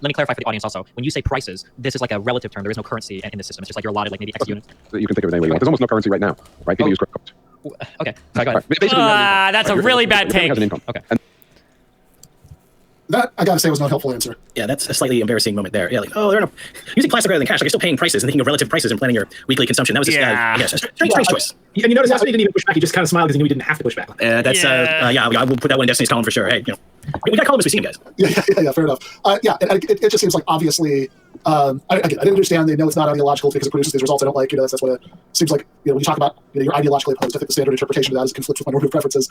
let me clarify for the audience also. When you say prices, this is like a relative term. There is no currency in the system. It's just like you're allotted like maybe X units. So you can think of it any way you want. There's almost no currency right now, right? People use credit cards. Okay, sorry, go ahead. That's a really bad take. Okay. That, I gotta say, was not a helpful answer. Yeah, that's a slightly embarrassing moment there. Yeah, like, oh, they're using plastic rather than cash. Like, you're still paying prices and thinking of relative prices and planning your weekly consumption. That was just, strange choice. And you notice he didn't even push back. He just kind of smiled because he knew he didn't have to push back. I will put that one in Destiny's column for sure. Hey, we got to call him as we see him, guys. Yeah, fair enough. It just seems like obviously, I didn't understand. They know it's not ideological because it produces these results I don't like. That's what it seems like. When you talk about, you're ideologically opposed. I think the standard interpretation of that is conflicts with minority preferences.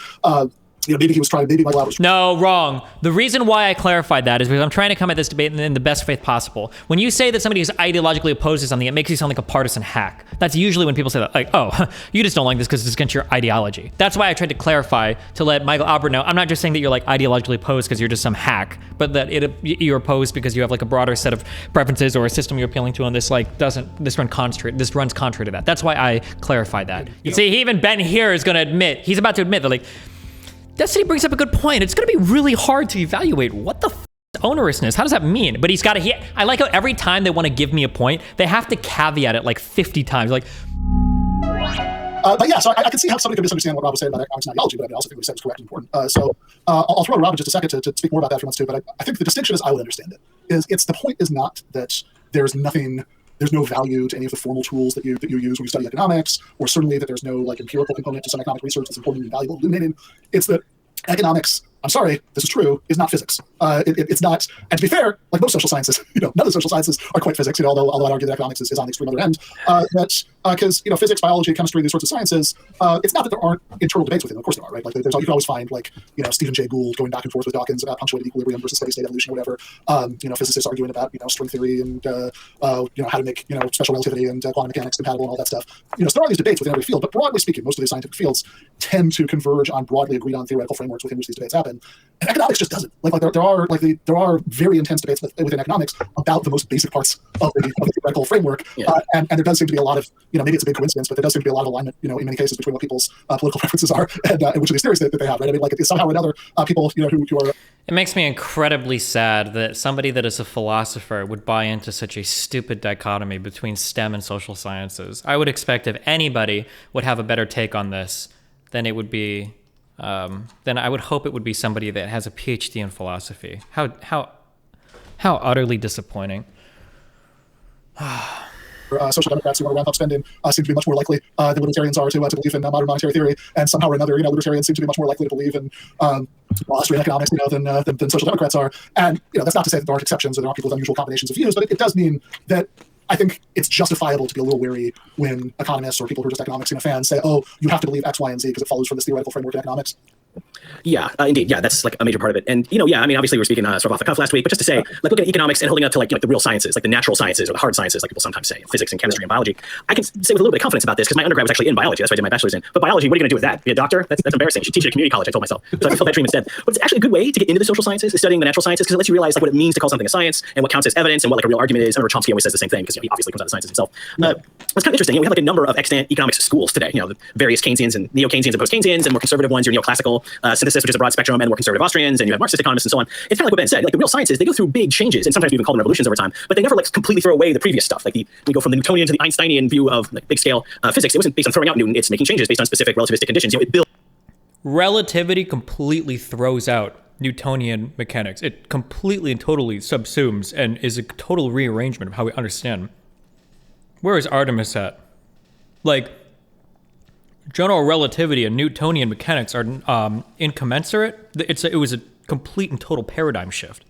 Maybe he was trying. Maybe Michael was. No, wrong. The reason why I clarified that is because I'm trying to come at this debate in the best faith possible. When you say that somebody is ideologically opposed to something, it makes you sound like a partisan hack. That's usually when people say that, like, oh, you just don't like this because it's against your ideology. That's why I tried to clarify to let Michael Albert know. I'm not just saying that you're like ideologically opposed because you're just some hack, but that you're opposed because you have like a broader set of preferences or a system you're appealing to, and this runs contrary to that. That's why I clarified that. You see, even Ben here is going to admit, he's about to admit that, like, Destiny brings up a good point. It's going to be really hard to evaluate what the onerousness. How does that mean? But he's got to. I like how every time they want to give me a point, they have to caveat it like 50 times. Like, but yeah, so I can see how somebody could misunderstand what Rob was saying about economics and ideology, but I also think what he said was correct and important. So I'll throw to Rob in just a second to speak more about that if he wants to. But I think the distinction, as I would understand it, is the point is not that there's no value to any of the formal tools that you use when you study economics, or certainly that there's no like empirical component to some economic research that's important and valuable, illuminating. It's that economics, I'm sorry, this is true, is not physics. It's not, and to be fair, like most social sciences, none of the social sciences are quite physics, although I'd argue that economics is on the extreme other end. Because physics, biology, chemistry, these sorts of sciences, it's not that there aren't internal debates within them. Of course there are, right? Like you can always find like Stephen Jay Gould going back and forth with Dawkins about punctuated equilibrium versus steady state evolution, or whatever. Physicists arguing about string theory and how to make special relativity and quantum mechanics compatible and all that stuff. So there are these debates within every field, but broadly speaking, most of these scientific fields tend to converge on broadly agreed on theoretical frameworks within which these debates happen. And economics just doesn't. There are very intense debates within economics about the most basic parts of the theoretical framework, and there does seem to be a lot of maybe it's a big coincidence, but there does seem to be a lot of alignment in many cases between what people's political preferences are and which of these theories that they have, right? I mean, like somehow or another, people who are. It makes me incredibly sad that somebody that is a philosopher would buy into such a stupid dichotomy between STEM and social sciences. I would expect if anybody would have a better take on this, then it would be. Then I would hope it would be somebody that has a PhD in philosophy. How utterly disappointing. Social democrats who want to ramp up spending seem to be much more likely than libertarians are to believe in modern monetary theory, and somehow or another, libertarians seem to be much more likely to believe in Austrian economics, than social democrats are. And that's not to say that there aren't exceptions or there aren't people with unusual combinations of views, but it does mean that I think it's justifiable to be a little wary when economists or people who are just economics fans say, "Oh, you have to believe X, Y, and Z because it follows from this theoretical framework in economics." Yeah, indeed. Yeah, that's like a major part of it. And, I mean, obviously we're speaking sort of off the cuff last week, but just to say, like looking at economics and holding up to like the real sciences, like the natural sciences or the hard sciences, like people sometimes say, physics and chemistry and biology. I can say with a little bit of confidence about this because my undergrad was actually in biology. That's what I did my bachelor's in. But biology, what are you going to do with that? Be a doctor? That's embarrassing. You should teach at a community college, I told myself. So I can fill that dream instead. But it's actually a good way to get into the social sciences, is studying the natural sciences, because it lets you realize like what it means to call something a science and what counts as evidence and what like a real argument is. I remember Chomsky always says the same thing because he obviously comes out of sciences himself. It's kind of interesting. We have like a number of extant economics schools today. The various Keynesians and neo-Keynesians and post-Keynesians, and more conservative ones, your neoclassical synthesis, which is a broad spectrum, and more conservative Austrians, and you have Marxist economists and so on. It's kind of like what Ben said. Like the real sciences, they go through big changes, and sometimes we even call them revolutions over time. But they never like completely throw away the previous stuff. Like we go from the Newtonian to the Einsteinian view of like big scale physics. It wasn't based on throwing out Newton. It's making changes based on specific relativistic conditions. It builds. Relativity completely throws out Newtonian mechanics. It completely and totally subsumes and is a total rearrangement of how we understand. Where is Artemis at? Like, general relativity and Newtonian mechanics are incommensurate. It was a complete and total paradigm shift.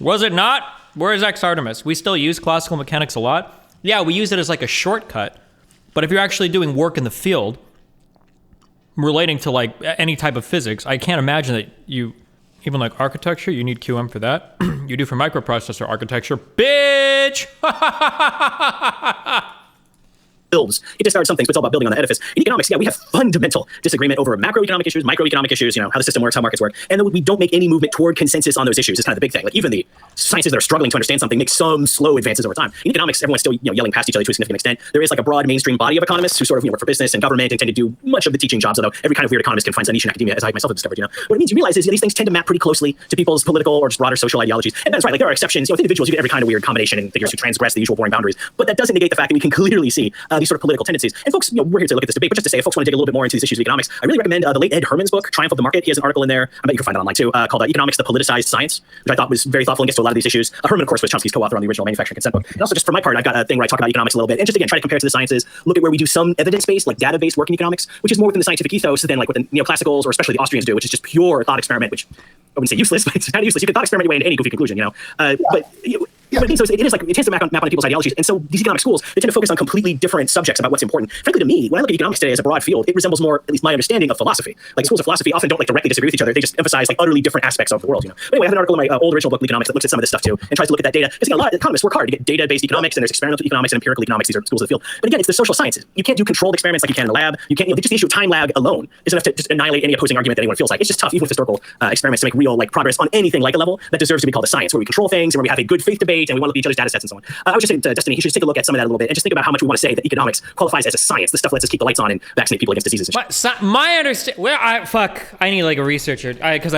Was it not? Where is X Artemis? We still use classical mechanics a lot. Yeah, we use it as like a shortcut. But if you're actually doing work in the field relating to like any type of physics, I can't imagine that even like architecture, you need QM for that. You do for microprocessor architecture. Bitch! builds, it discards some things, but it's all about building on the edifice. In economics, yeah, we have fundamental disagreement over macroeconomic issues, microeconomic issues, how the system works, how markets work, and then we don't make any movement toward consensus on those issues. Is kind of the big thing. Like even the sciences that are struggling to understand something make some slow advances over time. In economics, everyone's still yelling past each other to a significant extent. There is like a broad mainstream body of economists who sort of work for business and government and tend to do much of the teaching jobs, although every kind of weird economist can find some niche in academia, as I myself have discovered. What it means you realize is these things tend to map pretty closely to people's political or just broader social ideologies. And that's right, like there are exceptions. With individuals, you get every kind of weird combination and figures who transgress the usual boring boundaries. But that doesn't negate the fact that we can clearly see these sort of political tendencies. And folks, we're here to look at this debate, but just to say, if folks want to dig a little bit more into these issues of economics, I really recommend the late Ed Herman's book, Triumph of the Market. He has an article in there, I bet you can find it online too, called Economics, the Politicized Science, which I thought was very thoughtful and gets to a lot of these issues. Herman, of course, was Chomsky's co-author on the original Manufacturing Consent book. And also, just for my part, I've got a thing where I talk about economics a little bit, and just again, try to compare it to the sciences, look at where we do some evidence-based, like data-based work in economics, which is more within the scientific ethos than like what the neoclassicals or especially the Austrians do, which is just pure thought experiment, which I wouldn't say useless, but it's kind of useless. You can thought experiment your way into any goofy conclusion, But it is like it tends to map on people's ideologies, and so these economic schools they tend to focus on completely different subjects about what's important. Frankly, to me, when I look at economics today as a broad field, it resembles more, at least my understanding of philosophy. Like schools of philosophy often don't like directly disagree with each other; they just emphasize like utterly different aspects of the world. But anyway, I have an article in my old original book, Economics, that looks at some of this stuff too, and tries to look at that data. Because a lot of economists work hard to get data-based economics, and there's experimental economics and empirical economics. These are schools of the field. But again, it's the social sciences. You can't do controlled experiments like you can in the lab. You can't. Just the issue of time lag alone is enough to just annihilate any opposing argument that anyone feels like. It's just tough, even with historical experiments, to make real like progress on anything like a level that deserves to be called a science, where we control things and where we have a good faith debate and we want to look at each other's data sets and so on. I was just saying to Destiny, he should just take a look at some of that a little bit and just think about how much we want to say that economics qualifies as a science. This stuff lets us keep the lights on and vaccinate people against diseases. My understanding, I need like a researcher, because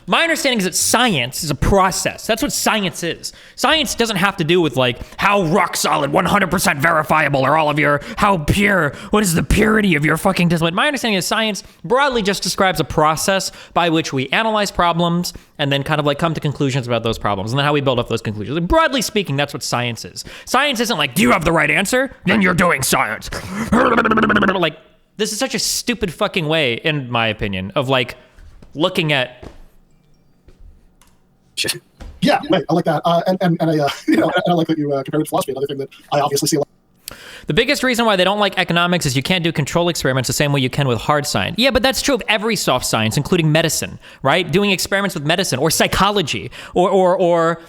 my understanding is that science is a process. That's what science is. Science doesn't have to do with like how rock solid, 100% verifiable are all of your, how pure, what is the purity of your fucking discipline. My understanding is science broadly just describes a process by which we analyze problems and then kind of like come to conclusions about those problems and then how we build up those conclusions. And broadly speaking, that's what science is. Science isn't like, do you have the right answer? Then you're doing science. Like, this is such a stupid fucking way, in my opinion, of like looking at. Yeah, right. I like that, and I like that you compared it to philosophy. Another thing that I obviously see a lot. The biggest reason why they don't like economics is you can't do control experiments the same way you can with hard science. Yeah, but that's true of every soft science, including medicine, right? Doing experiments with medicine or psychology or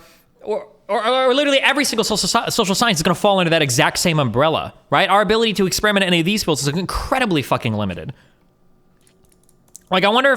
literally every single social science is going to fall under that exact same umbrella, right? Our ability to experiment in any of these fields is incredibly fucking limited. Like, I wonder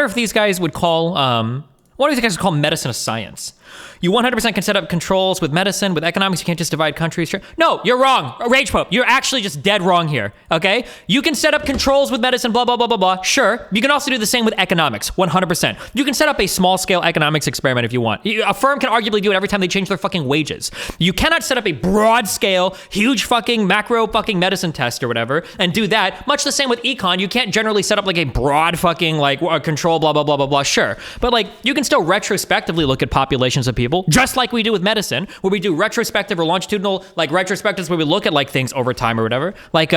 if these guys would call. What do these guys call medicine a science? You 100% can set up controls with medicine, with economics. You can't just divide countries. No, you're wrong. Rage Pope, you're actually just dead wrong here, okay? You can set up controls with medicine, blah, blah, blah, blah, blah. Sure. You can also do the same with economics, 100%. You can set up a small-scale economics experiment if you want. A firm can arguably do it every time they change their fucking wages. You cannot set up a broad-scale, huge fucking macro fucking medicine test or whatever and do that. Much the same with Econ. You can't generally set up like a broad fucking like control, blah, blah, blah, blah, blah. Sure. But like, you can still retrospectively look at populations of people, just like we do with medicine, where we do retrospective or longitudinal, like retrospectives where we look at like things over time or whatever. Like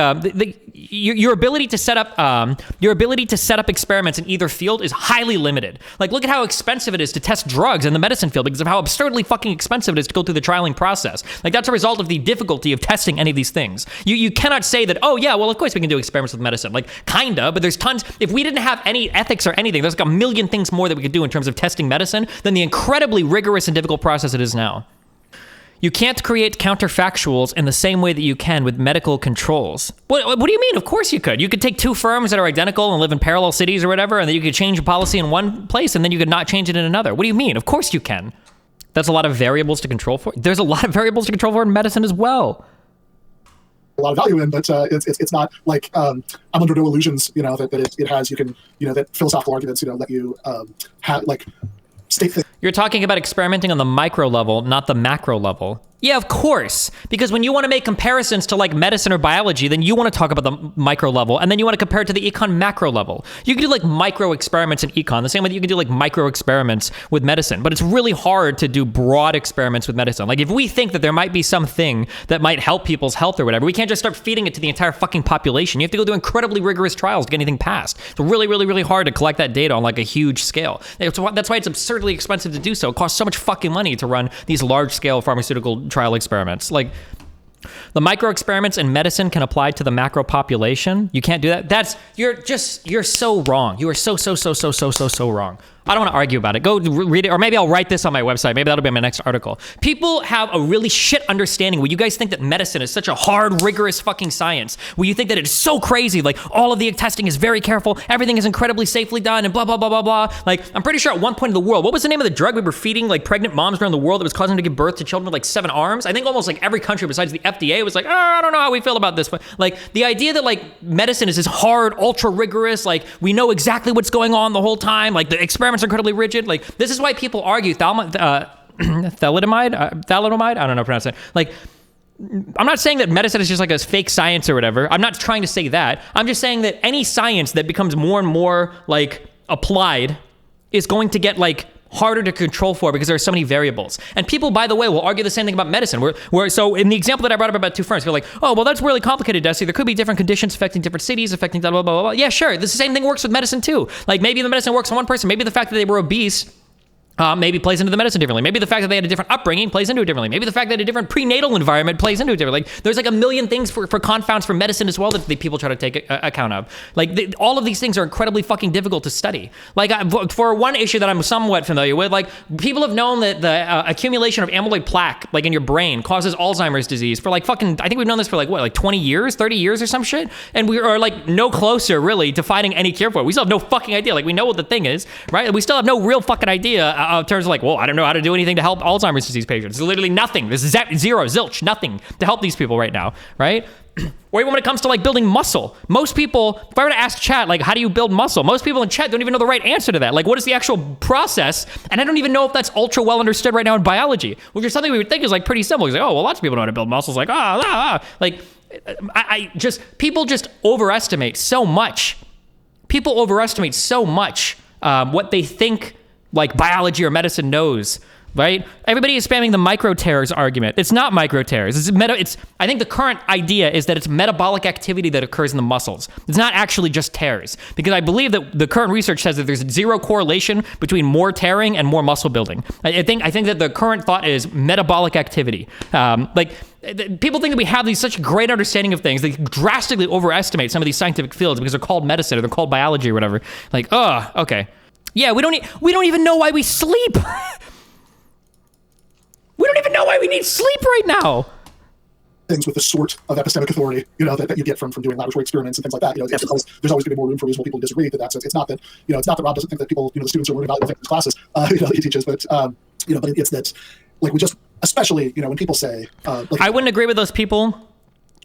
your ability to set up experiments in either field is highly limited. Like look at how expensive it is to test drugs in the medicine field because of how absurdly fucking expensive it is to go through the trialing process. Like that's a result of the difficulty of testing any of these things. You cannot say that, oh yeah, well of course we can do experiments with medicine. Like kinda, but there's tons. If we didn't have any ethics or anything, there's like a million things more that we could do in terms of testing medicine than the incredibly rigorous and difficult process it is now. You can't create counterfactuals in the same way that you can with medical controls. What do you mean? Of course you could. You could take two firms that are identical and live in parallel cities or whatever, and then you could change a policy in one place and then you could not change it in another. What do you mean? Of course you can. That's a lot of variables to control for. There's a lot of variables to control for in medicine as well. A lot of value in, but it's not like I'm under no illusions, that it has. You can, that philosophical arguments, let you have like state things. You're talking about experimenting on the micro level, not the macro level. Yeah, of course. Because when you want to make comparisons to like medicine or biology, then you want to talk about the micro level, and then you want to compare it to the econ macro level. You can do like micro experiments in econ, the same way that you can do like micro experiments with medicine. But it's really hard to do broad experiments with medicine. Like if we think that there might be something that might help people's health or whatever, we can't just start feeding it to the entire fucking population. You have to go do incredibly rigorous trials to get anything passed. It's really, really, really hard to collect that data on like a huge scale. That's why it's absurdly expensive to do so. It costs so much fucking money to run these large-scale pharmaceutical trial experiments. Like the micro experiments in medicine can apply to the macro population. You can't do that. You're so wrong. You are so wrong. I don't want to argue about it. Go read it, or maybe I'll write this on my website. Maybe that'll be my next article. People have a really shit understanding where you guys think that medicine is such a hard, rigorous fucking science, where you think that it's so crazy, like all of the testing is very careful, everything is incredibly safely done, and blah, blah, blah, blah, blah. Like, I'm pretty sure at one point in the world, what was the name of the drug we were feeding like pregnant moms around the world that was causing them to give birth to children with like 7 arms? I think almost like every country besides the FDA was like, oh, I don't know how we feel about this. But like the idea that like medicine is this hard, ultra rigorous, like we know exactly what's going on the whole time, like the experiments are incredibly rigid. Like, this is why people argue thalidomide, I don't know how to pronounce it. Like, I'm not saying that medicine is just like a fake science or whatever. I'm not trying to say that. I'm just saying that any science that becomes more and more like applied is going to get like harder to control for because there are so many variables. And people, by the way, will argue the same thing about medicine. So in the example that I brought up about 2 firms, they're like, oh, well, that's really complicated, Desi. There could be different conditions affecting different cities, affecting blah, blah, blah, blah. Yeah, sure. The same thing works with medicine too. Like maybe the medicine works on one person. Maybe the fact that they were obese maybe plays into the medicine differently. Maybe the fact that they had a different upbringing plays into it differently. Maybe the fact that a different prenatal environment plays into it differently. Like, there's like a million things for confounds for medicine as well that the people try to take account of. Like all of these things are incredibly fucking difficult to study. Like for one issue that I'm somewhat familiar with, like people have known that the accumulation of amyloid plaque like in your brain causes Alzheimer's disease for like fucking, I think we've known this for like what, like 20 years, 30 years or some shit. And we are like no closer really to finding any cure for it. We still have no fucking idea. Like we know what the thing is, right? We still have no real fucking idea in terms of like, well, I don't know how to do anything to help Alzheimer's disease patients. There's literally nothing. There's zero, zilch, nothing to help these people right now, right? Or even when it comes to like building muscle, most people, if I were to ask chat, like, how do you build muscle? Most people in chat don't even know the right answer to that. Like, what is the actual process? And I don't even know if that's ultra well understood right now in biology, which is something we would think is like pretty simple. It's like, oh, well, lots of people know how to build muscles. Like, like, people just overestimate so much. People overestimate so much what they think like biology or medicine knows, right? Everybody is spamming the micro tears argument. It's not micro tears. I think the current idea is that it's metabolic activity that occurs in the muscles. It's not actually just tears, because I believe that the current research says that there's zero correlation between more tearing and more muscle building. I think that the current thought is metabolic activity. People think that we have these such great understanding of things. They drastically overestimate some of these scientific fields because they're called medicine or they're called biology or whatever. Like, oh, okay. Yeah, we don't even know why we sleep. We don't even know why we need sleep right now. Things with the sort of epistemic authority, that you get from doing laboratory experiments and things like that. There's always going to be more room for reasonable people to disagree. It's not that Rob doesn't think that people, the students are learning valuable things in classes, that he teaches, but it's that like we just, especially when people say, I wouldn't agree with those people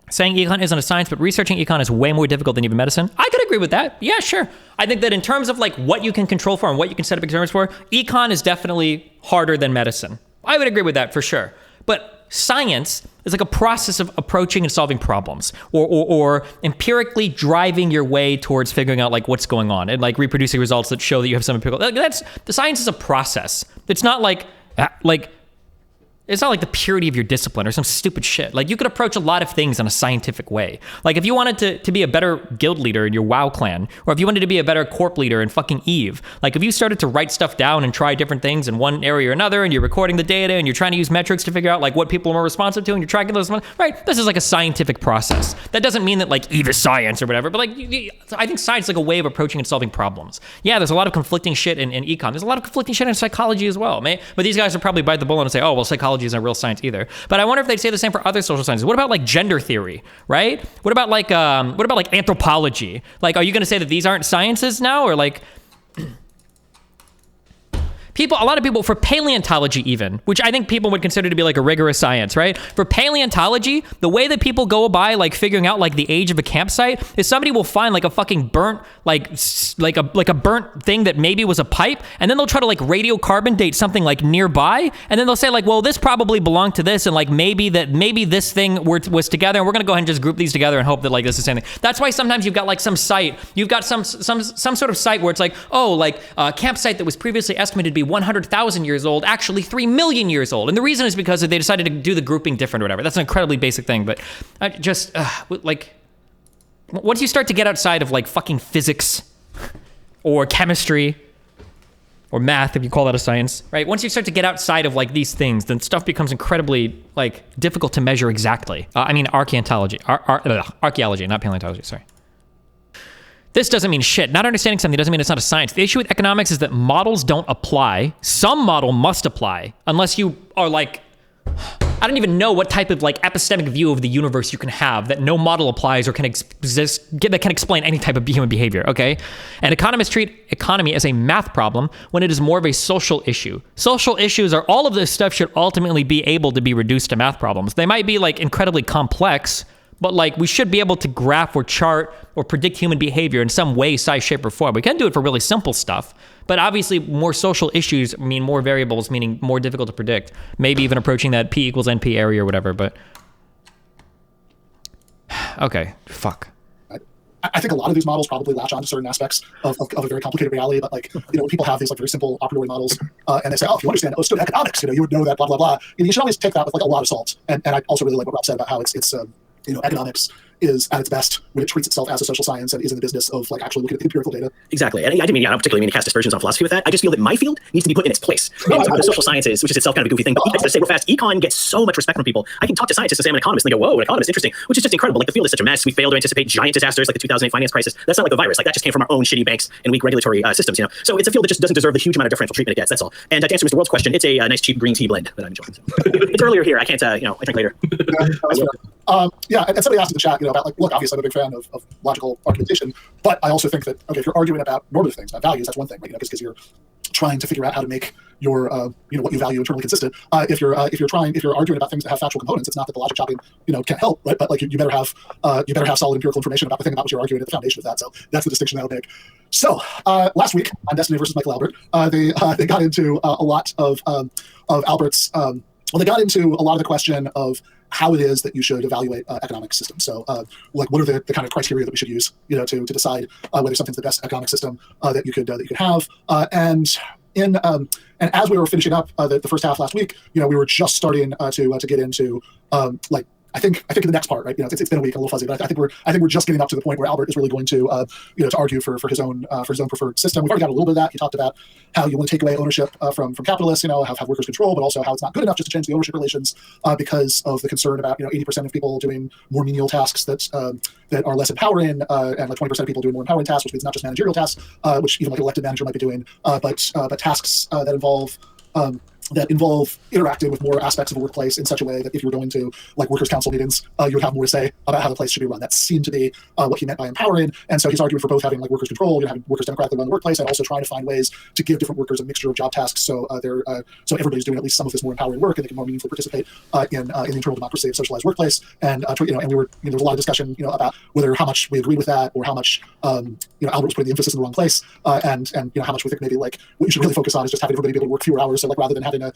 saying econ isn't a science, but researching econ is way more difficult than even medicine. I could agree with that. Yeah, sure. I think that in terms of like what you can control for and what you can set up experiments for, econ is definitely harder than medicine. I would agree with that for sure. But science is like a process of approaching and solving problems, or empirically driving your way towards figuring out like what's going on and like reproducing results that show that you have some empirical. The science is a process. It's not like it's not like the purity of your discipline or some stupid shit. Like, you could approach a lot of things in a scientific way. Like, if you wanted to be a better guild leader in your WoW clan, or if you wanted to be a better corp leader in fucking EVE, like, if you started to write stuff down and try different things in one area or another, and you're recording the data, and you're trying to use metrics to figure out, like, what people are more responsive to, and you're tracking those, right? This is like a scientific process. That doesn't mean that, like, EVE is science or whatever, but, like, I think science is like a way of approaching and solving problems. Yeah, there's a lot of conflicting shit in econ. There's a lot of conflicting shit in psychology as well. But these guys will probably bite the bullet and say, oh, well, psychology isn't a real science either. But I wonder if they'd say the same for other social sciences. What about like gender theory, right? What about like anthropology? Like, are you going to say that these aren't sciences now, or like? A lot of people, for paleontology even, which I think people would consider to be like a rigorous science, right? For paleontology, the way that people go by like figuring out like the age of a campsite is somebody will find like a fucking burnt, like a burnt thing that maybe was a pipe, and then they'll try to like radiocarbon date something like nearby, and then they'll say like, well, this probably belonged to this, and like maybe this thing was together, and we're gonna go ahead and just group these together and hope that like this is the same thing. That's why sometimes you've got like some site, you've got some sort of site where it's like, oh, like a campsite that was previously estimated to be 100,000 years old, actually 3 million years old. And the reason is because they decided to do the grouping different or whatever. That's an incredibly basic thing, but like, once you start to get outside of like fucking physics or chemistry or math, if you call that a science, right? Once you start to get outside of like these things, then stuff becomes incredibly like difficult to measure exactly. Archaeology, not paleontology, sorry. This doesn't mean shit. Not understanding something doesn't mean it's not a science. The issue with economics is that models don't apply. Some model must apply unless you are like, I don't even know what type of like epistemic view of the universe you can have that no model applies or can that can explain any type of human behavior, okay? And economists treat economy as a math problem when it is more of a social issue. Social issues are all of this stuff should ultimately be able to be reduced to math problems. They might be like incredibly complex, but like we should be able to graph or chart or predict human behavior in some way, size, shape, or form. We can do it for really simple stuff, but obviously more social issues mean more variables, meaning more difficult to predict. Maybe even approaching that P equals NP area or whatever, but... Okay, fuck. I think a lot of these models probably latch on to certain aspects of a very complicated reality, but like, when people have these like very simple a priori models, and they say, oh, if you understand economics, you would know that, blah, blah, blah. You should always take that with like a lot of salt. And I also really like what Rob said about how it's economics is at its best when it treats itself as a social science and is in the business of like actually looking at the empirical data. Exactly. And I don't particularly mean to cast aspersions on philosophy with that. I just feel that my field needs to be put in its place. The social sciences, which is itself kind of a goofy thing, but just to say real fast, Econ gets so much respect from people. I can talk to scientists and say I'm an economist and they go, whoa, an economist, interesting, which is just incredible. Like the field is such a mess. We fail to anticipate giant disasters like the 2008 finance crisis. That's not like a virus. Like that just came from our own shitty banks and weak regulatory systems, So it's a field that just doesn't deserve the huge amount of differential treatment it gets. That's all. And to answer Mr. World's question, it's a nice cheap green tea blend that I'm enjoying. So. It's earlier here. I can't, I drink later. And somebody asked in the chat, about like, look, obviously I'm a big fan of logical argumentation, but I also think that, okay, if you're arguing about normative things, about values, that's one thing, right? Because you're trying to figure out how to make your, what you value internally consistent. If you're arguing about things that have factual components, it's not that the logic chopping, can't help, right? But like you better have solid empirical information about the thing about what you're arguing at the foundation of that. So that's the distinction that'll make. So last week on Destiny versus Michael Albert, they got into a lot of Albert's. They got into a lot of the question of how it is that you should evaluate economic systems. So, like, what are the kind of criteria that we should use, to decide whether something's the best economic system that you could have. And as we were finishing up the first half last week, we were just starting to get into I think in the next part, right? It's been a week, a little fuzzy, but I think we're just getting up to the point where Albert is really going to to argue for his own preferred system. We've already got a little bit of that. He talked about how you want to take away ownership from capitalists, have workers control, but also how it's not good enough just to change the ownership relations because of the concern about 80% of people doing more menial tasks that are less empowering, and like 20% of people doing more empowering tasks, which means not just managerial tasks, which even like an elected manager might be doing, but tasks that involve interacting with more aspects of the workplace in such a way that if you were going to like workers' council meetings, you would have more to say about how the place should be run. That seemed to be what he meant by empowering. And so he's arguing for both having like workers' control, having workers democratically run the workplace, and also trying to find ways to give different workers a mixture of job tasks so so everybody's doing at least some of this more empowering work and they can more meaningfully participate in the internal democracy of socialized workplace. And and we were there was a lot of discussion about whether how much we agreed with that or how much Albert was putting the emphasis in the wrong place, and how much we think maybe like what you should really focus on is just having everybody be able to work fewer hours. So like rather than having a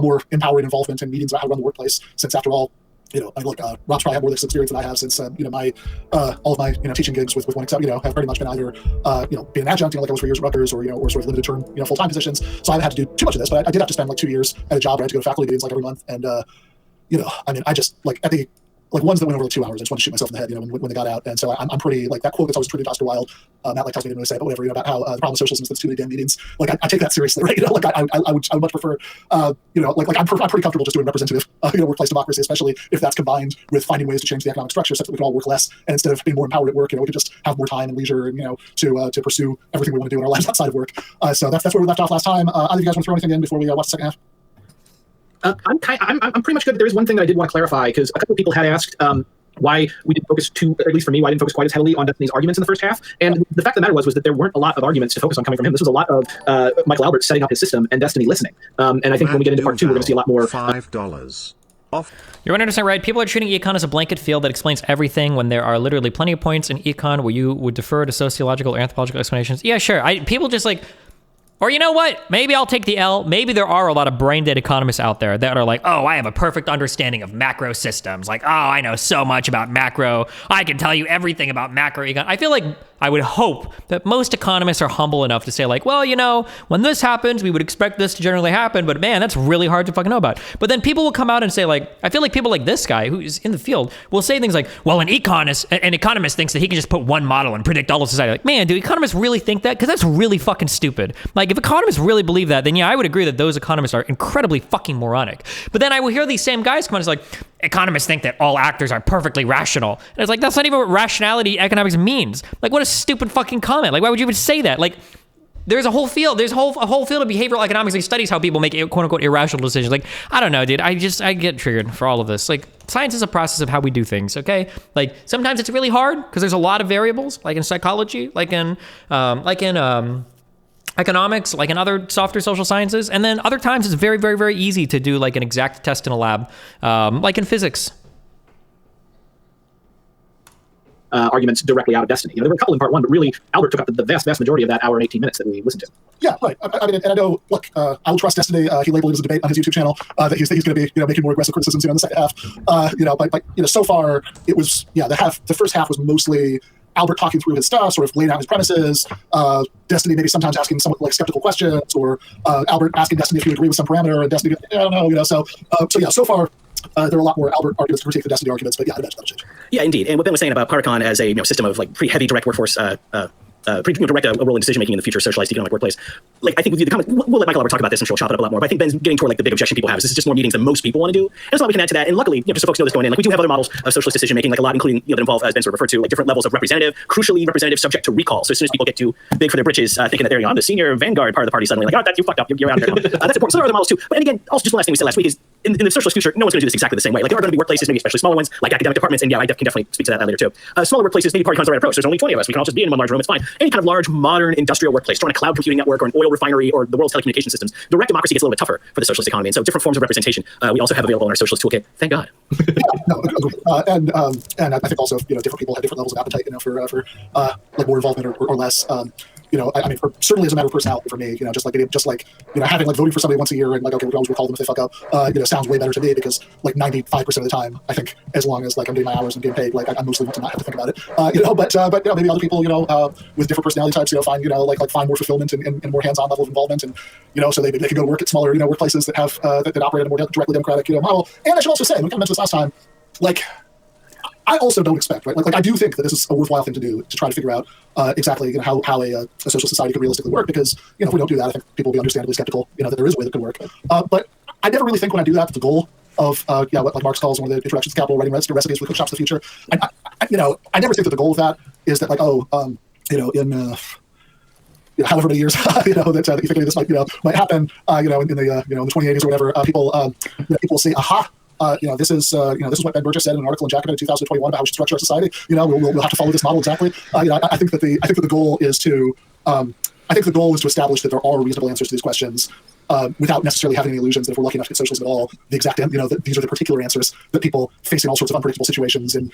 more empowering involvement in meetings about how to run the workplace, since after all, Rob's probably had more this experience than I have since my all of my teaching gigs with one except have pretty much been either being an adjunct like I was for years at Rutgers or sort of limited term full-time positions. So I haven't had to do too much of this, but I did have to spend like 2 years at a job where I had to go to faculty meetings like every month, and I just like at the ones that went over like 2 hours, I just wanted to shoot myself in the head, when they got out. And so I'm pretty like that quote that's always attributed to Oscar Wilde. Matt tells me to really say, but whatever, about how the problem of socialism is that it's too many damn meetings. Like I take that seriously, right? I would much prefer, I'm pretty comfortable just doing representative, workplace democracy, especially if that's combined with finding ways to change the economic structure such that we can all work less, and instead of being more empowered at work, we can just have more time and leisure, and to pursue everything we want to do in our lives outside of work. So that's where we left off last time. Either of you guys want to throw anything in before we watch the second half? I'm pretty much good. There is one thing that I did want to clarify because a couple of people had asked why we didn't focus at least for me, why I didn't focus quite as heavily on Destiny's arguments in the first half. And the fact of the matter was that there weren't a lot of arguments to focus on coming from him. This was a lot of Michael Albert setting up his system and Destiny listening. And I think when we get into part 2, we're going to see a lot more. $5 off. You're 100% right. People are treating Econ as a blanket field that explains everything when there are literally plenty of points in Econ where you would defer to sociological or anthropological explanations. Yeah, sure. People just like... Or you know what? Maybe I'll take the L. Maybe there are a lot of brain-dead economists out there that are like, oh, I have a perfect understanding of macro systems. Like, oh, I know so much about macro. I can tell you everything about macro econ. I feel like I would hope that most economists are humble enough to say like, well, when this happens, we would expect this to generally happen. But man, that's really hard to fucking know about. But then people will come out and say like, I feel like people like this guy who's in the field will say things like, well, an economist thinks that he can just put one model and predict all of society. Like, man, do economists really think that? Because that's really fucking stupid. Like, if economists really believe that, then yeah, I would agree that those economists are incredibly fucking moronic. But then I will hear these same guys come on and it's like, economists think that all actors are perfectly rational. And it's like, that's not even what rationality economics means. Like, what a stupid fucking comment. Like, why would you even say that? Like, there's a whole field, a whole field of behavioral economics that studies how people make quote unquote irrational decisions. Like, I don't know, dude. I get triggered for all of this. Like, science is a process of how we do things, okay? Like, sometimes it's really hard because there's a lot of variables, like in psychology, like in economics, like in other softer social sciences. And then other times it's very, very, very easy to do like an exact test in a lab, like in physics. Arguments directly out of Destiny. There were a couple in part one, but really, Albert took up the vast majority of that hour and 18 minutes that we listened to. Yeah, right. I mean, and I know. Look, I will trust Destiny. He labeled it as a debate on his YouTube channel that he's going to be making more aggressive criticisms in the second half. But so far it was the first half was mostly Albert talking through his stuff, sort of laying out his premises. Destiny maybe sometimes asking somewhat like skeptical questions, or Albert asking Destiny if you agree with some parameter, and Destiny, I don't know. So far. There are a lot more Albert arguments to critique the Destiny arguments, but yeah, I imagine that'll change. Yeah, indeed. And what Ben was saying about Paracon as a system of like pretty heavy direct workforce, direct a role in decision making in the future socialized economic workplace. Like, I think the comment, we'll let Michael Albert talk about this and she'll chop it up a lot more. But I think Ben's getting toward like the big objection people have is this is just more meetings than most people want to do. And there's a lot we can add to that. And luckily, just so folks know this going in, like we do have other models of socialist decision making, like a lot, including that involve, as Ben sort of referred to, like different levels of representative, crucially representative, subject to recall. So as soon as people get too big for their britches, thinking that they're on the senior vanguard part of the party, suddenly like, oh, that you fucked up, you're out of there. That's important. So there are other models too. But and again, also just one last thing we said last week is in the socialist future, no one's going to do this exactly the same way. Like there are going to be workplaces, maybe especially smaller ones, like academic departments, and yeah, I can definitely speak to that later too. Smaller workplaces, maybe Paracons the right approach. There's only 20 of us. We can all just be in one large room. It's fine. Any kind of large modern industrial workplace, run a cloud computing network or an oil refinery or the world's telecommunication systems, direct democracy gets a little bit tougher for the socialist economy. And so different forms of representation we also have available in our socialist toolkit. Thank God. And I think also different people have different levels of appetite for like more involvement or less. I mean, certainly as a matter of personality for me, just like having like voting for somebody once a year and like, okay, we can always recall them if they fuck up, sounds way better to me because like 95% of the time, I think as long as like I'm doing my hours and getting paid, like I mostly want to not have to think about it, but maybe other people, with different personality types, find, find more fulfillment and more hands-on level of involvement. And, so they can go to work at smaller, workplaces that have, that operate in a more directly democratic, model. And I should also say, we kind of mentioned this last time, like, I also don't expect, right? Like I do think that this is a worthwhile thing to do to try to figure out exactly how a social society could realistically work. Because if we don't do that, I think people will be understandably skeptical, that there is a way that could work. But I never really think when I do that the goal of what like Marx calls one of the introductions to capital, writing recipes for the cook shops of the future. I never think that the goal of that is that like in however many years that you think this might happen in the 2080s or whatever, people will say, aha. This is what Ben Burgis said in an article in Jacobin in 2021 about how we should structure our society. We'll have to follow this model exactly. I think that the goal is to establish that there are reasonable answers to these questions without necessarily having any illusions that if we're lucky enough to get socialism at all, the exact that these are the particular answers that people facing all sorts of unpredictable situations and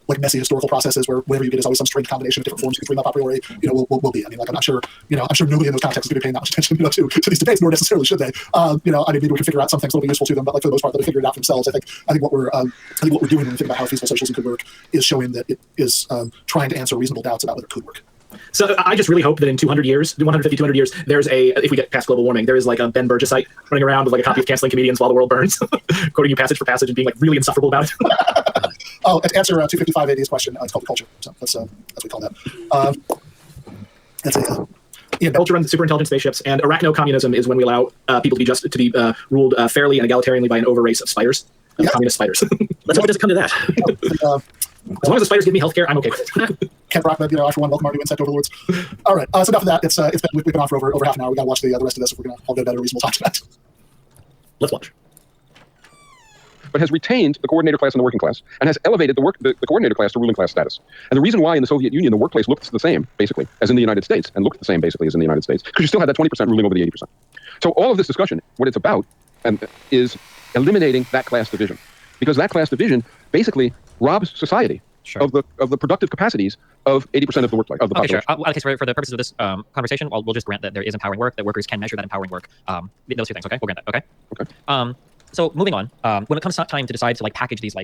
like messy historical processes where whatever you get is always some strange combination of different forms you can dream up a priori. Will be. I mean, like I'm not sure. I'm sure nobody in those contexts is going to be paying that much attention to these debates, nor necessarily should they. I mean, maybe we can figure out some things that'll be useful to them, but like for the most part, they'll figure it out for themselves. I think what we're doing when we think about how feasible socialism could work is showing that it is trying to answer reasonable doubts about whether it could work. So I just really hope that in 200 years, 150, 200 years, there's if we get past global warming, there is like a Ben Burgis site running around with like a copy of Canceling Comedians While the World Burns, quoting you passage for passage and being like really insufferable about it. To answer 255 AD's question, it's called the culture. So that's what we call that. That's it. Culture runs the superintelligent spaceships, and arachno-communism is when we allow people to be ruled fairly and egalitarianly by an over-race of spiders, communist spiders. Let's hope it doesn't come to that. As long as the spiders give me healthcare, I'm okay with it. Ken Brockman, I for one welcome our new insect overlords. All right, so enough of that. We've been on for over half an hour. We got to watch the rest of this if we're going to all get a better reasonable talk tonight. Let's watch. But has retained the coordinator class and the working class, and has elevated the coordinator class to ruling class status. And the reason why in the Soviet Union the workplace looked the same, basically, as in the United States, and looked the same, basically, as in the United States, because you still had that 20% ruling over the 80%. So all of this discussion, what it's about, is eliminating that class division. Because that class division basically robs society of the productive capacities of 80% of the work of the population. Okay, sure. For the purposes of this conversation, we'll just grant that there is empowering work, that workers can measure that empowering work. Those two things, okay? We'll grant that, okay? Okay. So moving on, when it comes time to decide to like package these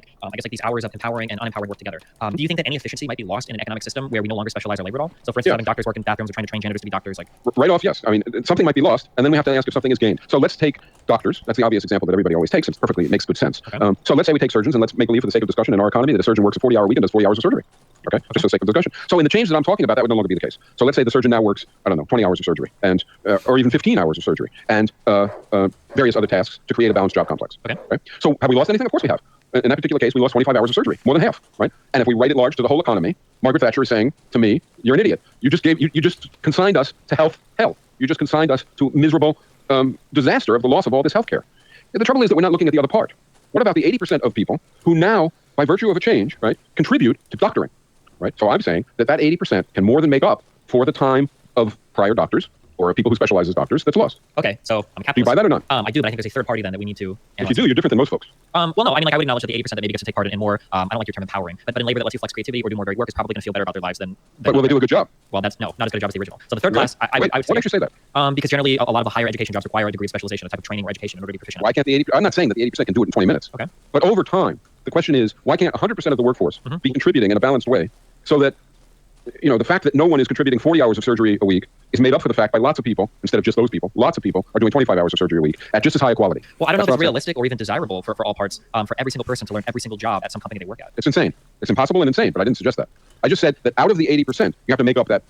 these hours of empowering and unempowering work together, do you think that any efficiency might be lost in an economic system where we no longer specialize our labor at all? So for instance, having doctors work in bathrooms or trying to train janitors to be doctors, like right off, yes. I mean, something might be lost, and then we have to ask if something is gained. So let's take doctors. That's the obvious example that everybody always takes. It makes good sense. Okay. So let's say we take surgeons, and let's make believe for the sake of discussion in our economy that a surgeon works a 40-hour week and does 40 hours of surgery. Okay, just for the sake of discussion. So in the change that I'm talking about, that would no longer be the case. So let's say the surgeon now works, 20 hours of surgery, and or even 15 hours of surgery, and various other tasks to create a balanced job complex. Okay. So have we lost anything? Of course we have. In that particular case, we lost 25 hours of surgery, more than half, right? And if we write it large to the whole economy, Margaret Thatcher is saying to me, you're an idiot. You just consigned us to health hell. You just consigned us to miserable disaster of the loss of all this health care. The trouble is that we're not looking at the other part. What about the 80% of people who now, by virtue of a change, right, contribute to doctoring, right? So I'm saying that 80% can more than make up for the time of prior doctors or people who specialize as doctors that's lost. Okay, so I'm a capitalist. Do you buy that or not? I do, but I think there's a third party then that we need to If you do, you're different than most folks. Well, no, I mean, like, I would acknowledge that the 80% that maybe gets to take part in more, I don't like your term empowering, but in labor that lets you flex creativity or do more varied work is probably going to feel better about their lives than But will they do a good job? Well, that's not as good a job as the original. So the third Really? class, I would Why say, don't you say that? because generally a lot of the higher education jobs require a degree of specialization, a type of training or education in order to be proficient. Why can't the 80%? I'm not saying that the 80% can do it in 20 minutes. Okay. But over time, the question is, why can't 100% of the workforce be contributing in a balanced way so that, the fact that no one is contributing 40 hours of surgery a week is made up for the fact by lots of people, instead of just those people, lots of people are doing 25 hours of surgery a week at just as high a quality. Well, I don't know if That's it's realistic or even desirable for all parts, for every single person to learn every single job at some company they work at. It's insane. It's impossible and insane, but I didn't suggest that. I just said that out of the 80%, you have to make up that,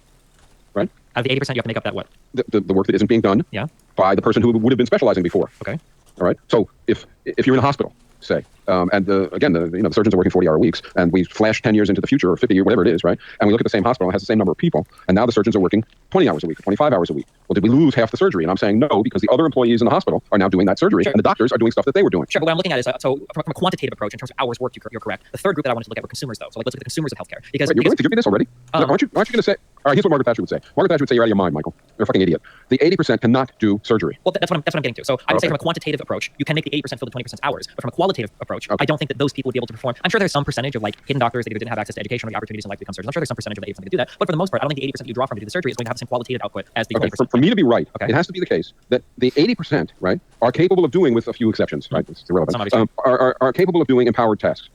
right? Out of the 80%, you have to make up that what? The work that isn't being done Yeah. by the person who would have been specializing before. Okay. All right. So if you're in a hospital, say, and the surgeons are working 40-hour weeks, and we flash 10 years into the future or 50 years, whatever it is, right? And we look at the same hospital, it has the same number of people, and now the surgeons are working 20 hours a week, 25 hours a week. Well, did we lose half the surgery? And I'm saying no, because the other employees in the hospital are now doing that surgery, Sure. and the doctors are doing stuff that they were doing. Sure, but what I'm looking at is, so from a quantitative approach, in terms of hours worked, you're correct. The third group that I wanted to look at were consumers, though. So like, let's look at the consumers of healthcare. Because Wait, you're going to give me this already? Aren't you going to say? All right, here's what Margaret Thatcher would say. Margaret Thatcher would say, "You're out of your mind, Michael. You're a fucking idiot. The 80% cannot do surgery." Well, that's what I'm getting to. So I would say Okay. from a quantitative approach, you can make the 80% fill the 20% hours. But from a qualitative approach, I don't think that those people would be able to perform. I'm sure there's some percentage of like hidden doctors that either didn't have access to education or the opportunities in life to become surgeons. I'm sure there's some percentage of the 80% that do that. But for the most part, I don't think the 80% that you draw from to do the surgery is going to have the same qualitative output as the Okay, 20%. for me to be right, Okay. it has to be the case that the 80%, right, are capable of doing, with a few exceptions, right, it's irrelevant, Some obviously. are capable of doing empowered tasks,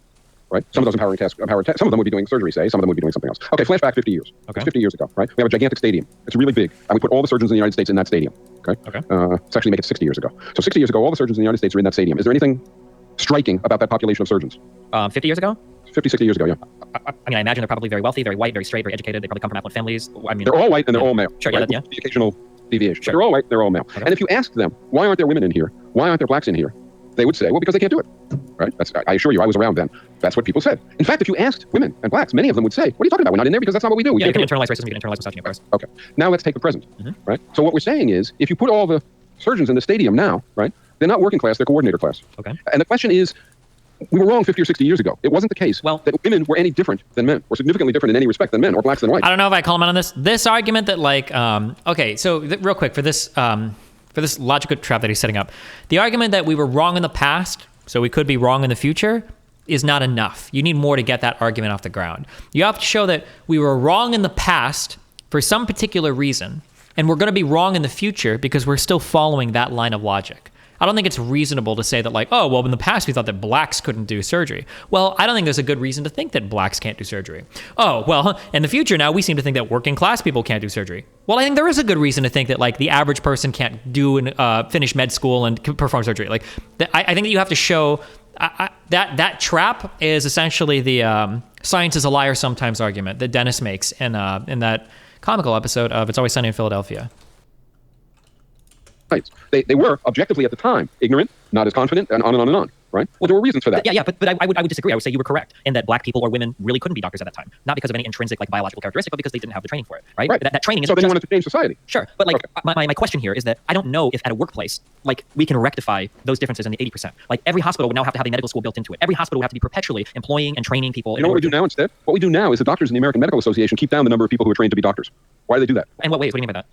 right? Some of those empowered tasks, some of them would be doing surgery, say, some of them would be doing something else. Okay, flashback 50 years. Okay. It's 50 years ago, right? We have a gigantic stadium. It's really big, and we put all the surgeons in the United States in that stadium, okay? Okay. Let's actually make it 60 years ago. So 60 years ago, all the surgeons in the United States are in that stadium. Is there anything striking about that population of surgeons? 50 years ago? 50, 60 years ago, yeah. I mean, I imagine they're probably very wealthy, very white, very straight, very educated. They probably come from affluent families. I mean, They're all white and they're all male. Sure, yeah, right? yeah. With the occasional deviation. Sure. They're all white, they're all male. Okay. And if you asked them, why aren't there women in here? Why aren't there blacks in here? They would say, well, because they can't do it. Right? I assure you, I was around then. That's what people said. In fact, if you asked women and blacks, many of them would say, what are you talking about? We're not in there because that's not what we do. We yeah, you can't can do it. internalize racism, you can internalize misogyny, of course. Okay. Now let's take the present. Mhm. Right? So what we're saying is, if you put all the surgeons in the stadium now, right, they're not working class, they're coordinator class. Okay. And the question is, we were wrong 50 or 60 years ago. It wasn't the case Well- that women were any different than men, or significantly different in any respect than men, or blacks than whites. I don't know if I call him out on this. This argument that like, okay, so real quick for this logical trap that he's setting up, the argument that we were wrong in the past, so we could be wrong in the future, is not enough. You need more to get that argument off the ground. You have to show that we were wrong in the past for some particular reason, and we're going to be wrong in the future because we're still following that line of logic. I don't think it's reasonable to say that like, oh, well, in the past we thought that blacks couldn't do surgery. Well, I don't think there's a good reason to think that blacks can't do surgery. Oh, well, in the future now we seem to think that working class people can't do surgery. Well, I think there is a good reason to think that like the average person can't do and finish med school and perform surgery. Like, I think that you have to show that trap is essentially the science is a liar sometimes argument that Dennis makes in that comical episode of It's Always Sunny in Philadelphia. Right. They were, objectively at the time, ignorant, not as confident, and on and on and on. Right? Well, there were reasons for that. Yeah, but I would disagree. I would say you were correct in that black people or women really couldn't be doctors at that time, not because of any intrinsic like biological characteristic, but because they didn't have the training for it. Right. Right. That training is So they wanted to change society. Sure, but like Okay. my question here is that I don't know if at a workplace like we can rectify those differences in the 80%. Like every hospital would now have to have a medical school built into it. Every hospital would have to be perpetually employing and training people. You know what we do now instead? What we do now is the doctors in the American Medical Association keep down the number of people who are trained to be doctors. Why do they do that? In what ways? What do you mean by that?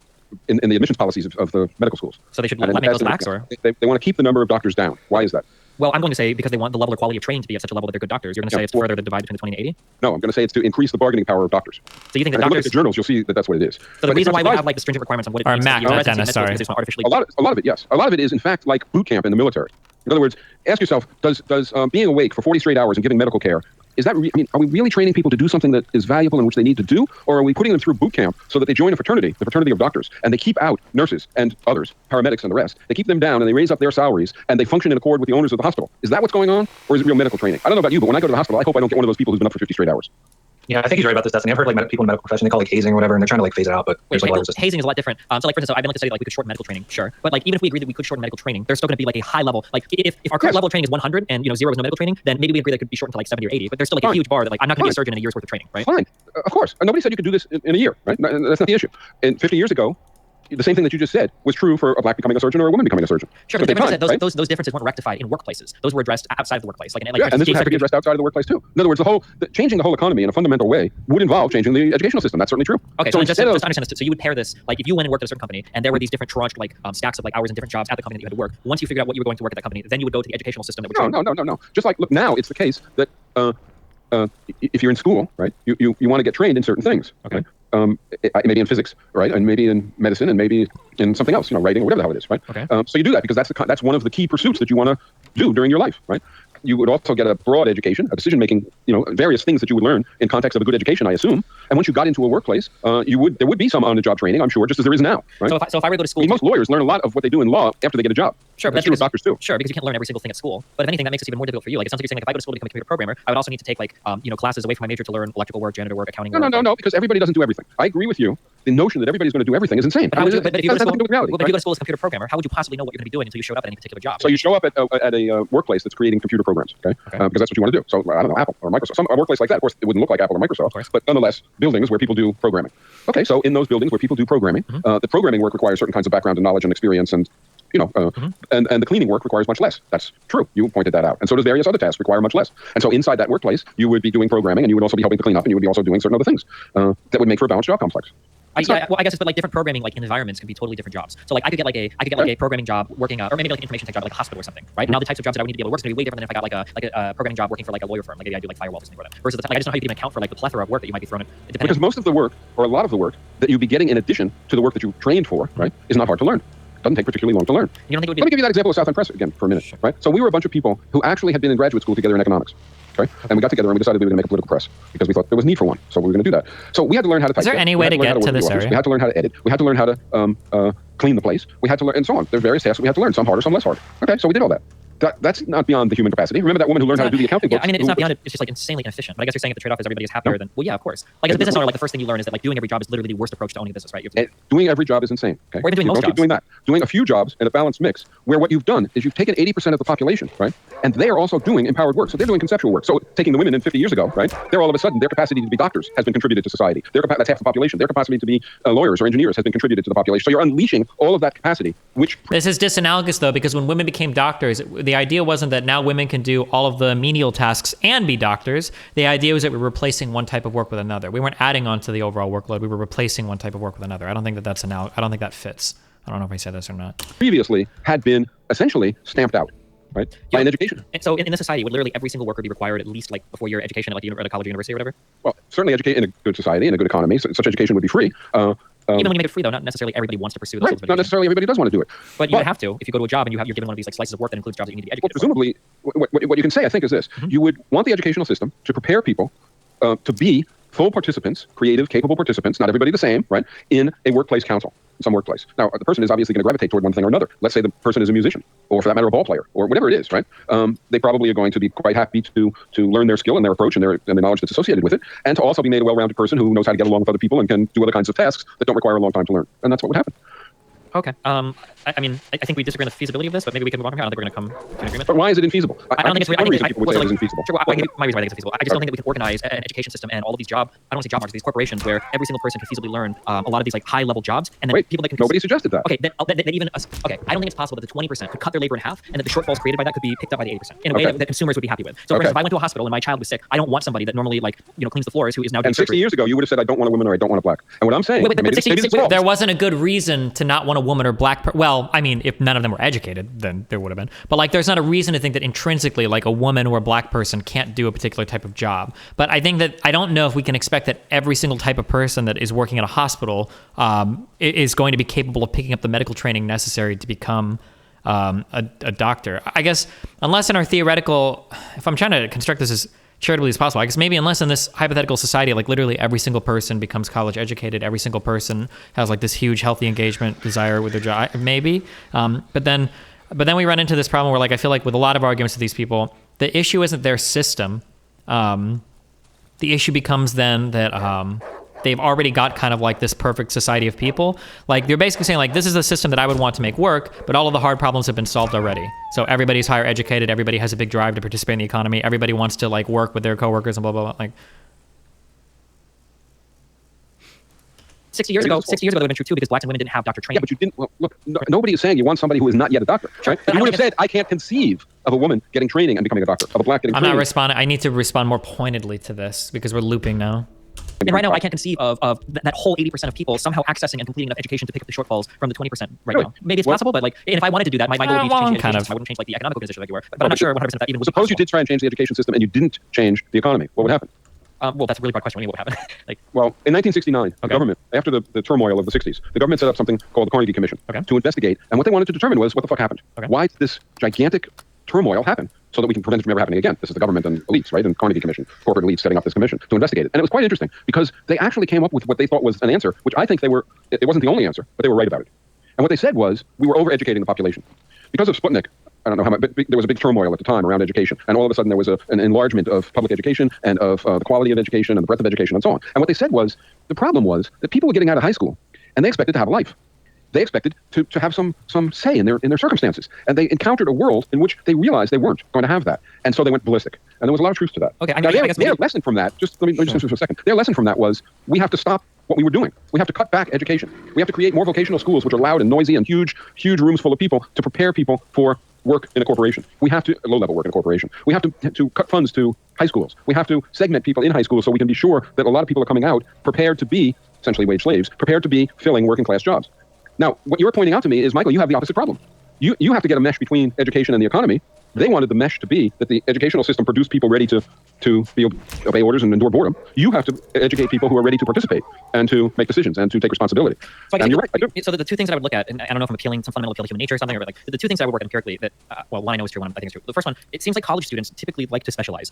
In the admissions policies of the medical schools. So they should And in make the those past, lax, or? They want to keep the number of doctors down. Why is that? Well, I'm going to say because they want the level of quality of training to be at such a level that they're good doctors. You're going to say it's further the divide between the 20 and 80? No, I'm going to say it's to increase the bargaining power of doctors. So you think that And if you look at doctors... the journals, you'll see that that's what it is. So the But it's reason not why we have surprising. like the stringent requirements on what it Or means Mac, to be not Dennis, is sorry. because they just want artificially... A lot of it, yes. A lot of it is, in fact, like boot camp in the military. In other words, ask yourself, does being awake for 40 straight hours and giving medical care, is that, are we really training people to do something that is valuable and which they need to do? Or are we putting them through boot camp so that they join a fraternity, the fraternity of doctors, and they keep out nurses and others, paramedics and the rest? They keep them down and they raise up their salaries and they function in accord with the owners of the hospital. Is that what's going on? Or is it real medical training? I don't know about you, but when I go to the hospital, I hope I don't get one of those people who's been up for 50 straight hours. Yeah, I think he's right about this testing. I've heard like people in the medical profession, they call it like hazing or whatever, and they're trying to like phase it out, but there's like a lot of resistance. Hazing is a lot different. So like for instance, I've been like to study like we could shorten medical training, sure, but like even if we agree that we could shorten medical training, there's still going to be like a high level. Like if our current level of training is 100 and 0 is no medical training, then maybe we agree that could be shortened to like 70 or 80. But there's still like a huge bar that like I'm not going to be a surgeon in a year's worth of training, right? Fine, of course. And nobody said you could do this in a year, right? That's not the issue. And 50 years ago, the same thing that you just said was true for a black becoming a surgeon or a woman becoming a surgeon. Sure, but the difference is that those differences weren't rectified in workplaces. Those were addressed outside of the workplace. Like and this would have to be addressed outside of the workplace too. In other words, changing the whole economy in a fundamental way would involve changing the educational system. That's certainly true. Okay, so just understand this. So you would pair this, like if you went and worked at a certain company and there were these different tranched like stacks of like hours and different jobs at the company that you had to work. Once you figured out what you were going to work at that company, then you would go to the educational system that would No. Just like, look, now it's the case that if you're in school, right, you want to get trained in certain things. Okay. Right? Maybe in physics, right, and maybe in medicine, and maybe in something else, writing or whatever the hell it is, right? Okay. So you do that because that's one of the key pursuits that you want to do during your life, right? You would also get a broad education, a decision-making, various things that you would learn in context of a good education, I assume. And once you got into a workplace, there would be some on-the-job training, I'm sure, just as there is now, right? So if I were to go to school, most lawyers learn a lot of what they do in law after they get a job. Sure, but that's true with doctors too. Sure, because you can't learn every single thing at school. But if anything, that makes it even more difficult for you. Like it sounds like you're saying, like, if I go to school to become a computer programmer, I would also need to take like classes away from my major to learn electrical work, janitor work, accounting. No, because everybody doesn't do everything. I agree with you. The notion that everybody's going to do everything is insane. But if you go to school, reality, if you go to school as a computer programmer, how would you possibly know what you're going to be doing until you showed up at any particular job? So you show up at a workplace that's creating computer programs, okay? Because that's what you want to do. So I don't know, Apple or Microsoft, a workplace like that. Of course, it wouldn't look like Apple or Microsoft, but nonetheless, buildings where people do programming. Okay, so in those buildings where people do programming, the programming work requires certain kinds of background and knowledge and experience, and and the cleaning work requires much less. That's true. You pointed that out. And so does various other tasks require much less. And so inside that workplace, you would be doing programming, and you would also be helping to clean up, and you would be also doing certain other things that would make for a balanced job complex. I guess, but like different programming like environments can be totally different jobs. So like I could get a programming job working or maybe like an information tech job at like a hospital or something, right? Now the types of jobs that I would need to be able to work is going to be way different than if I got like a programming job working for like a lawyer firm. Like maybe I do like firewalls or something like that. Versus I just know how you can even account for like the plethora of work that you might be thrown in. Because most of the work, or a lot of the work that you'd be getting in addition to the work that you trained for, right, is not hard to learn. Doesn't take particularly long to learn. You don't think it would be... Let me give you that example of South End Press again for a minute, right? So we were a bunch of people who actually had been in graduate school together in economics, okay? And we got together and we decided we were going to make a political press because we thought there was need for one. So we were going to do that. So we had to learn how to type. Is there any way to get to this area? We had to learn how to edit. We had to learn how to clean the place. We had to learn, and so on. There's various tasks we had to learn, some harder, some less hard. Okay, so we did all that. That's not beyond the human capacity. Remember that woman who learned how to do the accounting books? I mean, it's not beyond it. It's just like insanely inefficient. But I guess you're saying that the trade-off is everybody is happier than... Well, yeah, of course. Like as a business owner, like the first thing you learn is that like doing every job is literally the worst approach to owning a business, right? Doing every job is insane. Okay? Or even doing most jobs. Keep doing that. Doing a few jobs in a balanced mix, where what you've done is you've taken 80% of the population, right? And they are also doing empowered work. So they're doing conceptual work. So taking the women in 50 years ago, right? They're all of a sudden, their capacity to be doctors has been contributed to society. That's half the population. Their capacity to be lawyers or engineers has been contributed to the population. So you're unleashing all of that capacity, which... This is disanalogous, though, because when women became doctors, the idea wasn't that now women can do all of the menial tasks and be doctors. The idea was that we're replacing one type of work with another. We weren't adding on to the overall workload. We were replacing one type of work with another. I don't think that I don't think that fits. I don't know if I said this or not. Previously had been essentially stamped out, right? By an education. And so in this society, would literally every single worker be required at least like before your education at like at a college or university or whatever? Well, certainly educate in a good society, in a good economy. So such education would be free. Even when you make it free, though, not necessarily everybody wants to pursue those sorts of education. Not necessarily everybody does want to do it. But you have to if you go to a job and you're given one of these like slices of work that includes jobs that you need to be educated for. Presumably, what you can say, I think, is this. You would want the educational system to prepare people to be full participants, creative, capable participants, not everybody the same, right, in a workplace council, in some workplace. Now, the person is obviously going to gravitate toward one thing or another. Let's say the person is a musician, or for that matter, a ball player, or whatever it is, right? They probably are going to be quite happy to learn their skill and their approach and the knowledge that's associated with it, and to also be made a well-rounded person who knows how to get along with other people and can do other kinds of tasks that don't require a long time to learn. And that's what would happen. Okay. I mean, I think we disagree on the feasibility of this, but maybe we can move on from here. I don't think we're going to come to an agreement. But why is it infeasible? I don't think it's. I think people would say it is infeasible. Sure. I'll give you my reason why I think it's feasible. I just don't think that we can organize an education system and all of these I don't want to say job markets, these corporations where every single person can feasibly learn a lot of these like high-level jobs, and then people that can. Nobody suggested that. Okay. Then even us. Okay. I don't think it's possible that the 20% could cut their labor in half, and that the shortfalls created by that could be picked up by the 80% in a way that consumers would be happy with. So, for instance, if I went to a hospital and my child was sick, I don't want somebody that normally cleans the floors who is now doing surgery. 60 years ago, you would have said, "I don't want a woman or I don't want a black." And what I'm saying, there wasn't a good reason to not want a woman or black. Well, I mean, if none of them were educated, then there would have been. But like, there's not a reason to think that intrinsically, like a woman or a black person can't do a particular type of job. But I think that I don't know if we can expect that every single type of person that is working at a hospital is going to be capable of picking up the medical training necessary to become a doctor. I guess unless in our theoretical, if I'm trying to construct this as charitably as possible, I guess maybe unless in this hypothetical society, like literally every single person becomes college educated, every single person has like this huge healthy engagement desire with their job, maybe. But then we run into this problem where like I feel like with a lot of arguments with these people, the issue isn't their system. the issue becomes then that they've already got kind of like this perfect society of people. Like they're basically saying like, this is the system that I would want to make work, but all of the hard problems have been solved already. So everybody's higher educated, everybody has a big drive to participate in the economy, everybody wants to like work with their coworkers and blah, blah, blah. Like 60 years ago, that would have been true too, because blacks and women didn't have doctor training. Yeah, but you didn't. Well, look, nobody is saying you want somebody who is not yet a doctor, right? But You would have said, I can't conceive of a woman getting training and becoming a doctor, of a black getting I'm training. not responding. I need to respond more pointedly to this because we're looping now. And right now, I can't conceive of that whole 80% of people somehow accessing and completing enough education to pick up the shortfalls from the 20% right now. Maybe it's possible, but like, and if I wanted to do that, my goal would be to change the education system. I wouldn't change like the economic organization like you were, but I'm not sure 100% if that even would be Suppose you possible. did try and change the education system and you didn't change the economy. What would happen? Well, that's a really broad question. What would happen? Like, Well, in 1969, the government, after the turmoil of the 60s, the government set up something called the Carnegie Commission to investigate. And what they wanted to determine was what the fuck happened. Why did this gigantic turmoil happen so that we can prevent it from ever happening again? This is the government and elites, right? And Carnegie Commission, corporate elites setting up this commission to investigate it. And it was quite interesting because they actually came up with what they thought was an answer, which I think it wasn't the only answer, but they were right about it. And what they said was, we were overeducating the population. Because of Sputnik, I don't know how much, but there was a big turmoil at the time around education. And all of a sudden there was an enlargement of public education and of the quality of education and the breadth of education and so on. And what they said was, the problem was that people were getting out of high school and they expected to have a life. They expected to have some say in their circumstances. And they encountered a world in which they realized they weren't going to have that. And so they went ballistic. And there was a lot of truth to that. Okay, Now, I guess their lesson from that, let me just finish for a second. Their lesson from that was, we have to stop what we were doing. We have to cut back education. We have to create more vocational schools, which are loud and noisy and huge rooms full of people to prepare people for work in a corporation. We have to, low-level work in a corporation. We have to cut funds to high schools. We have to segment people in high schools so we can be sure that a lot of people are coming out prepared to be essentially wage slaves, prepared to be filling working class jobs. Now, what you're pointing out to me is, Michael, you have the opposite problem. You have to get a mesh between education and the economy. They wanted the mesh to be that the educational system produced people ready to obey orders and endure boredom. You have to educate people who are ready to participate and to make decisions and to take responsibility. So and you're right. I do. So the two things that I would look at, and I don't know if I'm appealing, some fundamental appeal to human nature or something, or like the two things that I would work at empirically that, one I know is true, one I think is true. The first one, it seems like college students typically like to specialize.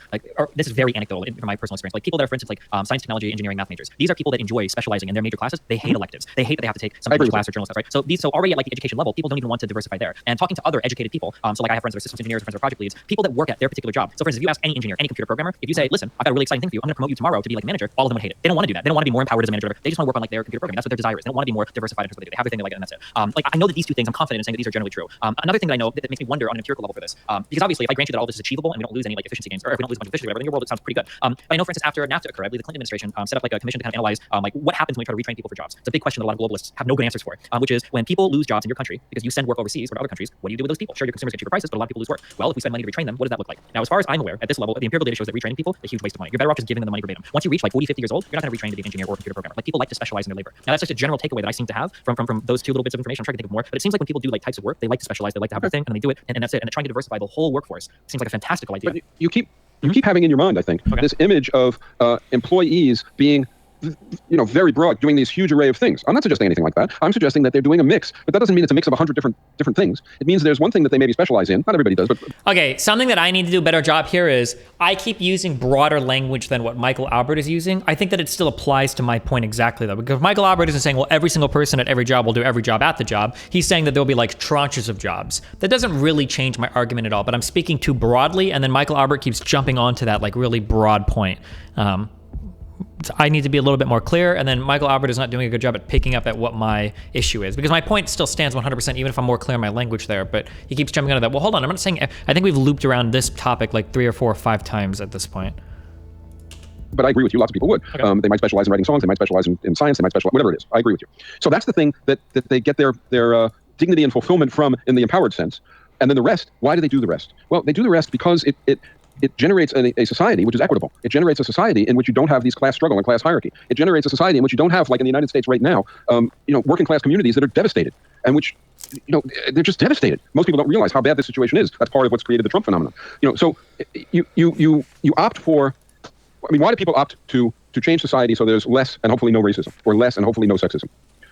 This is very anecdotal from my personal experience. Like people that are, for instance, like science, technology, engineering, math majors. These are people that enjoy specializing in their major classes. They hate electives. They hate that they have to take some English class or journal stuff, right? So already at like the education level, people don't even want to diversify there. And talking to other educated people, so like I have friends that are systems engineers, friends that are project leads, people that work at their particular job. So for instance, if you ask any engineer, any computer programmer, if you say, listen, I've got a really exciting thing for you, I'm going to promote you tomorrow to be like a manager, all of them would hate it. They don't want to do that. They don't want to be more empowered as a manager. They just want to work on like their computer programming. That's what their desire is. They don't want to be more diversified in terms of what they do. They have everything they like it, and that's it. Like I know that these two things, I'm confident in saying that these are generally true. Another thing that I know that makes me wonder on an empirical level for this, because obviously if I grant you that all this is achievable and we don't lose any like efficiency gains, or if we don't lose a bunch of efficiency, whatever, in your world it sounds pretty good. But I know, for instance, after NAFTA occurred, I believe the Clinton administration set up like a commission to kind of analyze like what happens when we try to retrain people for jobs. It's a big question that a lot of globalists have no good answers for, which is when people lose jobs in your country because you send work overseas or to other countries, what do you do with those people? Sure, your consumers get cheaper prices, but a lot of people lose work. Well, if we spend money to retrain them, what does that look like? Now, as far as I'm aware, at this level, the empirical data shows that retraining people is a huge waste of money. You're better off just giving them the money verbatim. Once you reach like 40, 50 years old, you're not going to retrain to be an engineer or a computer programmer. Like people like to specialize in their labor. Now, that's just a general takeaway that I seem to have from those two little bits of information. I'm trying to think of more, but it seems like when people do like types of work, they like to specialize, they like to have their thing, and they do it, and that's it. And trying to diversify the whole workforce seems like a fantastical idea. But you keep having in your mind, I think, this image of employees being very broad, doing these huge array of things. I'm not suggesting anything like that. I'm suggesting that they're doing a mix, but that doesn't mean it's a mix of 100 different things. It means there's one thing that they maybe specialize in. Not everybody does, but Okay, something that I need to do a better job here is I keep using broader language than what Michael Albert is using. I think that it still applies to my point exactly though, because Michael Albert isn't saying, well, every single person at every job will do every job at the job. He's saying that there'll be like tranches of jobs. That doesn't really change my argument at all, but I'm speaking too broadly, and then Michael Albert keeps jumping onto that like really broad point. I need to be a little bit more clear, and then Michael Albert is not doing a good job at picking up at what my issue is, because my point still stands 100% even if I'm more clear in my language there, but he keeps jumping onto that. Well, hold on, I'm not saying, I think we've looped around this topic like 3 or 4 or 5 times at this point. But I agree with you. Lots of people would. Okay. They might specialize in writing songs. They might specialize in science. They might specialize, whatever it is. I agree with you. So that's the thing that they get their dignity and fulfillment from in the empowered sense. And then the rest, why do they do the rest? Well, they do the rest because it generates a society which is equitable. It generates a society in which you don't have these class struggle and class hierarchy. It generates a society in which you don't have, like in the United States right now, working class communities that are devastated and which, they're just devastated. Most people don't realize how bad this situation is. That's part of what's created the Trump phenomenon. So you opt for. I mean, why do people opt to change society so there's less and hopefully no racism, or less and hopefully no sexism?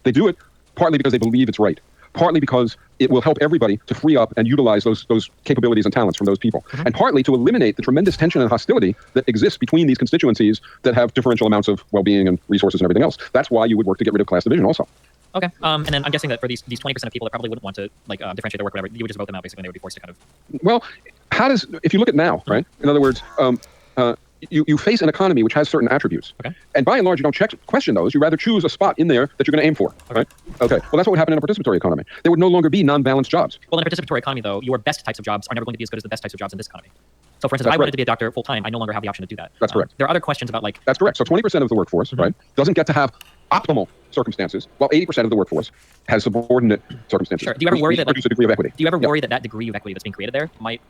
They do it partly because they believe it's right, partly because it will help everybody to free up and utilize those capabilities and talents from those people, and partly to eliminate the tremendous tension and hostility that exists between these constituencies that have differential amounts of well-being and resources and everything else. That's why you would work to get rid of class division also. Okay. And then I'm guessing that for these 20% of people that probably wouldn't want to like differentiate their work, whatever, you would just vote them out basically, and they would be forced to kind of. Well, if you look at now, right? In other words, you face an economy which has certain attributes. Okay. And by and large, you don't question those. You rather choose a spot in there that you're going to aim for. Right? Okay. Well, that's what would happen in a participatory economy. There would no longer be non-balanced jobs. Well, in a participatory economy, though, your best types of jobs are never going to be as good as the best types of jobs in this economy. So, for instance, if I wanted to be a doctor full time, I no longer have the option to do that. That's correct. There are other questions about like. That's correct. So 20% of the workforce, right, doesn't get to have optimal circumstances, while 80% of the workforce has subordinate circumstances. Sure. Do you ever worry that produce a degree of equity? Do you ever worry that degree of equity that's being created there might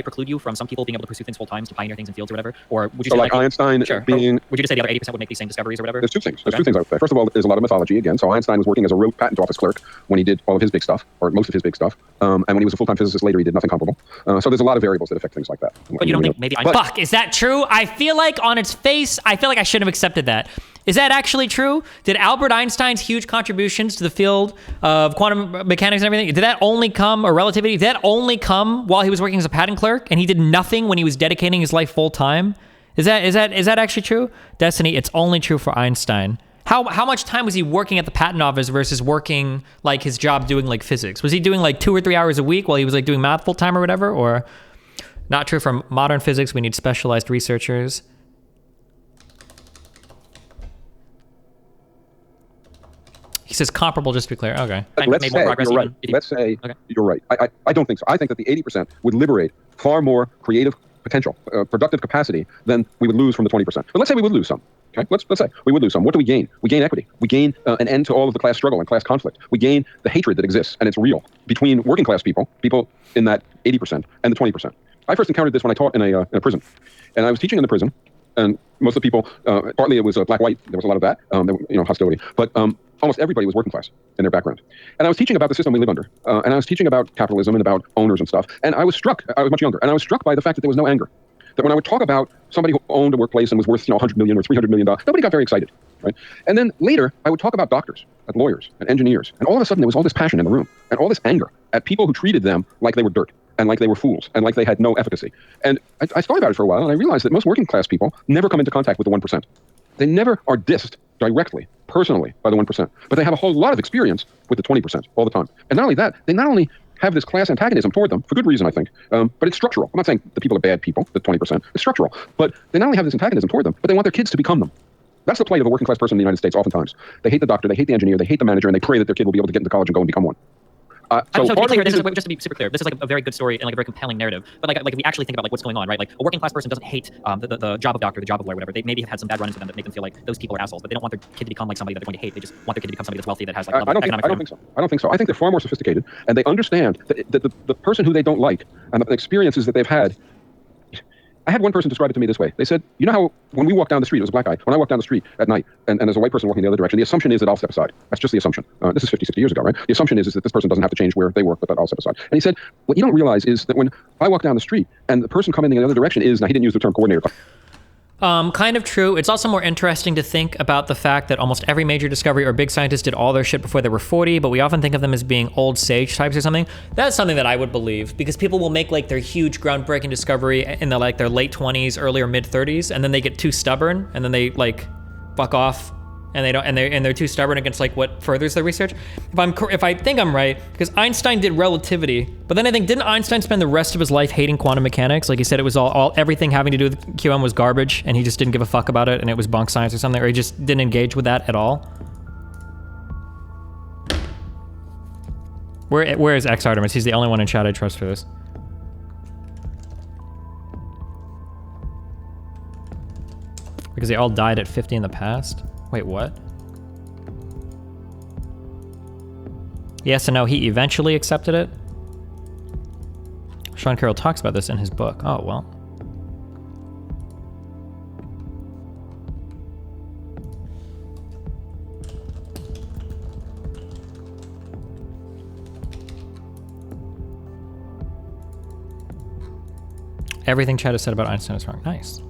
preclude you from some people being able to pursue things full time to pioneer things in fields or whatever? Or would you say like Einstein being? Would you just say the other 80% would make these same discoveries or whatever? There's two things. There's two things I would say. First of all, there's a lot of mythology again. So Einstein was working as a real patent office clerk when he did all of his big stuff, or most of his big stuff. And when he was a full-time physicist later, he did nothing comparable. So there's a lot of variables that affect things like that. But you don't think maybe Einstein? Fuck, is that true? I feel like on its face, I feel like I shouldn't have accepted that. Is that actually true? Did Albert Einstein's huge contributions to the field of quantum mechanics and everything, did that only come, or relativity, did that only come while he was working as a patent clerk and he did nothing when he was dedicating his life full time? Is that actually true? Destiny, it's only true for Einstein. How much time was he working at the patent office versus working like his job doing like physics? Was he doing like 2 or 3 hours a week while he was like doing math full time or whatever? Or not true for modern physics, we need specialized researchers. He says comparable, just to be clear. Okay. Let's say you're right. Let's say you're right. I don't think so. I think that the 80% would liberate far more creative potential, productive capacity than we would lose from the 20%. But let's say we would lose some. Okay. Let's say we would lose some. What do we gain? We gain equity. We gain an end to all of the class struggle and class conflict. We gain the hatred that exists, and it's real, between working class people in that 80%, and the 20%. I first encountered this when I taught in a prison, and I was teaching in the prison, and most of the people, partly it was black-white. There was a lot of that, hostility, but almost everybody was working class in their background. And I was teaching about the system we live under, and I was teaching about capitalism and about owners and stuff. And I was much younger, and I was struck by the fact that there was no anger. That when I would talk about somebody who owned a workplace and was worth, $100 million or $300 million, nobody got very excited, right? And then later, I would talk about doctors, and lawyers, and engineers, and all of a sudden there was all this passion in the room, and all this anger at people who treated them like they were dirt, and like they were fools, and like they had no efficacy. And I thought about it for a while, and I realized that most working class people never come into contact with the 1%. They never are dissed directly, personally, by the 1%, but they have a whole lot of experience with the 20% all the time. And not only that, they not only have this class antagonism toward them, for good reason, I think, but it's structural. I'm not saying the people are bad people, the 20%. It's structural. But they not only have this antagonism toward them, but they want their kids to become them. That's the plight of a working class person in the United States oftentimes. They hate the doctor, they hate the engineer, they hate the manager, and they pray that their kid will be able to get into college and go and become one. So to be clear, just to be super clear, this is like a very good story and like a very compelling narrative. But like if we actually think about like what's going on, right? Like a working class person doesn't hate the job of doctor, the job of lawyer, whatever. They maybe have had some bad run-ins with them that make them feel like those people are assholes, but they don't want their kid to become like somebody that they're going to hate. They just want their kid to become somebody that's wealthy, that has like I don't think so. I don't think so. I think they're far more sophisticated, and they understand that the person who they don't like and the experiences that they've had. I had one person describe it to me this way. They said, you know how when we walk down the street, it was a black guy, when I walk down the street at night and there's a white person walking the other direction, the assumption is that I'll step aside. That's just the assumption. This is 50, 60 years ago, right? The assumption is that this person doesn't have to change where they work, but that I'll step aside. And he said, what you don't realize is that when I walk down the street and the person coming in the other direction is, now he didn't use the term coordinator. Kind of true. It's also more interesting to think about the fact that almost every major discovery or big scientist did all their shit before they were 40, but we often think of them as being old sage types or something. That's something that I would believe, because people will make like their huge groundbreaking discovery in their late 20s, early or mid 30s, and then they get too stubborn, and then they like fuck off, and they're too stubborn against like what furthers their research. If I think I'm right, because Einstein did relativity, but then I think, didn't Einstein spend the rest of his life hating quantum mechanics? Like he said, it was all everything having to do with QM was garbage, and he just didn't give a fuck about it, and it was bunk science or something, or he just didn't engage with that at all. Where is X Artemis? He's the only one in chat I trust for this. Because they all died at 50 in the past? Wait, what? Yes and no, he eventually accepted it. Sean Carroll talks about this in his book. Oh, well. Everything Chad has said about Einstein is wrong. Nice.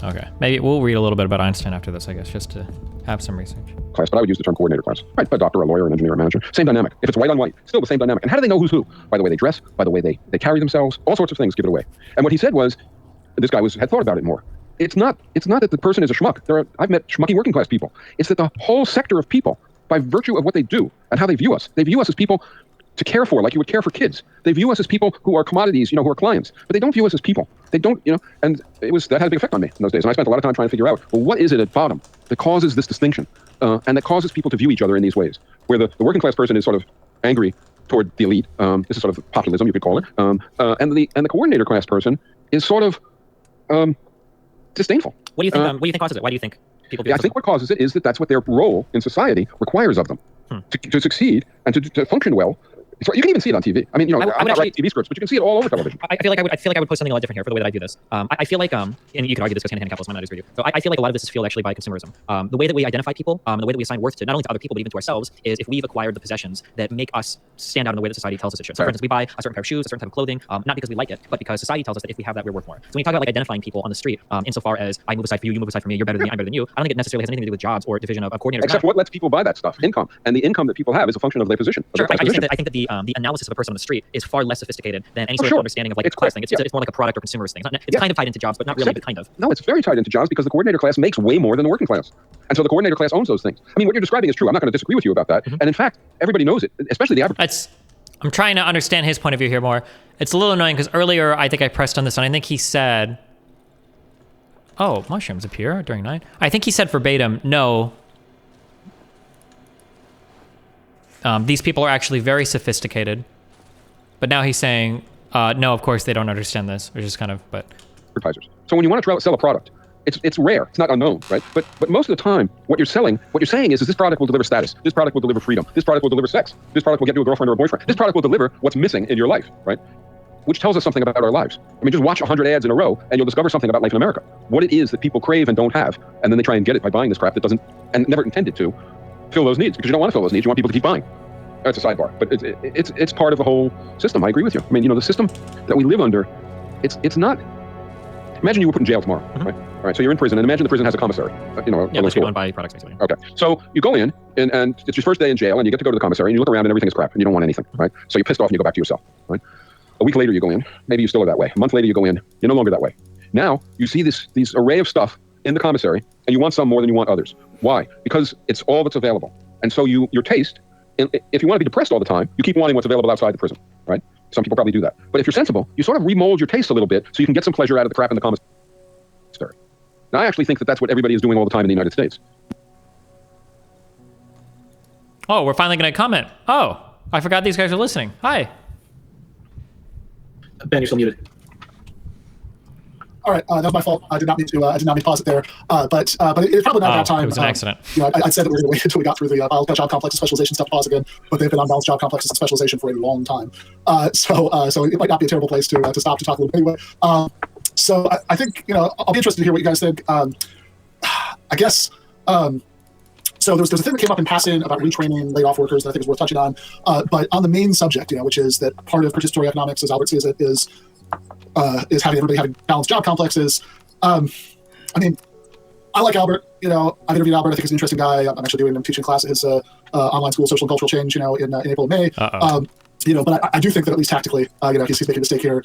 Okay, maybe we'll read a little bit about Einstein after this, I guess, just to have some research. Class, but I would use the term coordinator class. Right, a doctor, a lawyer, an engineer, a manager. Same dynamic. If it's white on white, still the same dynamic. And how do they know who's who? By the way they dress, by the way they carry themselves, all sorts of things give it away. And what he said was, this guy had thought about it more. It's not that the person is a schmuck. I've met schmucky working class people. It's that the whole sector of people, by virtue of what they do and how they view us as people to care for, like you would care for kids. They view us as people who are commodities, who are clients, but they don't view us as people. They don't, and that had a big effect on me in those days. And I spent a lot of time trying to figure out, well, what is it at bottom that causes this distinction, and that causes people to view each other in these ways, where the working class person is sort of angry toward the elite. This is sort of populism, you could call it, and the coordinator class person is sort of disdainful. What do you think? What do you think causes it? Why do you think people do I think what causes it is that's what their role in society requires of them to succeed and to function well. So you can even see it on TV. I mean, I'm not writing TV scripts, but you can see it all over television. I feel like I would post something a lot different here for the way that I do this. I feel like and you could argue this goes hand in hand capitalism, might not disagree with you. So I feel like a lot of this is fueled actually by consumerism. The way that we identify people, the way that we assign worth to not only to other people but even to ourselves is if we've acquired the possessions that make us stand out in the way that society tells us it should. So for instance, we buy a certain pair of shoes, a certain type of clothing, not because we like it, but because society tells us that if we have that, we're worth more. So when you talk about like identifying people on the street, insofar as I move aside for you, you move aside for me, you're better than me, I'm better than you, I don't think it necessarily has anything to do with jobs or division of coordinators. Except what lets people buy that stuff? Income, and the income that people have is a function of their position. Sure, I think that the analysis of a person on the street is far less sophisticated than any sort of understanding of like a class thing. It's more like a product or consumerist thing. It's kind of tied into jobs, but not really, but kind of. No, it's very tied into jobs because the coordinator class makes way more than the working class. And so the coordinator class owns those things. I mean, what you're describing is true. I'm not going to disagree with you about that. And in fact, everybody knows it, especially the average. I'm trying to understand his point of view here more. It's a little annoying because earlier I think I pressed on this and I think he said, oh, mushrooms appear during night. I think he said verbatim, no. These people are actually very sophisticated. But now he's saying, no, of course they don't understand this, which is kind of, but. Advertisers. So when you want to sell a product, it's rare, it's not unknown, right? But most of the time, what you're saying is this product will deliver status, this product will deliver freedom, this product will deliver sex, this product will get you a girlfriend or a boyfriend, this product will deliver what's missing in your life, right? Which tells us something about our lives. I mean, just watch 100 ads in a row and you'll discover something about life in America. What it is that people crave and don't have, and then they try and get it by buying this crap that doesn't, and never intended to, fill those needs, because you don't want to fill those needs, you want people to keep buying. That's a sidebar, but it's part of the whole system. I agree with you. I mean, the system that we live under, it's not. Imagine you were put in jail tomorrow, right? All right, so you're in prison, and imagine the prison has a commissary. Let's go and buy products basically. Okay, so you go in, and it's your first day in jail, and you get to go to the commissary, and you look around, and everything is crap, and you don't want anything, right? So you're pissed off, and you go back to your cell, right? A week later, you go in. Maybe you still are that way. A month later, you go in. You're no longer that way. Now you see these array of stuff in the commissary, and you want some more than you want others. Why? Because it's all that's available, and so your taste. If you want to be depressed all the time, you keep wanting what's available outside the prison, right? Some people probably do that. But if you're sensible, you sort of remold your taste a little bit so you can get some pleasure out of the crap in the commissary. Now, I actually think that that's what everybody is doing all the time in the United States. Oh, we're finally going to comment. Oh, I forgot these guys are listening. Hi. Ben, you're still muted. All right, that was my fault. I did not mean to pause it there. But it's probably not that time. It was an accident. I said that we were going to wait until we got through the balanced job complex and specialization stuff to pause again, but they've been on balanced job complexes and specialization for a long time. So it might not be a terrible place to stop to talk a little bit anyway. So I think I'll be interested to hear what you guys think. I guess. So there's a thing that came up in passing about retraining laid off workers that I think is worth touching on. But on the main subject, which is that part of participatory economics, as Albert sees it, is having everybody having balanced job complexes. I mean, I like Albert. I've interviewed Albert. I think he's an interesting guy. I'm actually I'm teaching class at his online school, Social and Cultural Change, in April and May. But I do think that at least tactically, he's making a mistake here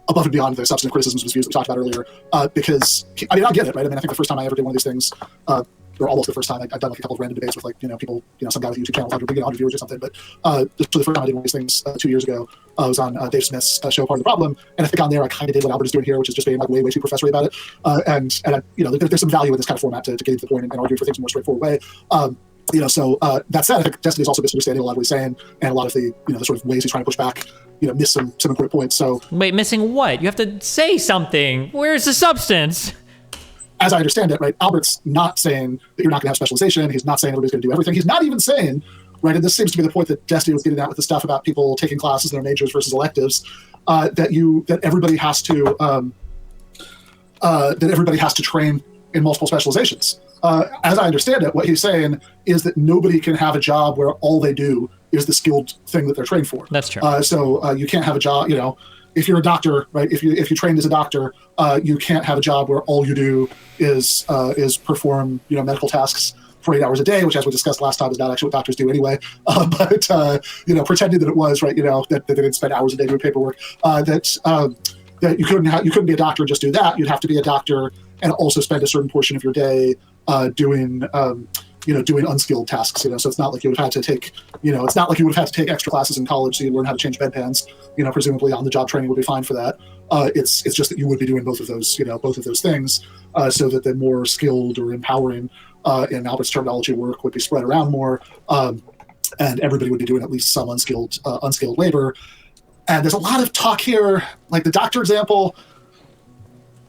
above and beyond the substantive criticisms of his views that we talked about earlier. Because, I get it, right? I mean, I think the first time I ever did one of these things, or almost the first time, I've done like a couple of random debates with people, some guy with a YouTube channel with 100 viewers or something. But just for the first time I did one of these things 2 years ago, I was on Dave Smith's show, Part of the Problem. And I think on there I kind of did what Albert is doing here, which is just being like way too professory about it. There's some value in this kind of format to get into the point and argue for things in a more straightforward way. So that said, I think Destiny's also misunderstanding a lot of what he's saying, and a lot of the the sort of ways he's trying to push back, miss some important points. So wait, missing what? You have to say something. Where's the substance? As I understand it, right, Albert's not saying that you're not going to have specialization. He's not saying everybody's going to do everything. He's not even saying, right, and this seems to be the point that Destiny was getting at with the stuff about people taking classes in their majors versus electives, that everybody has to train in multiple specializations. As I understand it, what he's saying is that nobody can have a job where all they do is the skilled thing that they're trained for. That's true. So you can't have a job, if you're a doctor, right? If you trained as a doctor, you can't have a job where all you do is perform medical tasks for 8 hours a day, which, as we discussed last time, is not actually what doctors do anyway. But pretending that it was, right, that they didn't spend hours a day doing paperwork, that you couldn't be a doctor and just do that. You'd have to be a doctor and also spend a certain portion of your day doing doing unskilled tasks. So it's not like you would have had to take, it's not like you would have had to take extra classes in college so you learn how to change bedpans. Presumably on the job training would be fine for that. It's just that you would be doing both of those things, so that the more skilled or empowering, in Albert's terminology, work would be spread around more, and everybody would be doing at least some unskilled labor. And there's a lot of talk here, like the doctor example.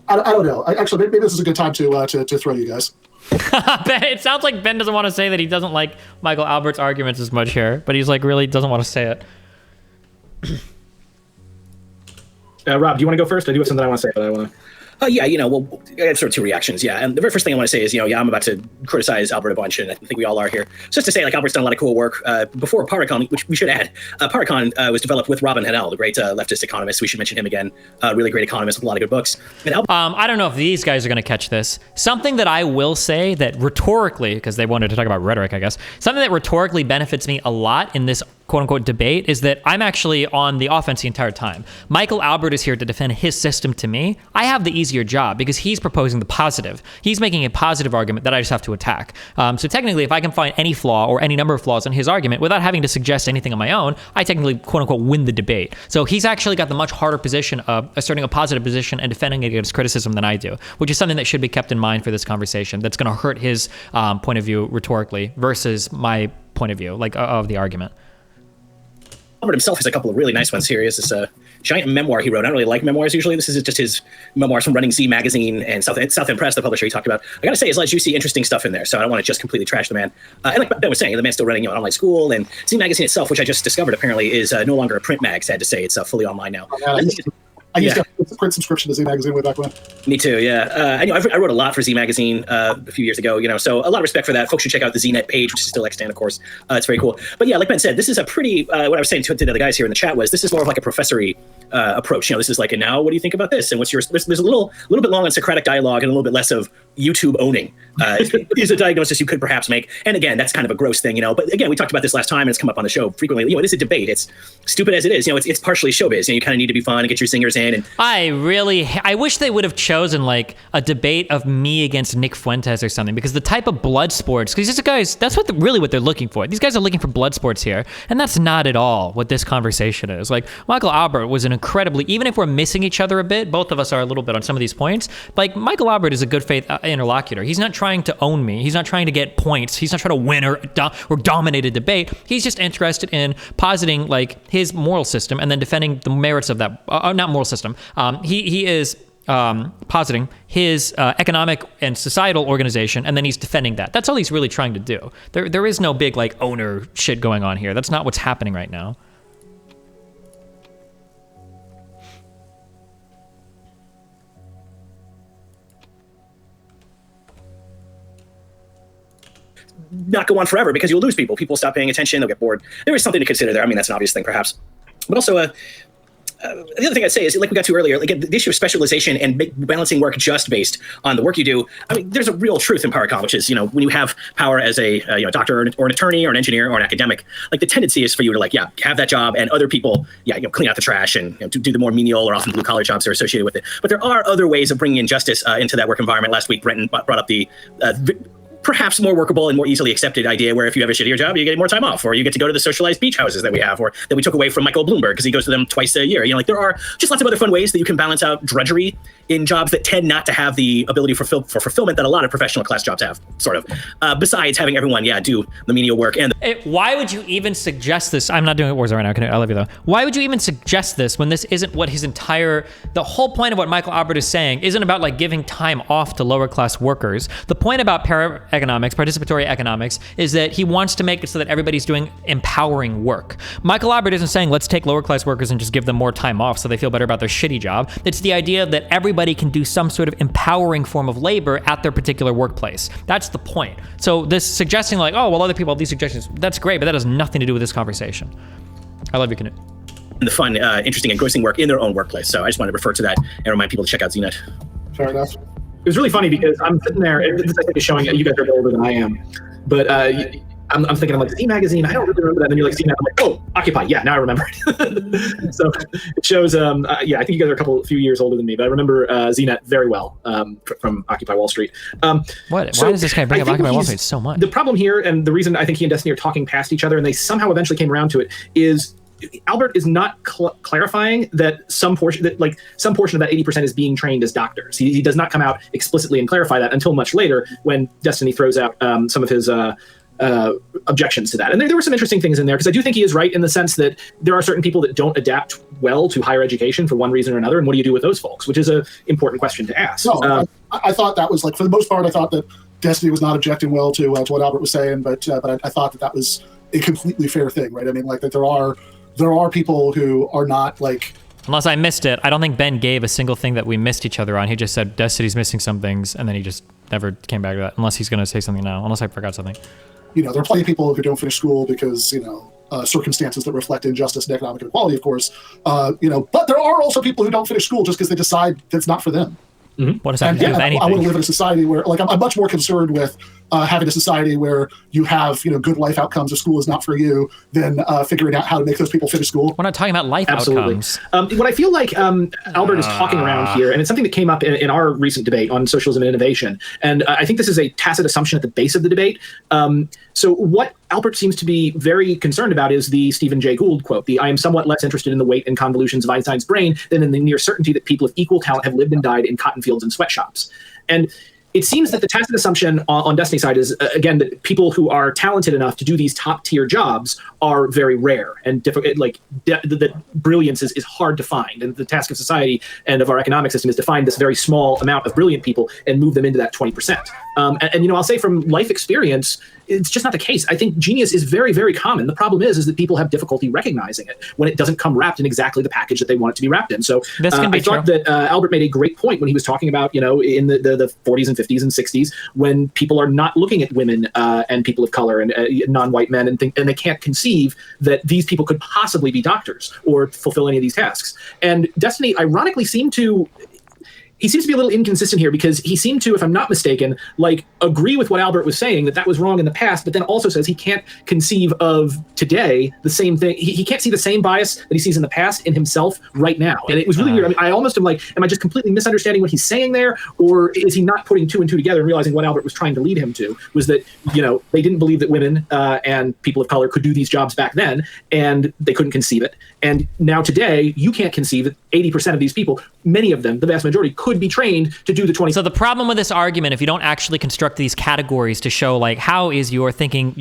I don't know. Actually, maybe this is a good time to throw you guys. It sounds like Ben doesn't want to say that he doesn't like Michael Albert's arguments as much here, but he's like really doesn't want to say it. Rob, do you want to go first? I do have something I want to say, but I want to. Yeah, well, I have sort of two reactions. Yeah, and the very first thing I want to say is, I'm about to criticize Albert a bunch, and I think we all are here. So just to say, like, Albert's done a lot of cool work before Paracon, which we should add. Paracon was developed with Robin Hahnel, the great leftist economist. We should mention him again. Really great economist with a lot of good books. And I don't know if these guys are going to catch this. Something that I will say that rhetorically, because they wanted to talk about rhetoric, I guess, something that rhetorically benefits me a lot in this quote-unquote debate is that I'm actually on the offense the entire time. Michael Albert is here to defend his system to me. I have the easier job because he's proposing the positive. He's making a positive argument that I just have to attack. So technically, if I can find any flaw or any number of flaws in his argument without having to suggest anything on my own, I technically quote-unquote win the debate. So he's actually got the much harder position of asserting a positive position and defending against criticism than I do, which is something that should be kept in mind for this conversation. That's going to hurt his point of view rhetorically versus my point of view, like of the argument. Albert himself has a couple of really nice ones here. He has this giant memoir he wrote. I don't really like memoirs usually. This is just his memoirs from running Z Magazine and South End Press, the publisher he talked about. I gotta say, there's a lot of juicy, interesting stuff in there, so I don't want to just completely trash the man. And like Ben was saying, the man's still running an online school, and Z Magazine itself, which I just discovered apparently, is no longer a print mag, sad to say. It's fully online now. I used to have a print subscription to Z Magazine way back when. Me too, yeah. I wrote a lot for Z Magazine a few years ago, so a lot of respect for that. Folks should check out the ZNet page, which is still extant, of course. It's very cool. But yeah, like Ben said, this is a pretty, what I was saying to the other guys here in the chat was, this is more of like a professory approach. This is like, and now what do you think about this? And what's your, there's a little bit long on Socratic dialogue and a little bit less of YouTube owning is a diagnosis you could perhaps make. And again, that's kind of a gross thing, but again, we talked about this last time and it's come up on the show frequently. It is a debate. It's stupid as it is, it's partially showbiz. You kind of need to be fun and get your singers in. And I wish they would have chosen like a debate of me against Nick Fuentes or something, because the type of blood sports, because these guys, that's really what they're looking for. These guys are looking for blood sports here, and that's not at all what this conversation is. Like, Michael Albert was an incredibly, even if we're missing each other a bit, both of us are a little bit on some of these points, like Michael Albert is a good faith interlocutor. He's not trying to own me. He's not trying to get points. He's not trying to win or dominate a debate. He's just interested in positing like his moral system and then defending the merits of that, not moral system. He is positing his economic and societal organization, and then he's defending that. That's all he's really trying to do. There is no big like owner shit going on here. That's not what's happening right now. not go on forever because you'll lose people. People stop paying attention. They'll get bored. There is something to consider there. I mean, that's an obvious thing, perhaps. But also, the other thing I'd say is, like we got to earlier, like the issue of specialization and balancing work just based on the work you do. I mean, there's a real truth in power econ, which is, when you have power as a doctor or an attorney or an engineer or an academic, like the tendency is for you to have that job, and other people, clean out the trash and do the more menial or often blue collar jobs that are associated with it. But there are other ways of bringing in justice into that work environment. Last week, Brenton brought up the perhaps more workable and more easily accepted idea where if you have a shittier job, you get more time off, or you get to go to the socialized beach houses that we have, or that we took away from Michael Bloomberg because he goes to them twice a year. There are just lots of other fun ways that you can balance out drudgery in jobs that tend not to have the ability for fulfillment that a lot of professional class jobs have, sort of. Besides having everyone, do the menial work. And why would you even suggest this? I'm not doing it Warzone right now. I love you though. Why would you even suggest this when this isn't what the whole point of what Michael Albert is saying isn't about like giving time off to lower class workers. The point about participatory economics, is that he wants to make it so that everybody's doing empowering work. Michael Albert isn't saying let's take lower class workers and just give them more time off so they feel better about their shitty job. It's the idea that everybody can do some sort of empowering form of labor at their particular workplace. That's the point. So this suggesting like, oh, well, other people have these suggestions, that's great, but that has nothing to do with this conversation. I love you, Canute. The fun, interesting, engrossing work in their own workplace. So I just want to refer to that and remind people to check out ZNet. Fair enough. It was really funny because I'm sitting there, and this I think is showing you guys are older than I am, but I I'm thinking, I'm like, Z Magazine, I don't really remember that. And then you're like, Z Mag, I'm like, oh, Occupy, yeah, now I remember it. So it shows, yeah, I think you guys are a few years older than me, but I remember ZNet very well from Occupy Wall Street. Why does this guy bring up Occupy Wall Street so much? The problem here, and the reason I think he and Destiny are talking past each other, and they somehow eventually came around to it, is Albert is not clarifying that some portion of that 80% is being trained as doctors. He does not come out explicitly and clarify that until much later when Destiny throws out some of his objections to that. And there were some interesting things in there, because I do think he is right in the sense that there are certain people that don't adapt well to higher education for one reason or another. And what do you do with those folks? Which is an important question to ask. No, I thought that was, like, for the most part, I thought that Destiny was not objecting well to what Albert was saying, but I thought that was a completely fair thing, right? I mean, like, that there are people who are not, like... Unless I missed it, I don't think Ben gave a single thing that we missed each other on. He just said Destiny's missing some things, and then he just never came back to that, unless he's going to say something now, unless I forgot something. There are plenty of people who don't finish school because, circumstances that reflect injustice and economic inequality, of course. But there are also people who don't finish school just because they decide that's not for them. Mm-hmm. What does that have to do with anything? I want to live in a society where, like, I'm much more concerned with having a society where you have, good life outcomes if school is not for you than figuring out how to make those people finish school. We're not talking about life outcomes. What I feel like Albert is talking around here, and it's something that came up in our recent debate on socialism and innovation, and I think this is a tacit assumption at the base of the debate. So what Albert seems to be very concerned about is the Stephen Jay Gould quote, I am somewhat less interested in the weight and convolutions of Einstein's brain than in the near certainty that people of equal talent have lived and died in cotton fields and sweatshops. And it seems that the tacit assumption on Destiny's side is, again, that people who are talented enough to do these top-tier jobs are very rare, and that brilliance is hard to find. And the task of society and of our economic system is to find this very small amount of brilliant people and move them into that 20%. And I'll say from life experience, it's just not the case. I think genius is very, very common. The problem is that people have difficulty recognizing it when it doesn't come wrapped in exactly the package that they want it to be wrapped in. So I thought that Albert made a great point when he was talking about, in the 40s and 50s and 60s, when people are not looking at women and people of color and non-white men and they can't conceive that these people could possibly be doctors or fulfill any of these tasks. And Destiny, ironically, seems to be a little inconsistent here, because he seemed to, if I'm not mistaken, agree with what Albert was saying, that was wrong in the past, but then also says he can't conceive of today the same thing. He can't see the same bias that he sees in the past in himself right now. And it was really weird. I mean, I almost am like, am I just completely misunderstanding what he's saying there? Or is he not putting two and two together and realizing what Albert was trying to lead him to was that, they didn't believe that women and people of color could do these jobs back then, and they couldn't conceive it. And now today, you can't conceive that 80% of these people, many of them, the vast majority, could be trained to do the 20. So the problem with this argument, if you don't actually construct these categories to show, how is your thinking,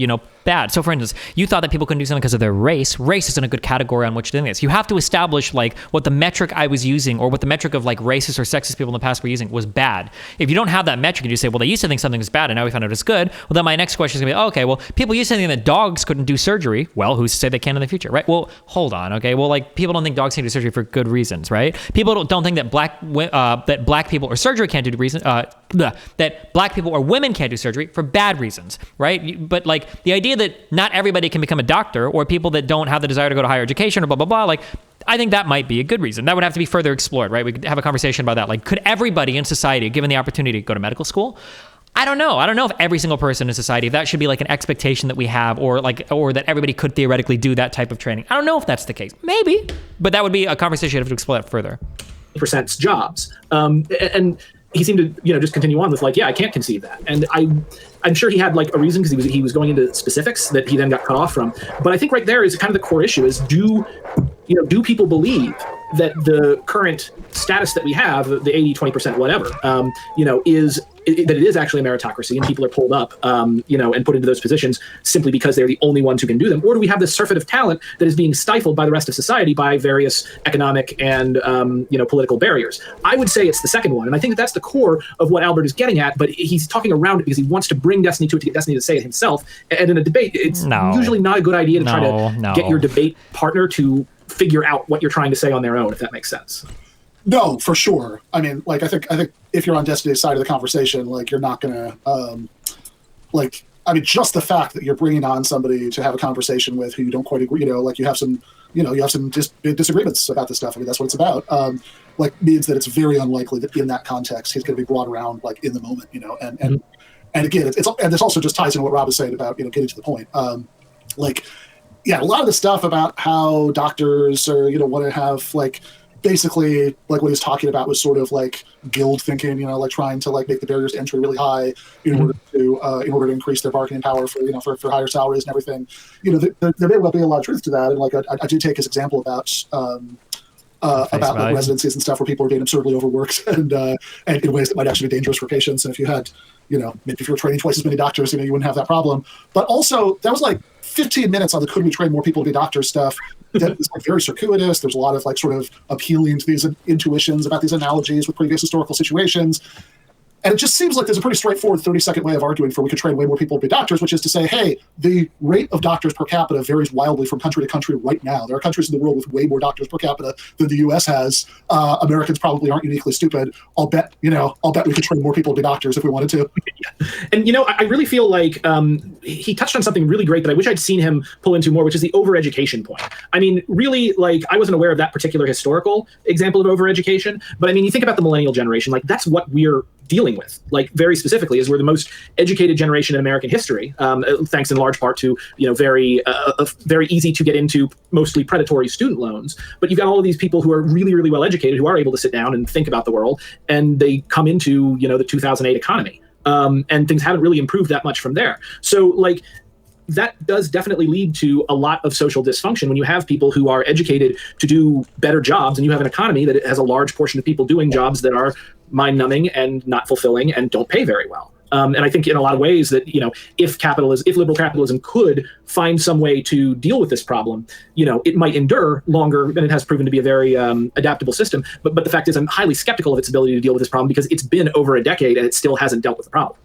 bad? So for instance, you thought that people couldn't do something because of their race. Race isn't a good category on which to do this. You have to establish what the metric I was using, or what the metric of racist or sexist people in the past were using, was bad. If you don't have that metric and you say, well, they used to think something was bad and now we found out it's good, well, then my next question is gonna be, okay, well, people used to think that dogs couldn't do surgery. Well, who's to say they can in the future, right? Well, hold on, okay? Well, people don't think dogs can do surgery for good reasons, right? People don't think that black people or surgery can't do reasons, that black people or women can't do surgery for bad reasons, right? But the idea that not everybody can become a doctor, or people that don't have the desire to go to higher education, or blah, blah, blah, I think that might be a good reason. That would have to be further explored, right? We could have a conversation about that. Could everybody in society, given the opportunity to go to medical school? I don't know. I don't know if every single person in society, if that should be an expectation that we have, or that everybody could theoretically do that type of training. I don't know if that's the case. Maybe, but that would be a conversation you'd have to explore that further. % jobs. And he seemed to, just continue on with yeah, I can't conceive that. And I'm sure he had a reason, because he was going into specifics that he then got cut off from. But I think right there is kind of the core issue: is do people believe that the current status that we have, the 80-20% whatever, that it is actually a meritocracy, and people are pulled up, and put into those positions simply because they're the only ones who can do them? Or do we have this surfeit of talent that is being stifled by the rest of society by various economic and political barriers? I would say it's the second one, and I think that's the core of what Albert is getting at. But he's talking around it because he wants to bring Destiny to it, to get Destiny to say it himself. And in a debate, it's usually not a good idea to try to get your debate partner to figure out what you're trying to say on their own, if that makes sense. No, for sure. I mean, I think if you're on Destiny's side of the conversation, you're not gonna, just the fact that you're bringing on somebody to have a conversation with who you don't quite agree, you have some disagreements about this stuff. I mean, that's what it's about. Means that it's very unlikely that in that context he's going to be brought around in the moment, and And again, and this also just ties into what Rob was saying about getting to the point. A lot of the stuff about how doctors are want to have basically what he's talking about was sort of guild thinking, trying to make the barriers to entry really high in order to increase their bargaining power for higher salaries and everything. There may well be a lot of truth to that. And I did take his example about residencies and stuff where people are being absurdly overworked and in ways that might actually be dangerous for patients. And if you had, maybe if you were training twice as many doctors, you wouldn't have that problem. But also that was 15 minutes on the could we train more people to be doctors stuff that is very circuitous. There's a lot of sort of appealing to these intuitions about these analogies with previous historical situations. And it just seems like there's a pretty straightforward 30-second way of arguing for we could train way more people to be doctors, which is to say, hey, the rate of doctors per capita varies wildly from country to country right now. There are countries in the world with way more doctors per capita than the U.S. has. Americans probably aren't uniquely stupid. I'll bet we could train more people to be doctors if we wanted to. And, I really feel like he touched on something really great that I wish I'd seen him pull into more, which is the overeducation point. I mean, really, I wasn't aware of that particular historical example of overeducation. But, I mean, you think about the millennial generation, that's what we're dealing with, very specifically, is we're the most educated generation in American history, thanks in large part to very easy to get into, mostly predatory student loans. But you've got all of these people who are really, really well educated, who are able to sit down and think about the world, and they come into the 2008 economy, and things haven't really improved that much from there. So that does definitely lead to a lot of social dysfunction when you have people who are educated to do better jobs, and you have an economy that has a large portion of people doing jobs that are mind-numbing and not fulfilling and don't pay very well. And I think in a lot of ways that, if liberal capitalism could find some way to deal with this problem, it might endure longer than it has proven to be a very adaptable system. But the fact is, I'm highly skeptical of its ability to deal with this problem because it's been over a decade and it still hasn't dealt with the problem.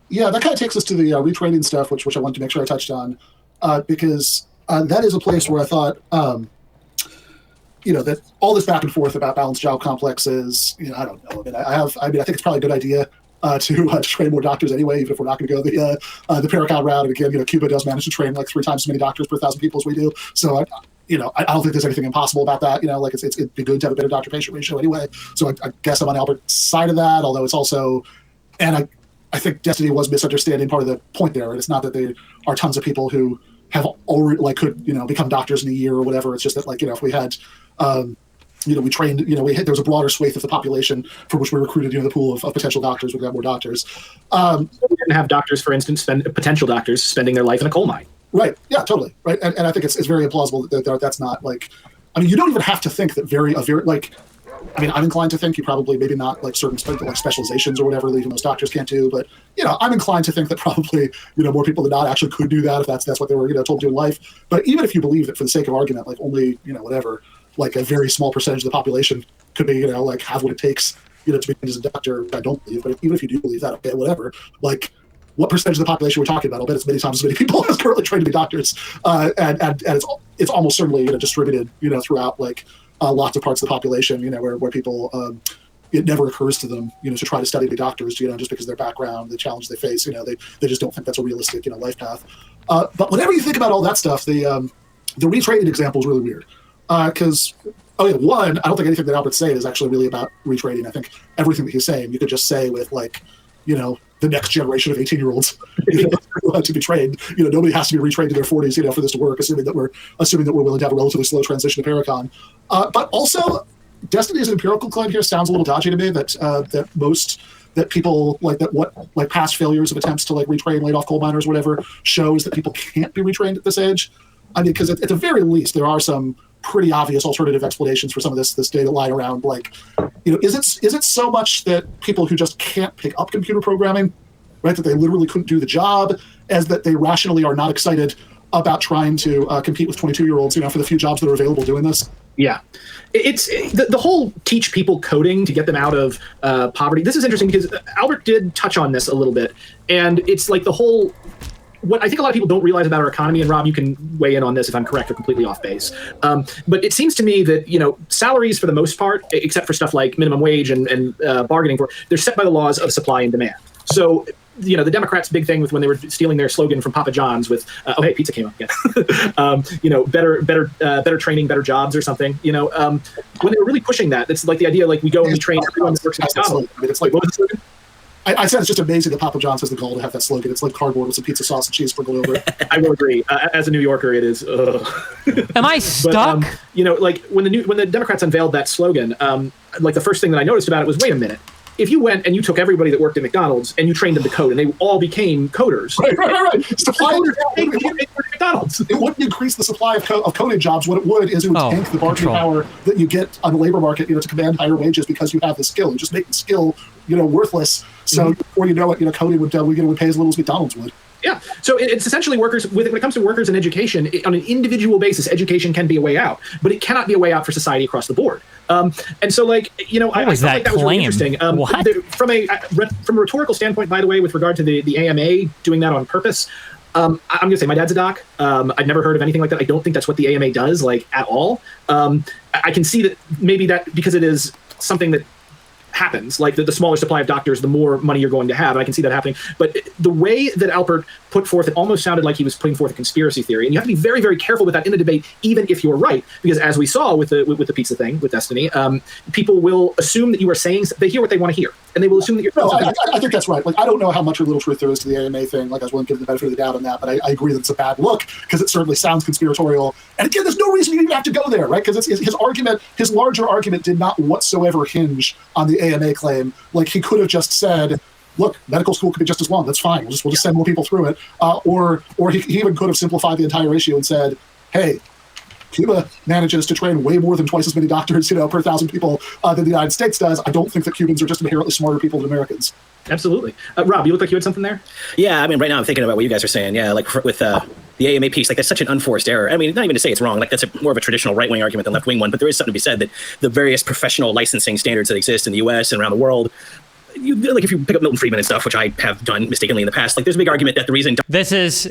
Yeah, that kind of takes us to the retraining stuff, which I wanted to make sure I touched on, because that is a place where I thought, that all this back and forth about balanced job complexes, I don't know. I think it's probably a good idea to train more doctors anyway, even if we're not going to go the Paracon route. And again, Cuba does manage to train 3 times as many doctors per 1,000 people as we do. So I don't think there's anything impossible about that. It'd be good to have a better doctor-patient ratio anyway. So I guess I'm on Albert's side of that, although it's also, and I think Destiny was misunderstanding part of the point there. And it's not that there are tons of people who have already could become doctors in a year or whatever. It's just that if we had we trained there was a broader swathe of the population for which we recruited the pool of potential doctors. We could have more doctors. We're going to have doctors, for instance, potential doctors spending their life in a coal mine. Right. Yeah. Totally. Right. And I think it's very implausible that that's not you don't even have to think that I'm inclined to think you probably maybe not certain specializations or whatever that even most doctors can't do, but I'm inclined to think that probably more people than not actually could do that if that's what they were told to do in life. But even if you believe that for the sake of argument, only whatever a very small percentage of the population could be have what it takes to be as a doctor. I don't believe, but even if you do believe that, okay, whatever. What percentage of the population we're talking about? I'll bet it's many times as many people as currently trained to be doctors, and it's almost certainly distributed throughout lots of parts of the population, where people, it never occurs to them, to try to study to be doctors, just because of their background, the challenge they face, they just don't think that's a realistic, life path. But whenever you think about all that stuff, the retraining example is really weird. Because, one, I don't think anything that Albert's saying is actually really about retraining. I think everything that he's saying, you could just say with the next generation of 18-year-olds to be trained. Nobody has to be retrained in their 40s, for this to work, assuming that we're willing to have a relatively slow transition to Paracon. But also, Destiny as an empirical claim here sounds a little dodgy to me. That people past failures of attempts to retrain laid off coal miners or whatever shows that people can't be retrained at this age. I mean, because at the very least, there are some pretty obvious alternative explanations for some of this data lying around. Is it so much that people who just can't pick up computer programming, right, that they literally couldn't do the job, as that they rationally are not excited about trying to compete with 22-year-olds, for the few jobs that are available doing this? Yeah. It's the whole teach people coding to get them out of poverty. This is interesting because Albert did touch on this a little bit, and it's the whole. What I think a lot of people don't realize about our economy, and Rob, you can weigh in on this if I'm correct or completely off base. But it seems to me that, salaries for the most part, except for stuff like minimum wage and bargaining for, they're set by the laws of supply and demand. So, the Democrats' big thing with when they were stealing their slogan from Papa John's with, oh, hey, pizza came up again. Better training, better jobs or something. When they were really pushing that, it's the idea, we go and we train everyone that works in McDonald's. It's what was the slogan? I said it's just amazing that Papa John's has the gall to have that slogan. It's like cardboard with some pizza sauce and cheese sprinkled over it. I will agree. As a New Yorker, it is. Am I stuck? But, like when the Democrats unveiled that slogan, like the first thing that I noticed about it was, wait a minute. If you went and you took everybody that worked at McDonald's and you trained them to code, and they all became coders, right. Supply McDonald's. It wouldn't increase the supply of coding jobs. What it would is it would tank the bargaining power that you get on the labor market, to command higher wages because you have the skill. You just make the skill, worthless. So before you know it, coding would pay as little as McDonald's would. Yeah. So it's essentially workers, when it comes to workers and education, on an individual basis, education can be a way out, but it cannot be a way out for society across the board. And so, I felt like that was really interesting. What? From a rhetorical standpoint, by the way, with regard to the AMA doing that on purpose, I'm going to say my dad's a doc. I've never heard of anything like that. I don't think that's what the AMA does, at all. I can see that maybe that because it is something that happens, like the smaller supply of doctors, the more money you're going to have. And I can see that happening. But the way that Alpert put forth, it almost sounded like he was putting forth a conspiracy theory. And you have to be very, very careful with that in the debate, even if you're right. Because as we saw with the pizza thing, with Destiny, people will assume that you are saying, they hear what they want to hear. And they will assume that you're... No, I think that's right. I don't know how much or little truth there is to the AMA thing. I was willing to give the benefit of the doubt on that. But I agree that it's a bad look because it certainly sounds conspiratorial. And again, there's no reason you even have to go there, right? Because his argument, his larger argument did not whatsoever hinge on the AMA claim. He could have just said, look, medical school could be just as long. That's fine. We'll just send more people through it. Or he even could have simplified the entire issue and said, hey, Cuba manages to train way more than twice as many doctors, per 1,000 people than the United States does. I don't think that Cubans are just inherently smarter people than Americans. Absolutely. Rob, you look like you had something there? Yeah, right now I'm thinking about what you guys are saying. Yeah, with the AMA piece, that's such an unforced error. Not even to say it's wrong. That's more of a traditional right-wing argument than left-wing one, but there is something to be said that the various professional licensing standards that exist in the U.S. and around the world, if you pick up Milton Friedman and stuff, which I have done mistakenly in the past, there's a big argument that the reason... This is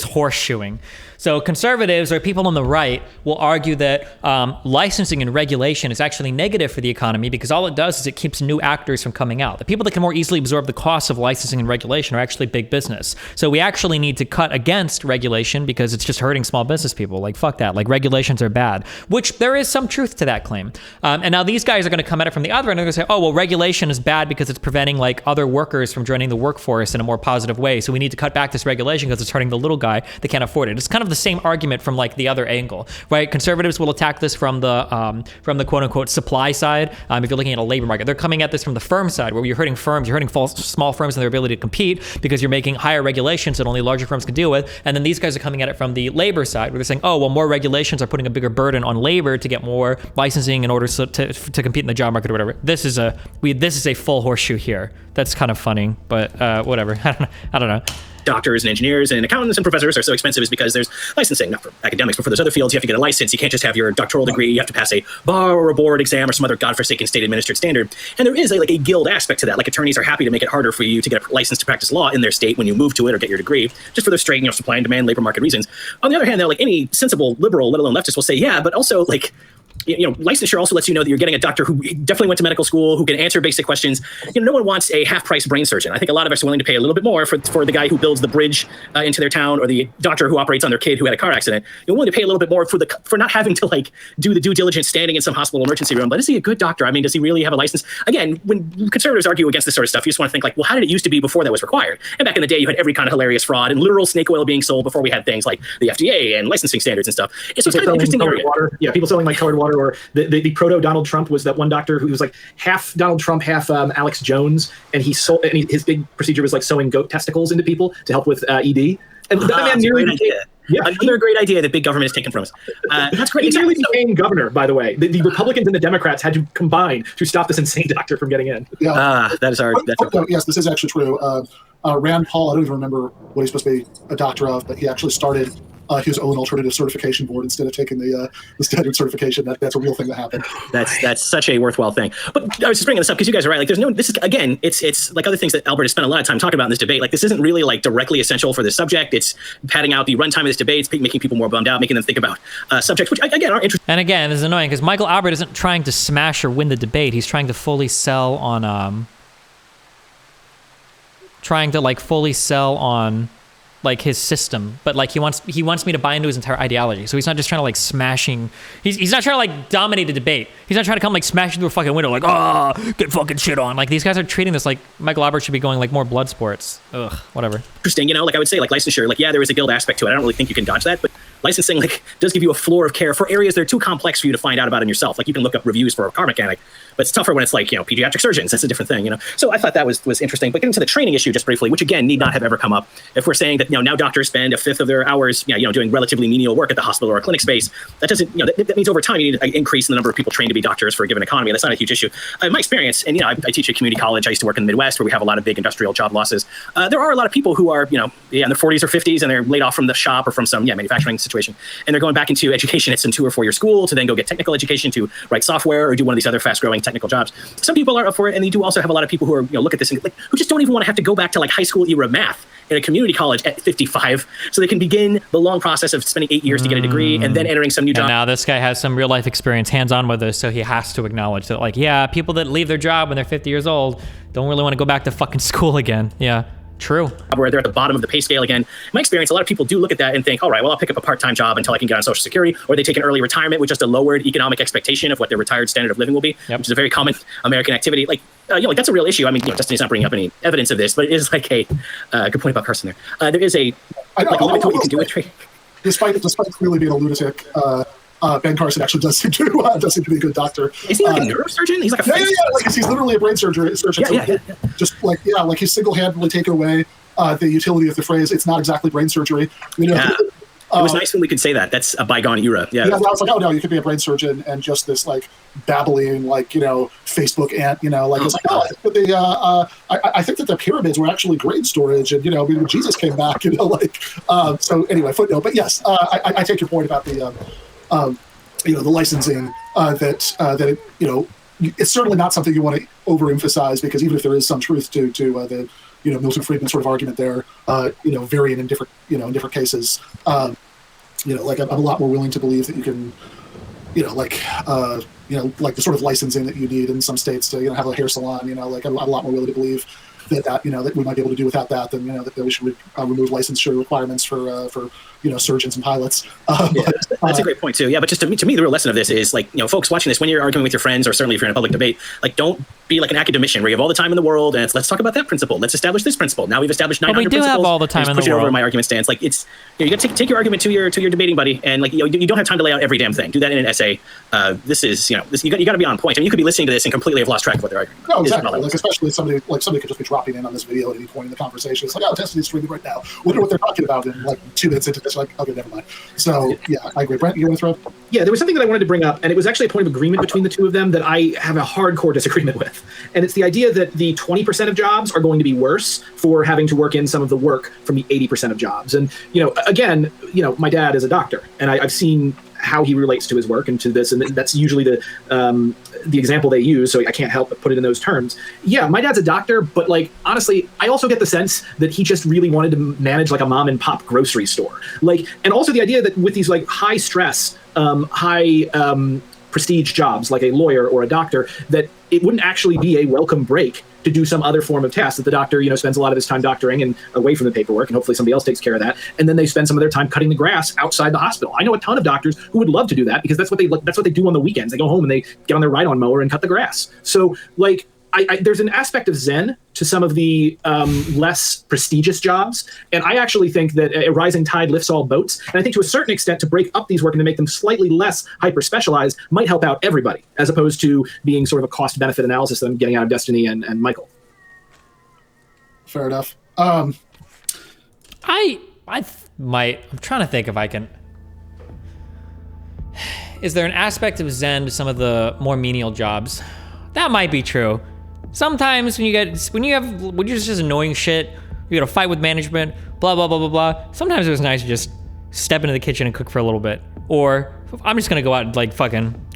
horseshoeing. So conservatives or people on the right will argue that licensing and regulation is actually negative for the economy because all it does is it keeps new actors from coming out. The people that can more easily absorb the costs of licensing and regulation are actually big business. So we actually need to cut against regulation because it's just hurting small business people. Fuck that. Regulations are bad, which there is some truth to that claim. And now these guys are going to come at it from the other end and they're going to say, oh, well, regulation is bad because it's preventing other workers from joining the workforce in a more positive way. So we need to cut back this regulation because it's hurting the little guy that can't afford it. It's kind of the same argument from the other angle, right? Conservatives will attack this from the quote unquote supply side. If you're looking at a labor market, they're coming at this from the firm side, where you're hurting firms, you're hurting small firms and their ability to compete because you're making higher regulations that only larger firms can deal with. And then these guys are coming at it from the labor side, where they're saying, oh, well, more regulations are putting a bigger burden on labor to get more licensing in order to compete in the job market or whatever. This is a full horseshoe here. That's kind of funny, but whatever. I don't know. Doctors and engineers and accountants and professors are so expensive is because there's licensing, not for academics, but for those other fields, you have to get a license. You can't just have your doctoral degree. You have to pass a bar or a board exam or some other godforsaken state-administered standard. And there is a guild aspect to that. Attorneys are happy to make it harder for you to get a license to practice law in their state when you move to it or get your degree, just for those straight, supply and demand labor market reasons. On the other hand, though, any sensible liberal, let alone leftist, will say, yeah, but also licensure also lets you know that you're getting a doctor who definitely went to medical school, who can answer basic questions. No one wants a half-price brain surgeon. I think a lot of us are willing to pay a little bit more for the guy who builds the bridge into their town, or the doctor who operates on their kid who had a car accident. You're willing to pay a little bit more for not having to do the due diligence standing in some hospital emergency room. But is he a good doctor? Does he really have a license? Again, when conservatives argue against this sort of stuff, you just want to think well, how did it used to be before that was required? And back in the day, you had every kind of hilarious fraud and literal snake oil being sold before we had things like the FDA and licensing standards and stuff. It's kind of an interesting area. Water. Yeah, people selling colored water, or the proto Donald Trump was that one doctor who was half Donald Trump, half Alex Jones, and his big procedure was sewing goat testicles into people to help with ED. And that man nearly became, another great idea that big government has taken from us. That's great. He nearly became governor, by the way. The Republicans and the Democrats had to combine to stop this insane doctor from getting in. Yeah. That is our. Yes, this is actually true. Rand Paul, I don't even remember what he's supposed to be a doctor of, but he actually started his own alternative certification board instead of taking the standard certification. That's a real thing that happened. That's such a worthwhile thing. But I was just bringing this up because you guys are right. There's no. This is again. It's like other things that Albert has spent a lot of time talking about in this debate. This isn't really directly essential for this subject. It's padding out the runtime of this debate. It's making people more bummed out, making them think about subjects which again are interesting. And again, this is annoying because Michael Albert isn't trying to smash or win the debate. He's trying to fully sell on like his system, but like he wants me to buy into his entire ideology. So he's not just trying to like smashing. He's not trying to like dominate a debate. He's not trying to come like smashing through a fucking window like get fucking shit on. Like these guys are treating this like Michael Albert should be going like more blood sports. Ugh, whatever. Interesting, like I would say, like licensure, like yeah, there is a guild aspect to it. I don't really think you can dodge that, but licensing like does give you a floor of care for areas that are too complex for you to find out about in yourself. Like you can look up reviews for a car mechanic, but it's tougher when it's like pediatric surgeons. That's a different thing, So I thought that was interesting. But getting to the training issue just briefly, which again need not have ever come up. If we're saying that now doctors spend a fifth of their hours doing relatively menial work at the hospital or a clinic space, that doesn't that means over time you need an increase in the number of people trained to be doctors for a given economy. And that's not a huge issue. In my experience, and I teach at community college. I used to work in the Midwest where we have a lot of big industrial job losses. There are a lot of people who are in their 40s or 50s and they're laid off from the shop or from some manufacturing situation, and they're going back into education at some 2 or 4 year school to then go get technical education to write software or do one of these other fast growing technical jobs. Some people are up for it, and you do also have a lot of people who are look at this and who just don't even want to have to go back to like high school era math in a community college at 55, so they can begin the long process of spending 8 years to get a degree and then entering some new job. And now this guy has some real life experience, hands on with this, so he has to acknowledge that like people that leave their job when they're 50 years old don't really want to go back to fucking school again. Yeah. True. Where they're at the bottom of the pay scale again. In my experience, a lot of people do look at that and think, all right, well, I'll pick up a part-time job until I can get on Social Security, or they take an early retirement with just a lowered economic expectation of what their retired standard of living will be, which is a very common American activity. Like that's a real issue. I mean, Destiny's not bringing up any evidence of this, but it is like a good point about Carson there. There is a limit to what you can do with trade. Despite clearly being a lunatic, Ben Carson actually does seem to be a good doctor. Is he like a neurosurgeon? He's like a like he's literally a brain surgeon. Just like he's single-handedly taken away the utility of the phrase. It's not exactly brain surgery. It was nice when we could say that. That's a bygone era. Yeah. I was like, oh no, you could be a brain surgeon and just this like babbling Facebook ant. It's like, oh, but I think that the pyramids were actually grain storage, and when Jesus came back, so anyway, footnote. But yes, I take your point about the licensing that it's certainly not something you want to overemphasize, because even if there is some truth to the Milton Friedman sort of argument there, varying in different cases, I'm a lot more willing to believe that you can, like the sort of licensing that you need in some states to have a hair salon, I'm a lot more willing to believe that we might be able to do without that than that we should remove licensure requirements for surgeons and pilots. That's a great point too. Yeah, but just to me, the real lesson of this is folks watching this, when you're arguing with your friends, or certainly if you're in a public debate, don't be like an academician where you have all the time in the world and let's talk about that principle. Let's establish this principle. Now we've established 900 principles. But we do have all the time in the world. Over world. My argument stance. It's you got to take your argument to your debating buddy, and you don't have time to lay out every damn thing. Do that in an essay. This is you got to be on point. I mean, you could be listening to this and completely have lost track of what they're arguing. No, exactly. Especially somebody could just be dropping in on this video at any point in the conversation. It's like, oh, Destiny's streaming right now. Wonder what they're talking about in 2 minutes into this. Okay, never mind. So yeah, I agree. Brent, you want to throw? Yeah, there was something that I wanted to bring up, and it was actually a point of agreement between the two of them that I have a hardcore disagreement with. And it's the idea that the 20% of jobs are going to be worse for having to work in some of the work from the 80% of jobs. And, again, my dad is a doctor, and I've seen how he relates to his work and to this, and that's usually the example they use, so I can't help but put it in those terms. Yeah, my dad's a doctor, but honestly, I also get the sense that he just really wanted to manage a mom and pop grocery store. And also the idea that with these high stress, high prestige jobs like a lawyer or a doctor, that it wouldn't actually be a welcome break to do some other form of task, that the doctor, spends a lot of his time doctoring and away from the paperwork, and hopefully somebody else takes care of that. And then they spend some of their time cutting the grass outside the hospital. I know a ton of doctors who would love to do that, because that's what they do on the weekends. They go home and they get on their ride-on mower and cut the grass. So there's an aspect of zen to some of the less prestigious jobs. And I actually think that a rising tide lifts all boats. And I think to a certain extent, to break up these work and to make them slightly less hyper-specialized might help out everybody, as opposed to being sort of a cost-benefit analysis that I'm getting out of Destiny and Michael. Fair enough. I'm trying to think if I can. Is there an aspect of zen to some of the more menial jobs? That might be true. Sometimes when you're just annoying shit, you got to fight with management, blah blah blah blah blah. Sometimes it was nice to just step into the kitchen and cook for a little bit, or I'm just gonna go out and I'm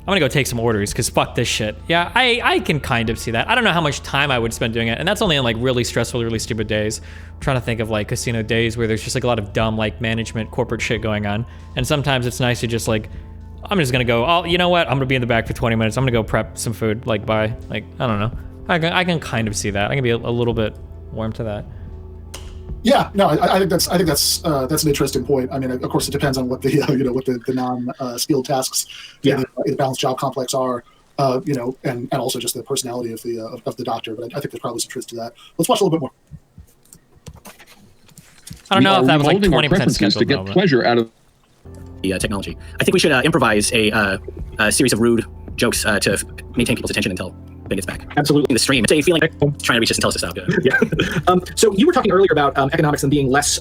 gonna go take some orders because fuck this shit. Yeah, I can kind of see that. I don't know how much time I would spend doing it, and that's only on really stressful, really stupid days. I'm trying to think of casino days where there's just a lot of dumb management, corporate shit going on, and sometimes it's nice to just I'm just gonna go. You know what? I'm gonna be in the back for 20 minutes. I'm gonna go prep some food. Buy. I don't know. I can kind of see that. I can be a little bit warm to that. Yeah, no, I think that's an interesting point. I mean, of course, it depends on what the what the non-skilled tasks in the balanced job complex are. And also just the personality of the doctor. But I think there's probably some truth to that. Let's watch a little bit more. I don't know if that was like Remolding our 20% preferences scheduled. to get pleasure out of the technology. I think we should improvise a series of rude jokes to maintain people's attention until Ben gets back. Absolutely. In the stream. It's a feeling like trying to reach us and tell us to stop. Yeah. So you were talking earlier about economics and being less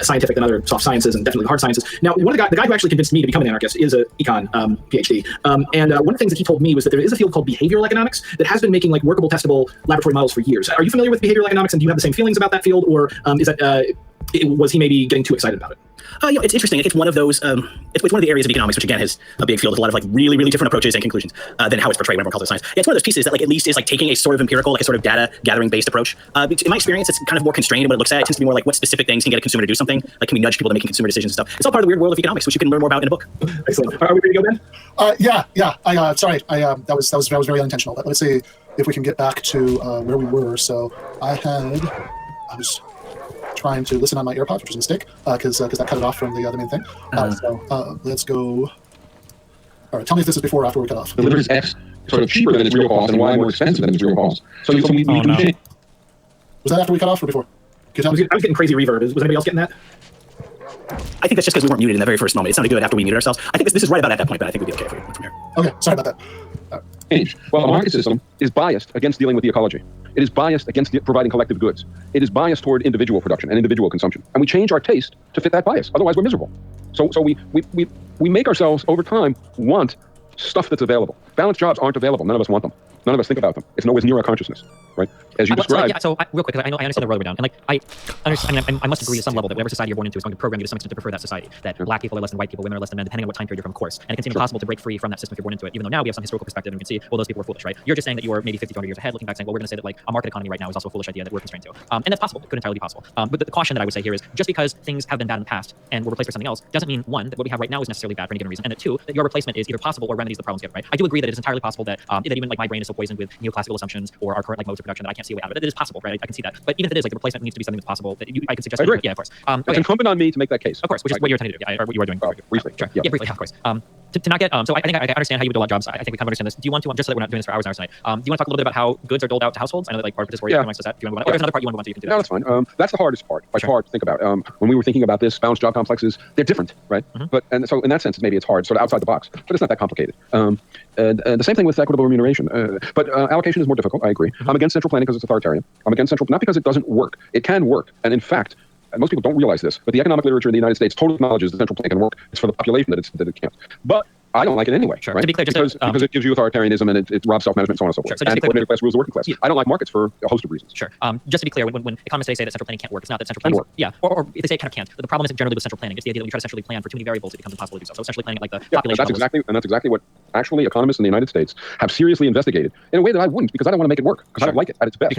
scientific than other soft sciences and definitely hard sciences. Now, the guy who actually convinced me to become an anarchist is a Econ PhD. And one of the things that he told me was that there is a field called behavioral economics that has been making like workable, testable laboratory models for years. Are you familiar with behavioral economics, and do you have the same feelings about that field, or is that was he maybe getting too excited about it? It's interesting. It's one of those. It's one of the areas of economics, which again has a big field with a lot of like really, really different approaches and conclusions than how it's portrayed when everyone calls it science. Yeah, it's one of those pieces that like at least is like taking a sort of empirical, like a sort of data gathering based approach. In my experience, it's kind of more constrained in what it looks at. It tends to be more like what specific things can get a consumer to do something. Like can we nudge people to making consumer decisions and stuff. It's all part of the weird world of economics, which you can learn more about in a book. Excellent. Are we ready to go, Ben? Yeah. That was very unintentional. But let's see if we can get back to where we were. So I was trying to listen on my AirPods, which was a mistake, because that cut it off from the main thing. So let's go. All right, tell me if this is before or after we cut off. delivers X sort of cheaper than its real cost and Y more expensive than its real cost. So we do change. Was that after we cut off or before? I was getting crazy reverb. Was anybody else getting that? I think that's just because we weren't muted in the very first moment. It sounded good after we muted ourselves. I think this is right about at that point, but I think we'd be okay from here. Okay, sorry about that. Change. Well, the market system is biased against dealing with the ecology. It is biased against providing collective goods. It is biased toward individual production and individual consumption. And we change our taste to fit that bias. Otherwise, we're miserable. So we make ourselves, over time, want stuff that's available. Balanced jobs aren't available. None of us want them. None of us think about them. It's nowhere near our consciousness, right? As you described. Real quick, because I understand the road we're down, and like I understand, I must agree to some level that whatever society you're born into is going to program you to some extent to prefer that society. That black people are less than white people, women are less than men, depending on what time period you're from, of course. And it can seem impossible to break free from that system if you're born into it. Even though now we have some historical perspective and we can see, well, those people were foolish, right? You're just saying that you are maybe 50 to 100 years ahead, looking back, saying, well, we're going to say that like a market economy right now is also a foolish idea that we're constrained to, and that's possible. It could entirely be possible. But the caution that I would say here is just because things have been bad in the past and were replaced by something else doesn't mean one that what we have right now is necessarily bad for any given reason, and that two that your replacement is either possible or remedies the problems given, right? I do agree that it is entirely possible that that even like my brain is so poisoned with neoclassical assumptions or our current like modes of production that I can't see a way out of it. It is possible, right? I can see that. But even if it is, like the replacement needs to be something that's possible. That I can suggest. I agree. Yeah, of course. It's incumbent on me to make that case. Of course, which is what you're trying to do. Yeah, or what you are doing. Briefly. Sure. Yeah, briefly. Yeah, of course. To not get so I think I understand how you would do a lot of jobs. I think we kind of understand this. Do you want to just so that we're not doing this for hours and hours tonight? Do you want to talk a little bit about how goods are doled out to households? I know that like part of this where economics does that. Do you want to go on? Or there's another part you want to go on, so you can do that. No, that's fine. That's the hardest part. It's hard to think about. When we were thinking about this, balanced job complexes, they're different, right? But and so in that sense, maybe it's hard, sort of outside the box, but it's not that complicated. And the same thing with equitable remuneration. But allocation is more difficult. I agree. I'm against central planning because it's authoritarian. I'm against central, not because it doesn't work. It can work, and in fact, most people don't realize this, but the economic literature in the United States totally acknowledges that central planning can work. It's for the population that it can't. But I don't like it anyway, right? To be clear, because it gives you authoritarianism and it robs self-management, so on and so forth. And coordinated class rules the working class. I don't like markets for a host of reasons. Sure. Just to be clear, when economists say that central planning can't work, it's not that central planning work. Yeah. Or if they say it kind of can't. But the problem isn't generally with central planning. It's the idea that when you try to centrally plan for too many variables, it becomes impossible to do so. So essentially planning like the population. That's exactly what actually economists in the United States have seriously investigated in a way that I wouldn't, because I don't want to make it work, because I don't like it at its best,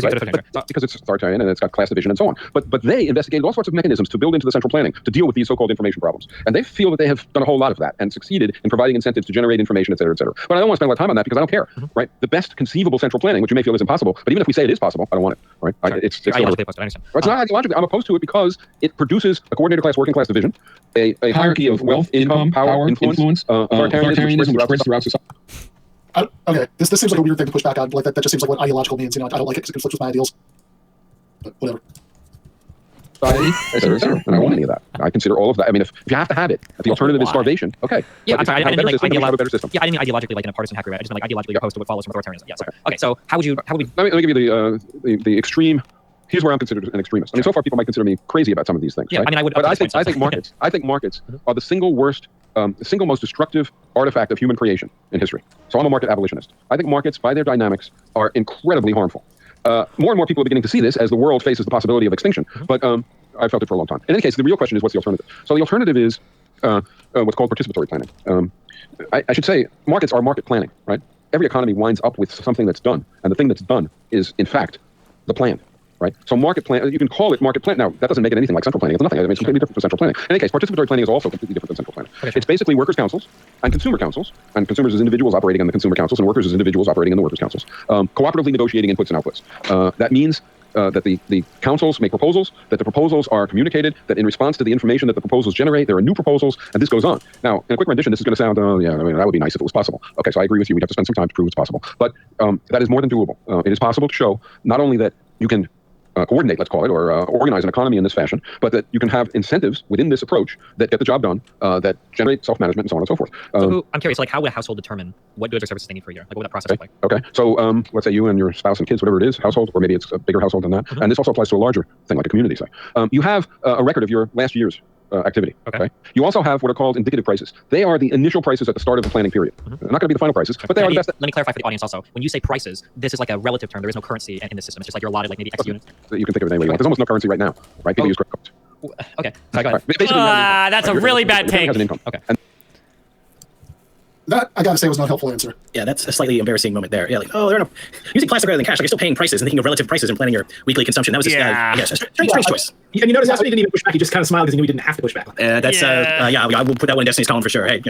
because it's authoritarian and it's got class division and so on. But they investigated all sorts of mechanisms to build into the central planning to deal with these so-called information problems, and they feel that they have done a whole lot of that and succeeded in providing incentives to generate information, et cetera, et cetera. But I don't want to spend a lot of time on that because I don't care, right? The best conceivable central planning, which you may feel is impossible, but even if we say it is possible, I don't want it, right? It's ideologically opposed. I understand. It's not ideologically. I'm opposed to it because it produces a coordinated class, working class division, a hierarchy of wealth, income, power, influence, authoritarianism which spreads throughout society. Okay, this seems like a weird thing to push back on. Like that just seems like what ideological means. I don't like it because it conflicts with my ideals. But whatever. Et cetera, et cetera. And I don't want any of that. I consider all of that. I mean, if you have to have it, if the alternative is starvation, okay. Yeah, I'm sorry. I didn't mean like have a better system. Yeah, I didn't mean ideologically like in a partisan hackery. I just meant like ideologically opposed to what follows from authoritarianism. Yeah, sorry. Okay, so how would we? Let me give you the extreme. Here's where I'm considered an extremist. I mean, so far people might consider me crazy about some of these things. Yeah, right? I mean, I would. But I think markets are the single worst, the single most destructive artifact of human creation in history. So I'm a market abolitionist. I think markets, by their dynamics, are incredibly harmful. More and more people are beginning to see this as the world faces the possibility of extinction. But I felt it for a long time. In any case, the real question is, what's the alternative? So the alternative is what's called participatory planning. I should say markets are market planning, right? Every economy winds up with something that's done, and the thing that's done is, in fact, the plan. right? So market plan, you can call it market plan. Now, that doesn't make it anything like central planning. It's nothing. I mean, it's completely different from central planning. In any case, participatory planning is also completely different than central planning. Okay. It's basically workers' councils and consumers as individuals operating in the consumer councils, and workers as individuals operating in the workers' councils, cooperatively negotiating inputs and outputs. That means that the councils make proposals, that the proposals are communicated, that in response to the information that the proposals generate, there are new proposals, and this goes on. Now, in a quick rendition, this is going to sound, yeah, I mean, that would be nice if it was possible. Okay, so I agree with you. We'd have to spend some time to prove it's possible. But that is more than doable. It is possible to show not only that you can coordinate, let's call it, or organize an economy in this fashion, but that you can have incentives within this approach that get the job done, that generate self-management and so on and so forth. So I'm curious, like, how would a household determine what goods or services they need for a year? Like, what would that process look like? Okay, so let's say you and your spouse and kids, whatever it is, household, or maybe it's a bigger household than that. And this also applies to a larger thing, like a community, say. You have a record of your last year's activity. Okay. You also have what are called indicative prices. They are the initial prices at the start of the planning period. They're not going to be the final prices, but they are the best. Let me clarify for the audience also. When you say prices, this is like a relative term. There is no currency in the system. It's just like you're allotted like maybe X units. You can think of it any way you want. There's almost no currency right now, right? People use credit cards. Okay. Sorry, go ahead. Basically, That's a really bad take. Has an income. Okay. And That, I gotta say, was not a helpful answer. Yeah, that's a slightly embarrassing moment there. Yeah, like, oh, they're not using plastic rather than cash. Like, you're still paying prices and thinking of relative prices and planning your weekly consumption. That was just, strange choice. And you notice after he didn't even push back, he just kind of smiled because he knew he didn't have to push back. That's, I will put that one in Destiny's column for sure. Hey,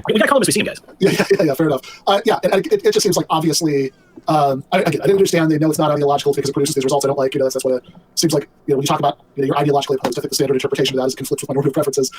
we gotta call him as we see him, guys. Yeah, fair enough. And it just seems like obviously, I didn't understand. They know it's not ideological because it produces these results I don't like. That's what it seems like. When you talk about, you're ideologically opposed. I think the standard interpretation of that is conflicts with minority preferences.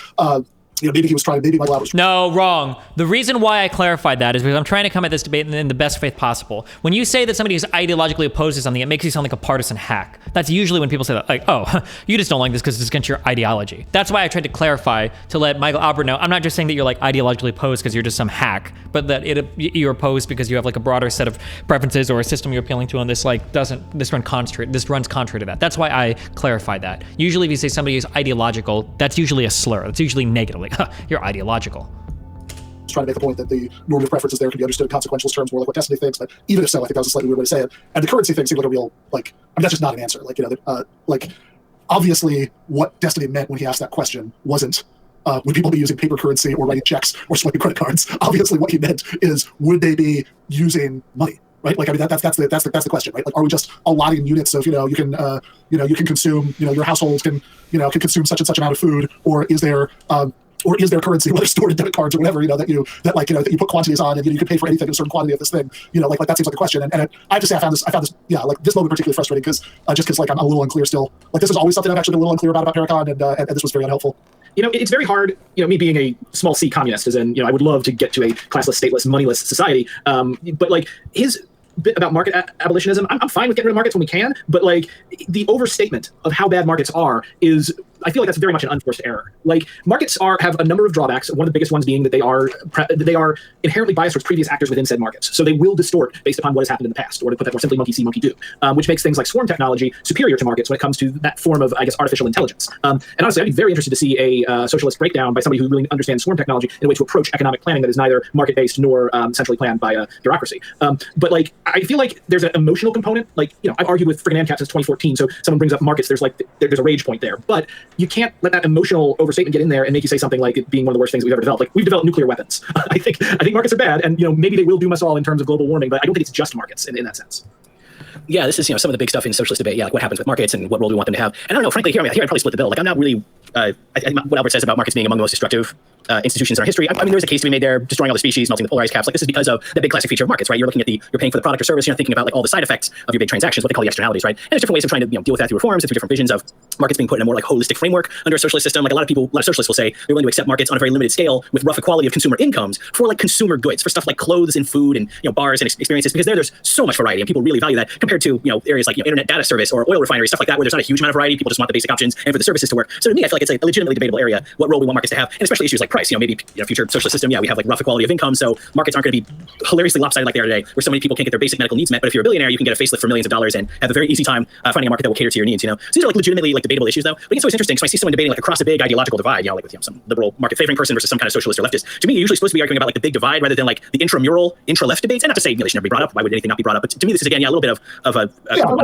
Maybe he was trying. Maybe Michael was. No, wrong. The reason why I clarified that is because I'm trying to come at this debate in the best faith possible. When you say that somebody is ideologically opposed to something, it makes you sound like a partisan hack. That's usually when people say that, like, oh, you just don't like this because it's against your ideology. That's why I tried to clarify to let Michael Albert know. I'm not just saying that you're like ideologically opposed because you're just some hack, but that you're opposed because you have like a broader set of preferences or a system you're appealing to, and this runs contrary to that. That's why I clarified that. Usually, if you say somebody is ideological, that's usually a slur. That's usually negative. Like, you're ideological. Trying to make the point that the normative preferences there can be understood in consequential terms, more like what Destiny thinks. But even if so, I think that was a slightly weird way to say it. And the currency thing seemed like a real, that's just not an answer. Obviously, what Destiny meant when he asked that question wasn't would people be using paper currency or writing checks or swiping credit cards. Obviously, what he meant is would they be using money? Right, that's the question, right? Like, are we just allotting units of, you can consume, your household can consume such and such amount of food, or is there currency, whether stored in debit cards or whatever, that you put quantities on, and you can pay for anything in a certain quantity of this thing, that seems like the question. And I have to say, I found this, this moment particularly frustrating because I'm a little unclear still. Like, this is always something I've actually been a little unclear about Paracon, and this was very unhelpful. It's very hard, me being a small c communist, as in, I would love to get to a classless, stateless, moneyless society. But like his bit about market abolitionism, I'm fine with getting rid of markets when we can, but like the overstatement of how bad markets are is, I feel like that's very much an unforced error. Like, markets have a number of drawbacks. One of the biggest ones being that they are inherently biased towards previous actors within said markets. So they will distort based upon what has happened in the past, or to put that more simply, monkey see, monkey do, which makes things like swarm technology superior to markets when it comes to that form of, artificial intelligence. And honestly, I'd be very interested to see a socialist breakdown by somebody who really understands swarm technology in a way to approach economic planning that is neither market-based nor centrally planned by a bureaucracy. But like, I feel like there's an emotional component. Like, I've argued with friggin' ANCAP since 2014, so someone brings up markets, there's a rage point there. But you can't let that emotional overstatement get in there and make you say something like it being one of the worst things we've ever developed. Like, we've developed nuclear weapons. I think markets are bad, and maybe they will doom us all in terms of global warming, but I don't think it's just markets in that sense. Yeah, this is some of the big stuff in socialist debate. Yeah, like what happens with markets and what role we want them to have. And I don't know, frankly, here I'd probably split the bill. Like, I'm not really what Albert says about markets being among the most destructive institutions in our history. I mean, there's a case to be made there, destroying all the species, melting the polar ice caps. Like, this is because of the big classic feature of markets, right? You're looking at you're paying for the product or service. You're not thinking about like all the side effects of your big transactions, what they call the externalities, right? And there's different ways of trying to deal with that through reforms and through different visions of markets being put in a more like holistic framework under a socialist system. Like, a lot of socialists will say they're willing to accept markets on a very limited scale with rough equality of consumer incomes for like consumer goods, for stuff like clothes and food and bars and experiences, because there's so much variety and people really value that compared to areas like internet data service or oil refinery, stuff like that, where there's not a huge amount of variety. People just want the basic options and for the services to work. So to me, I feel like it's a legitimately debatable area what role we want markets to have, and especially issues like price. Maybe future socialist system, we have like rough equality of income, so markets aren't going to be hilariously lopsided like they are today, where so many people can't get their basic medical needs met. But if you're a billionaire, you can get a facelift for millions of dollars and have a very easy time finding a market that will cater to your needs. So these are like legitimately like debatable issues, though. But it's always interesting. So I see someone debating like across a big ideological divide, like with some liberal market favoring person versus some kind of socialist or leftist. To me, you're usually supposed to be arguing about like the big divide rather than like the intramural, intra-left debates. And not to say they should never be brought up. Why would anything not be brought up? But to me, this is again, a little bit of a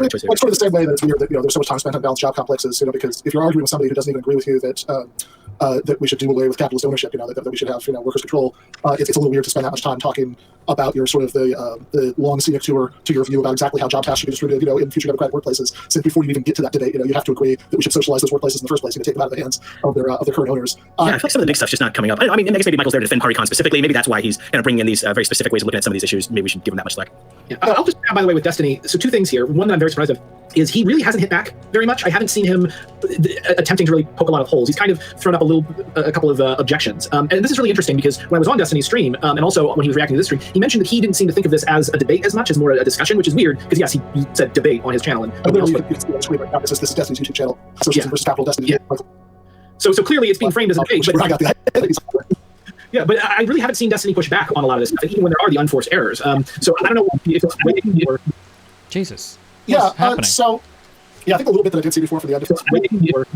choice like sort of the same way that it's weird that there's so much time spent on balanced job complexes. Because if you're arguing with somebody who doesn't even agree with you that that we should do away with capitalist ownership, that we should have workers' control. It's a little weird to spend that much time talking about your sort of the long scenic tour to your view about exactly how job tasks should be distributed, in future democratic workplaces. Since before you even get to that debate, you have to agree that we should socialize those workplaces in the first place, take them out of the hands of their current owners. Yeah, I feel like some of the big stuff's just not coming up. I mean, I guess maybe Michael's there to defend Party Econ specifically. Maybe that's why he's kind of bringing in these very specific ways of looking at some of these issues. Maybe we should give him that much slack. Yeah, I'll just add, by the way, with Destiny. So 2 things here. One that I'm very surprised of is he really hasn't hit back very much. I haven't seen him attempting to really poke a lot of holes. He's kind of thrown up a couple of objections. And this is really interesting because when I was on Destiny's stream, and also when he was reacting to this stream, he mentioned that he didn't seem to think of this as a debate as much as more a discussion, which is weird because yes, he said debate on his channel. And this is Destiny's YouTube channel, Socialism versus Capital, Destiny. Yeah. So clearly it's being framed as a debate. But I got the yeah, but I really haven't seen Destiny push back on a lot of this stuff, even when there are the unforced errors. So I don't know if it's waiting or Jesus. Yeah, I think a little bit that I did see before for the or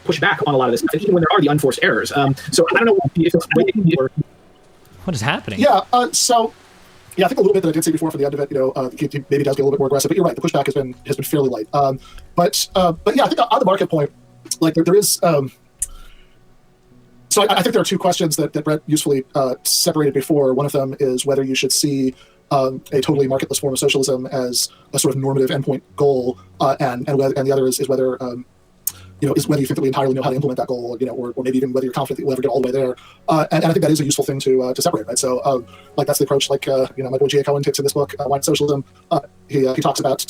push back on a lot of this stuff, even when there are the unforced errors. So I don't know if it's waiting or what is happening? Yeah, I think a little bit that I did see before for the end of it, he maybe does get a little bit more aggressive, but you're right, the pushback has been fairly light. But yeah, I think on the market point, like there is. So I think there are 2 questions that Brett usefully separated before. One of them is whether you should see a totally marketless form of socialism as a sort of normative endpoint goal, and the other is whether is whether you think that we entirely know how to implement that goal, or maybe even whether you're confident that we'll ever get all the way there. And I think that is a useful thing to separate, right? So like that's the approach, like my boy Econ takes in this book, Why Socialism. He talks about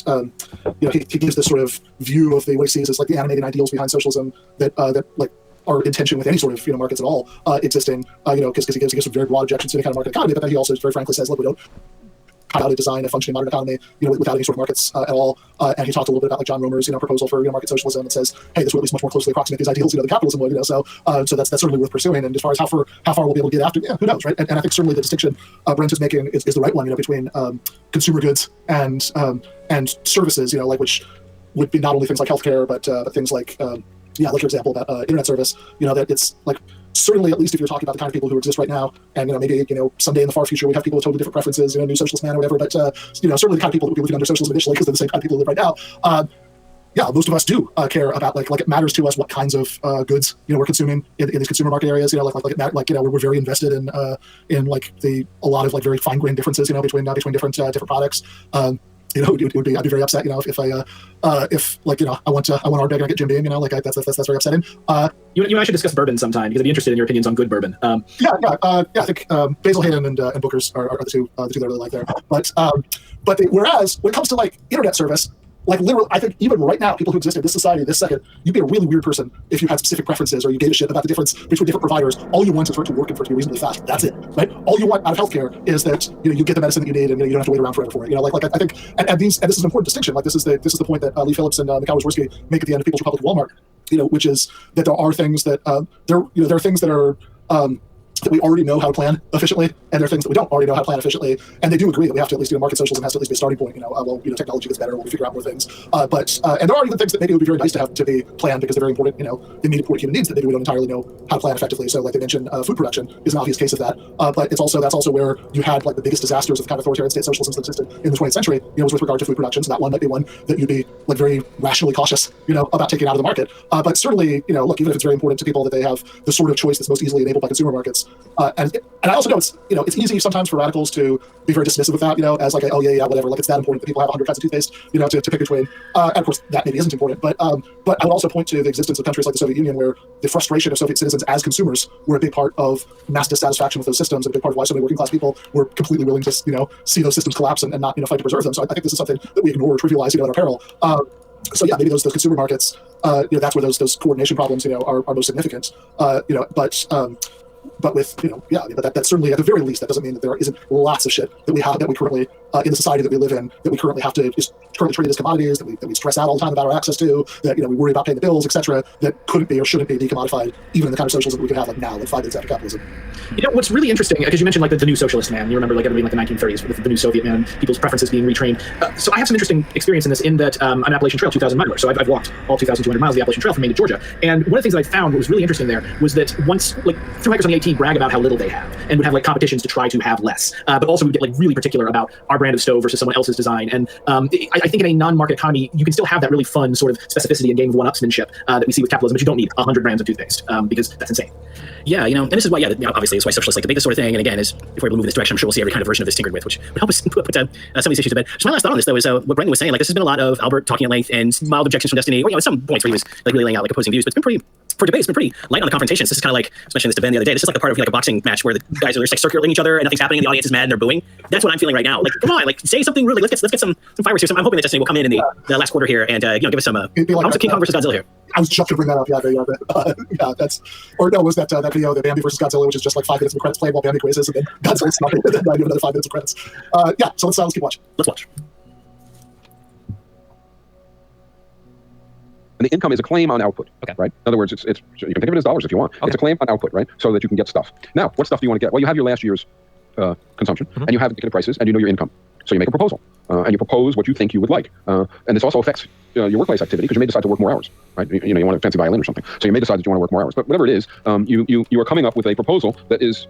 he gives this sort of view of what he sees as like the animating ideals behind socialism that like are in tension with any sort of markets at all existing, because he gives some very broad objections to any kind of market economy, but then he also very frankly says, look, we don't how to design a functioning modern economy, without any sort of markets at all. And he talked a little bit about like John Romer's, proposal for market socialism, and says, hey, this would at least much more closely approximate these ideals, than capitalism would, So that's certainly worth pursuing. And as far as how far we'll be able to get after, who knows, right? And I think certainly the distinction Brent is making is the right one, between consumer goods and services, like which would be not only things like healthcare, but things like like your example about internet service, that it's like. Certainly, at least if you're talking about the kind of people who exist right now, and maybe someday in the far future we have people with totally different preferences, new socialist man or whatever. But certainly the kind of people that would be living under socialism initially, because they're the same kind of people who live right now. Most of us do care about like it matters to us what kinds of goods we're consuming in these consumer market areas. We're very invested in like a lot of like very fine grained differences between different products. I'd be very upset, if I want Ardbeg and I get Jim Beam, that's very upsetting. You and I should discuss bourbon sometime because I'd be interested in your opinions on good bourbon. I think Basil Hayden and Booker's are the two that I really like there. But whereas when it comes to like internet service, like literally, I think even right now, people who exist in this society, this second, you'd be a really weird person if you had specific preferences or you gave a shit about the difference between different providers. All you want is for it to work and for it to be reasonably fast. That's it, right? All you want out of healthcare is that you get the medicine that you need and you don't have to wait around forever for it. I think, and this is an important distinction. Like this is the point that Lee Phillips and Mikhail Wierzbowski make at the end of People's Republic of Walmart. Which is that there are things that there are things that are that we already know how to plan efficiently, and there are things that we don't already know how to plan efficiently. And they do agree that we have to at least, market socialism has to at least be a starting point. Technology gets better when we figure out more things. But and there are even things that maybe it would be very nice to have to be planned because they're very important. They meet important human needs that maybe we don't entirely know how to plan effectively. So, like they mentioned, food production is an obvious case of that. But that's also where you had like the biggest disasters of kind of authoritarian state socialism that existed in the 20th century. Was with regard to food production. So that one might be one that you'd be like very rationally cautious, about taking out of the market. But certainly, look, even if it's very important to people that they have the sort of choice that's most easily enabled by consumer markets, and I also know it's easy sometimes for radicals to be very dismissive of that, as like, whatever, like it's that important that people have 100 kinds of toothpaste, to pick between. And of course, that maybe isn't important. But I would also point to the existence of countries like the Soviet Union, where the frustration of Soviet citizens as consumers were a big part of mass dissatisfaction with those systems, and a big part of why so many working class people were completely willing to, see those systems collapse and not, fight to preserve them. So I think this is something that we ignore or trivialize, at our peril. So yeah, maybe those consumer markets, that's where those coordination problems, are most significant. But with but that's certainly at the very least that doesn't mean that there isn't lots of shit that we currently in the society that we live in that we currently have to just currently treat as commodities that we stress out all the time about our access to, that we worry about paying the bills, etc. That couldn't be or shouldn't be decommodified even in the kind of socialism that we can have like now, like 5 days after capitalism. What's really interesting, because you mentioned like the new socialist man, you remember like everybody in like the 1930s with the new Soviet man, people's preferences being retrained. So I have some interesting experience in this, in that I'm an Appalachian Trail 2,000 miler, so I've walked all 2,200 miles of the Appalachian Trail from Maine to Georgia. And one of the things that I found what was really interesting there was that once like through hikers on the AT brag about how little they have and would have like competitions to try to have less, but also would get like really particular about our brand of stove versus someone else's design. And I think in a non-market economy, you can still have that really fun sort of specificity and game of one-upsmanship that we see with capitalism, but you don't need 100 brands of toothpaste because that's insane. Yeah, and this is why, obviously, it's why socialists like to debate this sort of thing. And again, if we're able to move in this direction, I'm sure we'll see every kind of version of this tinkered with, which would help us put some of these issues to bed. So my last thought on this, though, is what Brendan was saying. Like, this has been a lot of Albert talking at length and mild objections from Destiny, or at some points where he was like really laying out like opposing views. But it's been for debate, it's been pretty light on the confrontations. This is kind of like, I was mentioning this to Ben the other day. This is like the part of like a boxing match where the guys are just like circulating each other and nothing's happening and the audience is mad and they're booing. That's what I'm feeling right now. Like, come on, like say something really. Let's get some fireworks here. I'm hoping that Destiny will come in the last quarter here and give us some. King Kong versus Godzilla here. I was just going to bring that up. Yeah, that's, or no, was that video, the Bambi versus Godzilla, which is just like 5 minutes of credits played while Bambi quizzes, and then Godzilla's not, and then I give another 5 minutes of credits. Yeah, so let's keep watching. Let's watch. And the income is a claim on output, right? In other words, it's you can think of it as dollars if you want. It's a claim on output, right? So that you can get stuff. Now, what stuff do you want to get? Well, you have your last year's consumption, and you have indicative prices, and you know your income. So you make a proposal, and you propose what you think you would like. And this also affects your workplace activity because you may decide to work more hours, right? You want a fancy violin or something. So you may decide that you want to work more hours. But whatever it is, you are coming up with a proposal that is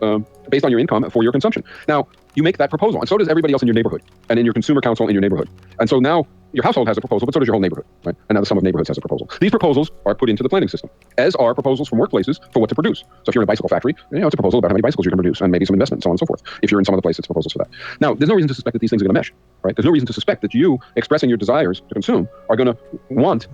based on your income for your consumption. Now, you make that proposal, and so does everybody else in your neighborhood and in your consumer council in your neighborhood. And so now your household has a proposal, but so does your whole neighborhood, right? And now the sum of neighborhoods has a proposal. These proposals are put into the planning system, as are proposals from workplaces for what to produce. So if you're in a bicycle factory, it's a proposal about how many bicycles you can produce and maybe some investment and so on and so forth. If you're in some other place, it's proposals for that. Now, there's no reason to suspect that these things are going to mesh, right? There's no reason to suspect that you expressing your desires to consume are going to want,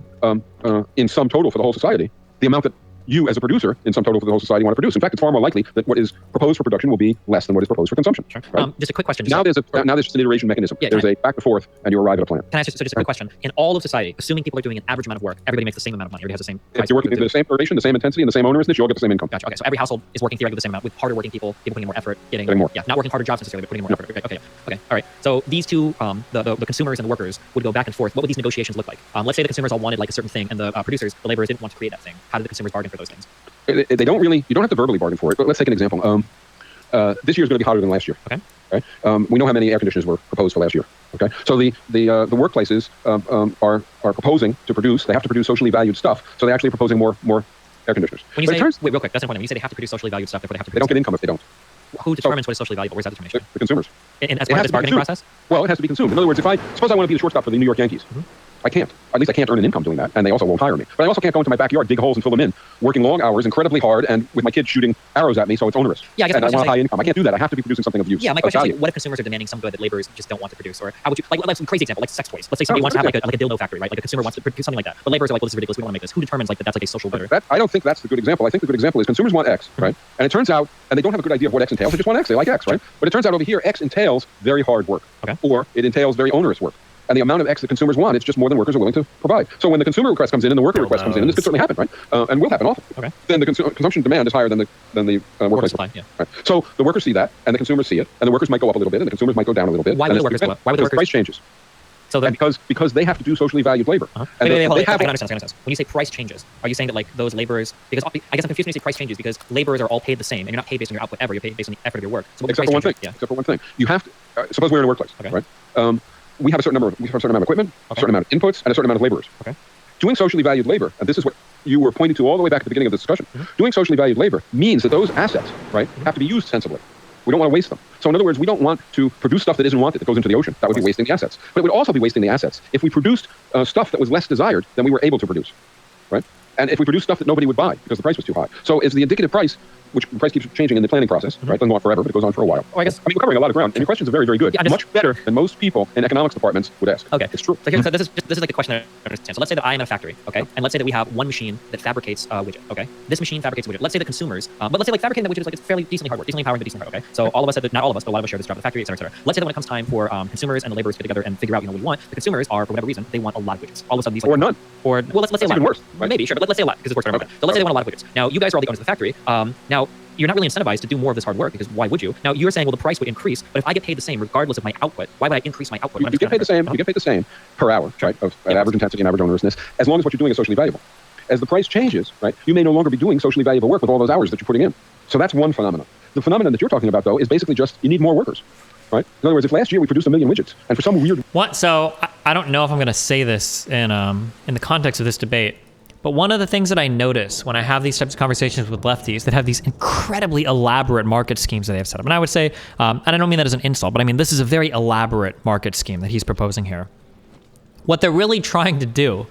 in sum total for the whole society, the amount that you as a producer in some total for the whole society want to produce. In fact, it's far more likely that what is proposed for production will be less than what is proposed for consumption. Sure. Right? Just a quick question. Now there's just an iteration mechanism. Yeah, there's a back and forth, and you arrive at a plan. Can I just a quick question? In all of society, assuming people are doing an average amount of work, everybody makes the same amount of money. Everybody has the same price. If you're working the same duration, the same intensity, and the same onerousness, you all get the same income. Gotcha. Okay, so every household is working theoretically the same amount, with harder working people putting in more effort, getting more. Yeah, not working harder jobs necessarily, but putting in more effort. Okay, all right. So these two, the consumers and the workers, would go back and forth. What would these negotiations look like? Let's say the consumers all wanted like a certain thing, and the producers, the laborers, didn't want to create that thing. How did the consumers bargain for those things? They don't really. You don't have to verbally bargain for it. But let's take an example. This year is going to be hotter than last year. Okay. Right? We know how many air conditioners were proposed for last year. Okay. So the workplaces are proposing to produce. They have to produce socially valued stuff. So they're actually proposing more air conditioners. When you say, wait, real quick, that's important. When you say they have to produce socially valued stuff, therefore they have to. They don't get income if they don't. Who determines what is socially valuable? Where's that determination? The consumers. And as part of this bargaining process? Well, it has to be consumed. In other words, suppose I want to be the shortstop for the New York Yankees. I can't. At least I can't earn an income doing that, and they also won't hire me. But I also can't go into my backyard, dig holes, and fill them in, working long hours, incredibly hard, and with my kids shooting arrows at me, so it's onerous. Yeah, I guess and I want a high income. I can't do that. I have to be producing something of use. Yeah, my question is, what if consumers are demanding some good that laborers just don't want to produce? Or how would you, like some crazy example, like sex toys. Let's say somebody wants to have like a dildo factory, right? Like a consumer wants to produce something like that. But laborers are like, well, this is ridiculous. We don't want to make this. Who determines like that's like a social good? I don't think that's the good example. I think the good example is consumers want X, right? And it turns out, and they don't have a good idea of what X entails. They just want X. They like X, right? But it turns out over here, X entails very hard work, or it entails very onerous work. And the amount of X that consumers want, it's just more than workers are willing to provide. So when the consumer request comes in and the worker request comes in, and this could certainly happen, right? And will happen often. Then the consumption demand is higher than the workplace supply. Yeah. Right. So the workers see that, and the consumers see it, and the workers might go up a little bit, and the consumers might go down a little bit. Why would the workers go up? Why would the workers? Price changes. So because they have to do socially valued labor. I can understand. When you say price changes, are you saying that like those laborers? Because I guess I'm confused when you say price changes because laborers are all paid the same, and you're not paid based on your output ever. You're paid based on the effort of your work. So except for one thing. Yeah. Except for one thing. You have to. Suppose we're in a workplace, right? We have a certain amount of equipment, a certain amount of inputs, and a certain amount of laborers. Doing socially valued labor, and this is what you were pointing to all the way back at the beginning of this discussion. Doing socially valued labor means that those assets, right, have to be used sensibly. We don't want to waste them. So in other words, we don't want to produce stuff that isn't wanted, that goes into the ocean. That would be wasting the assets. But it would also be wasting the assets if we produced stuff that was less desired than we were able to produce, right? And if we produced stuff that nobody would buy because the price was too high. So is the indicative price, which the price keeps changing in the planning process, right? It doesn't go on forever, but it goes on for a while. Well, I mean, we're covering a lot of ground, and your questions are very, very good. Yeah, much better than most people in economics departments would ask. Okay, it's true. So this is like the question I understand. So let's say that I am in a factory, okay, and let's say that we have one machine that fabricates a widget, okay. This machine fabricates a widget. Let's say the consumers, but let's say like fabricating that widget is like it's fairly decently hard work, decently empowering, but decently hard, okay. So all of us, not all of us, but a lot of us share this job at the factory, et cetera, et cetera. Let's say that when it comes time for consumers and the laborers to get together and figure out what we want, the consumers are for whatever reason they want a lot of widgets. All of a sudden these like, or none. Or well, let's say a lot. Even worse, right? Maybe sure, but let's say a lot because it works for everyone. So let's say they want a lot of widgets. Now you guys are all the owners of the factory. Now you're not really incentivized to do more of this hard work because why would you? Now you're saying, well, the price would increase, but if I get paid the same regardless of my output, why would I increase my output? You get paid the same. You get paid the same per hour, right? Of average intensity and average onerousness, as long as what you're doing is socially valuable. As the price changes, right, you may no longer be doing socially valuable work with all those hours that you're putting in. So that's one phenomenon. The phenomenon that you're talking about, though, is basically just you need more workers, right? In other words, if last year we produced 1 million widgets, and for some weird So I don't know if I'm going to say this in the context of this debate, But one of the things that I notice when I have these types of conversations with lefties that have these incredibly elaborate market schemes that they have set up, and I would say, and I don't mean that as an insult, but I mean this is a very elaborate market scheme that he's proposing here. What they're really trying to do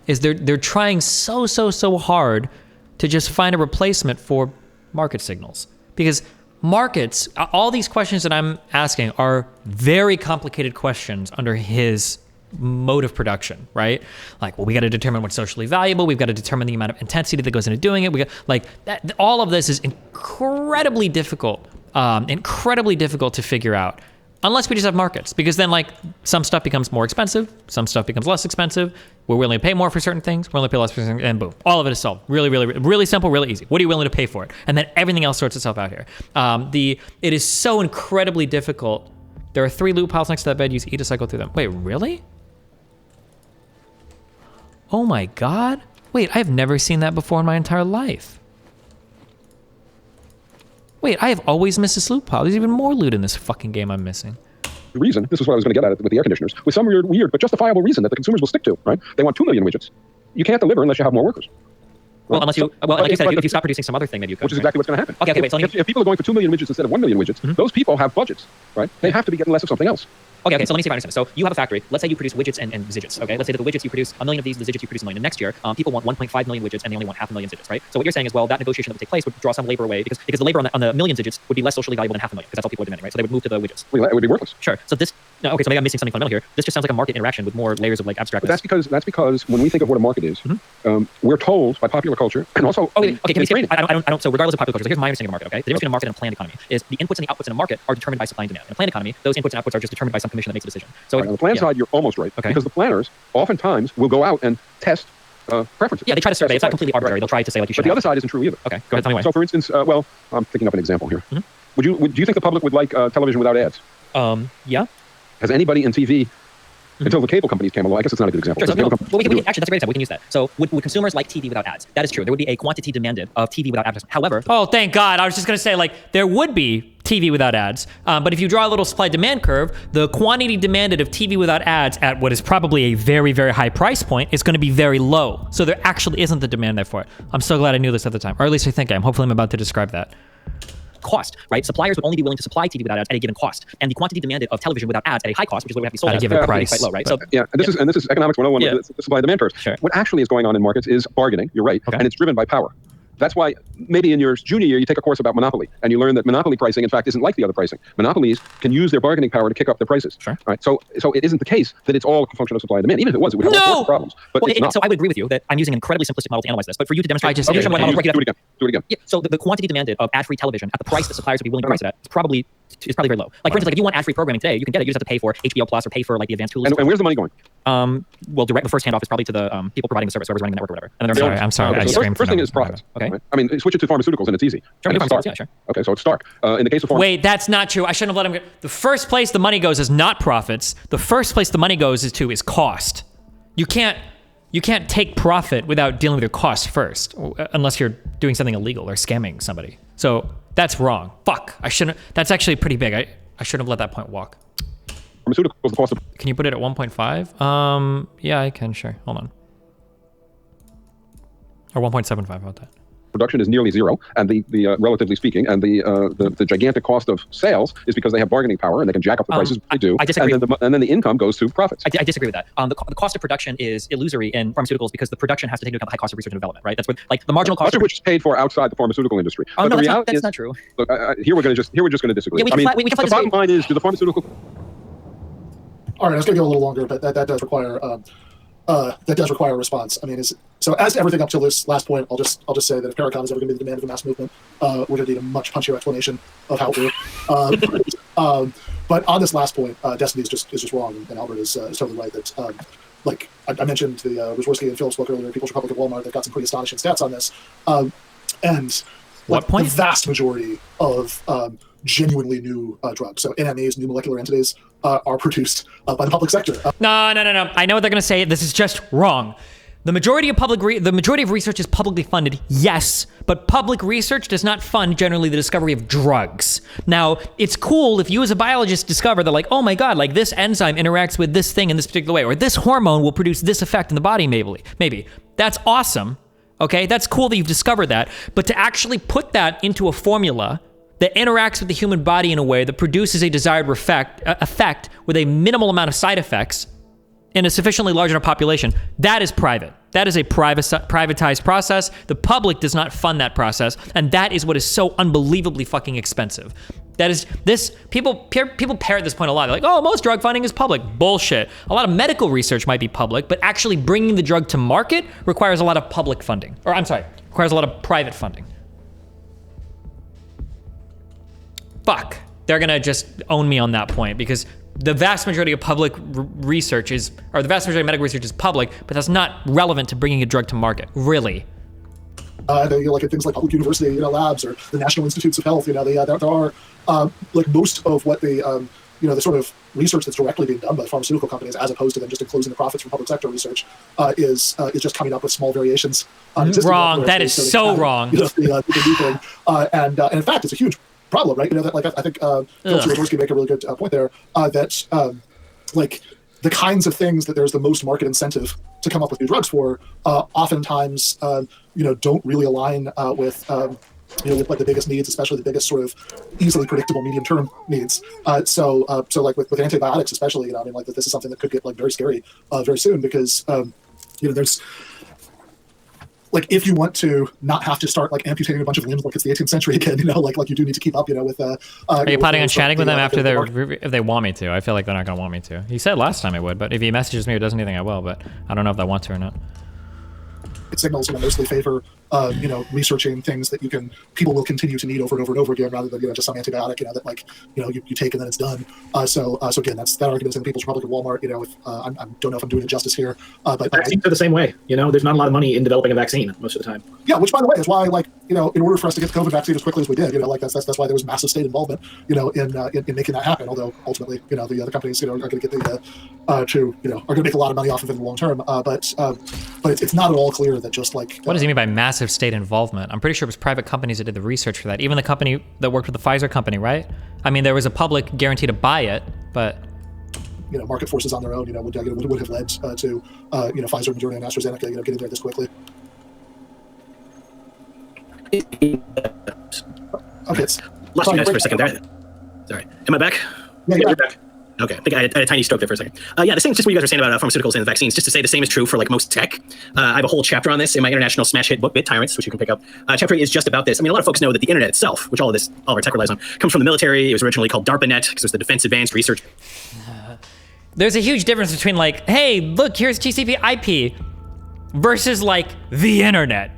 is they're trying so hard to just find a replacement for market signals. Because markets, all these questions that I'm asking are very complicated questions under his mode of production, right? Like, well, we got to determine what's socially valuable. We've got to determine the amount of intensity that goes into doing it. We got like that. All of this is incredibly difficult to figure out, unless we just have markets. Because then, like, some stuff becomes more expensive, some stuff becomes less expensive. We're willing to pay more for certain things. We're willing to pay less for certain things, and boom, all of it is solved. Really simple, really easy. What are you willing to pay for it? And then everything else sorts itself out here. It is so incredibly difficult. There are 3 loot piles next to that bed. Use E to cycle through them. Wait, really? Oh my God. Wait, I've never seen that before in my entire life. Wait, I have always missed this loot pile. There's even more loot in this fucking game I'm missing. The reason, this is what I was going to get at with the air conditioners, with some weird but justifiable reason that the consumers will stick to, right? They want 2 million widgets. You can't deliver unless you have more workers. Well, unless you, like you said, if you stop producing some other thing, maybe you could. Which is exactly what's going to happen. Okay, wait. So if people are going for 2 million widgets instead of 1 million widgets, those people have budgets, right? They have to be getting less of something else. Okay, so let me see if I understand. So you have a factory. Let's say you produce widgets and zidgets, okay? Let's say that the widgets you produce 1 million of these, the zidgets you produce 1 million. And next year, people want 1.5 million widgets and they only want 500,000 zidgets, right? So what you're saying is, well, that negotiation that would take place would draw some labor away because the labor on the million zidgets would be less socially valuable than 500,000 because that's all people are demanding, right? So they would move to the widgets. Well, it would be worthless. Sure. So this, no, okay, so maybe I'm missing something fundamental here. This just sounds like a market interaction with more layers of like abstractness. But that's because when we think of what a market is, we're told by popular culture and also okay, can we say, I don't, so regardless of popular culture, so here's my understanding of a market, okay? The difference between a market and a planned economy is the inputs and the outputs in a market are determined by supply and demand. In a planned economy, those inputs and outputs are just determined by some commission that makes a decision. So on the planned side, you're almost right. Okay. Because the planners oftentimes will go out and test preferences. Yeah, they try to survey. It's not completely arbitrary. They'll try to say like you should. But the other side isn't true either. Okay, go ahead. Tell me why. So, for instance, well, I'm thinking of an example here. Do you think the public would like television without ads? Yeah. Has anybody in TV until the cable companies came along? I guess it's not a good example. Sure, so, well, we can actually, that's a great example. We can use that. So would consumers like TV without ads? That is true. There would be a quantity demanded of TV without advertisement. However, oh, thank God. I was just going to say, like, there would be TV without ads. But if you draw a little supply-demand curve, the quantity demanded of TV without ads at what is probably a very, very high price point is going to be very low. So there actually isn't the demand there for it. I'm so glad I knew this at the time. Or at least I think I am. Hopefully I'm about to describe that. Cost, right? Suppliers would only be willing to supply TV without ads at a given cost, and the quantity demanded of television without ads at a high cost, which is what we have to be sold at a given price, quite low, right? So yeah, and this is economics 101, the supply and demand curve. Sure. What actually is going on in markets is bargaining. You're right, and it's driven by power. That's why maybe in your junior year you take a course about monopoly, and you learn that monopoly pricing, in fact, isn't like the other pricing. Monopolies can use their bargaining power to kick up their prices. Sure. Right. So it isn't the case that it's all a function of supply and demand. Even if it was, it would have all sorts of problems. But it's not. So I would agree with you that I'm using an incredibly simplistic model to analyze this. But for you to demonstrate, do it again. Yeah. So the quantity demanded of ad-free television at the price that suppliers would be willing to price it at is probably very low. Like for instance, like if you want ad-free programming today, you can get it. You just have to pay for HBO Plus or pay for like the advanced tools. And where's the money going? Well, the first handoff is probably to the people providing the service, whoever's running the network or whatever. And then I'm sorry. Okay, so first thing is profits. Okay. Right? I mean, switch it to pharmaceuticals and it's easy. Sure, and it's Stark. yeah, sure. Okay, so it's Stark. In the case of Wait, that's not true. I shouldn't have let him get. The first place the money goes is not profits. The first place the money goes is cost. You can't take profit without dealing with your costs first, unless you're doing something illegal or scamming somebody. So that's wrong. Fuck. I shouldn't. That's actually pretty big. I shouldn't have let that point walk. Pharmaceuticals, the cost of. Can you put it at 1.5? Yeah, I can. Sure. Hold on. Or 1.75. How about that? Production is nearly zero, and the relatively speaking, and the gigantic cost of sales is because they have bargaining power and they can jack up the prices. They do. I disagree. And then the income goes to profits. I disagree with that. The cost of production is illusory in pharmaceuticals because the production has to take into account the high cost of research and development, right? That's what like the marginal cost. Much of which is paid for outside the pharmaceutical industry. Oh no, that's not true. Look, here we're just going to disagree. Yeah, the bottom line is, do the pharmaceutical. All right, I was going to go a little longer, but that does require a response. I mean, so as to everything up till this last point, I'll just say that if Paracon is ever going to be the demand of a mass movement, we're going to need a much punchier explanation of how it works. But on this last point, Destiny is just wrong, and Albert is totally right that like I mentioned the Wojcicki and Phillips book earlier, People's Republic of Walmart. They've got some pretty astonishing stats on this, and what point? The vast majority of genuinely new drugs, so NMEs, new molecular entities, are produced by the public sector. No. I know what they're going to say. This is just wrong. The majority of research is publicly funded, yes, but public research does not fund generally the discovery of drugs. Now, it's cool if you as a biologist discover that, like, oh my god, like this enzyme interacts with this thing in this particular way, or this hormone will produce this effect in the body, maybe. That's awesome, okay? That's cool that you've discovered that, but to actually put that into a formula that interacts with the human body in a way that produces a desired effect with a minimal amount of side effects in a sufficiently large enough population, that is private. That is a privatized process. The public does not fund that process, and that is what is so unbelievably fucking expensive. That is, people parrot this point a lot. They're like, oh, most drug funding is public. Bullshit. A lot of medical research might be public, but actually bringing the drug to market requires a lot of public funding. Or, I'm sorry, requires a lot of private funding. Fuck. They're gonna just own me on that point, because the vast majority of public research the vast majority of medical research is public, but that's not relevant to bringing a drug to market, really. Like at things like public university, labs or the National Institutes of Health, there are like most of what the sort of research that's directly being done by pharmaceutical companies, as opposed to them just enclosing the profits from public sector research, is just coming up with small variations. Wrong. That is so wrong. The new thing. And in fact, it's a huge problem, right? That, like, I think Phil Swiderski make a really good point there, that like the kinds of things that there's the most market incentive to come up with new drugs for, oftentimes don't really align with with like the biggest needs, especially the biggest sort of easily predictable medium-term needs. So like with antibiotics, especially, like this is something that could get like very scary very soon, because there's, like, if you want to not have to start like amputating a bunch of limbs like it's the 18th century again, like you do need to keep up, with. Are you planning on chatting with them after if they want me to? I feel like they're not gonna want me to. He said last time I would, but if he messages me or does anything, I will. But I don't know if they want to or not. It signals mostly favor researching things that people will continue to need over and over and over again, rather than just some antibiotic that like you take and then it's done. So again, that argument in the People's Republic of Walmart. I don't know if I'm doing it justice here, but vaccines are the same way. There's not a lot of money in developing a vaccine most of the time. Yeah, which by the way is why, like, in order for us to get the COVID vaccine as quickly as we did, like that's why there was massive state involvement in making that happen. Although ultimately the other companies are going to get are going to make a lot of money off of it in the long term. But it's not at all clear that just like what does he mean by massive state involvement? I'm pretty sure it was private companies that did the research for that. Even the company that worked with the Pfizer company, right? I mean, there was a public guarantee to buy it, but market forces on their own, would have led to Pfizer, Moderna, and AstraZeneca, getting there this quickly. Okay, Lost you guys for a second there. Sorry, am I back? Yeah, you're back. Okay, I think I had a tiny stroke there for a second. The same, just what you guys are saying about pharmaceuticals and vaccines, just to say the same is true for like most tech. I have a whole chapter on this in my international smash hit book, Bit Tyrants, which you can pick up. Chapter 8 is just about this. I mean, a lot of folks know that the internet itself, which all of our tech relies on, comes from the military. It was originally called DARPANET because it was the Defense Advanced Research. There's a huge difference between like, hey, look, here's TCP IP versus like the internet.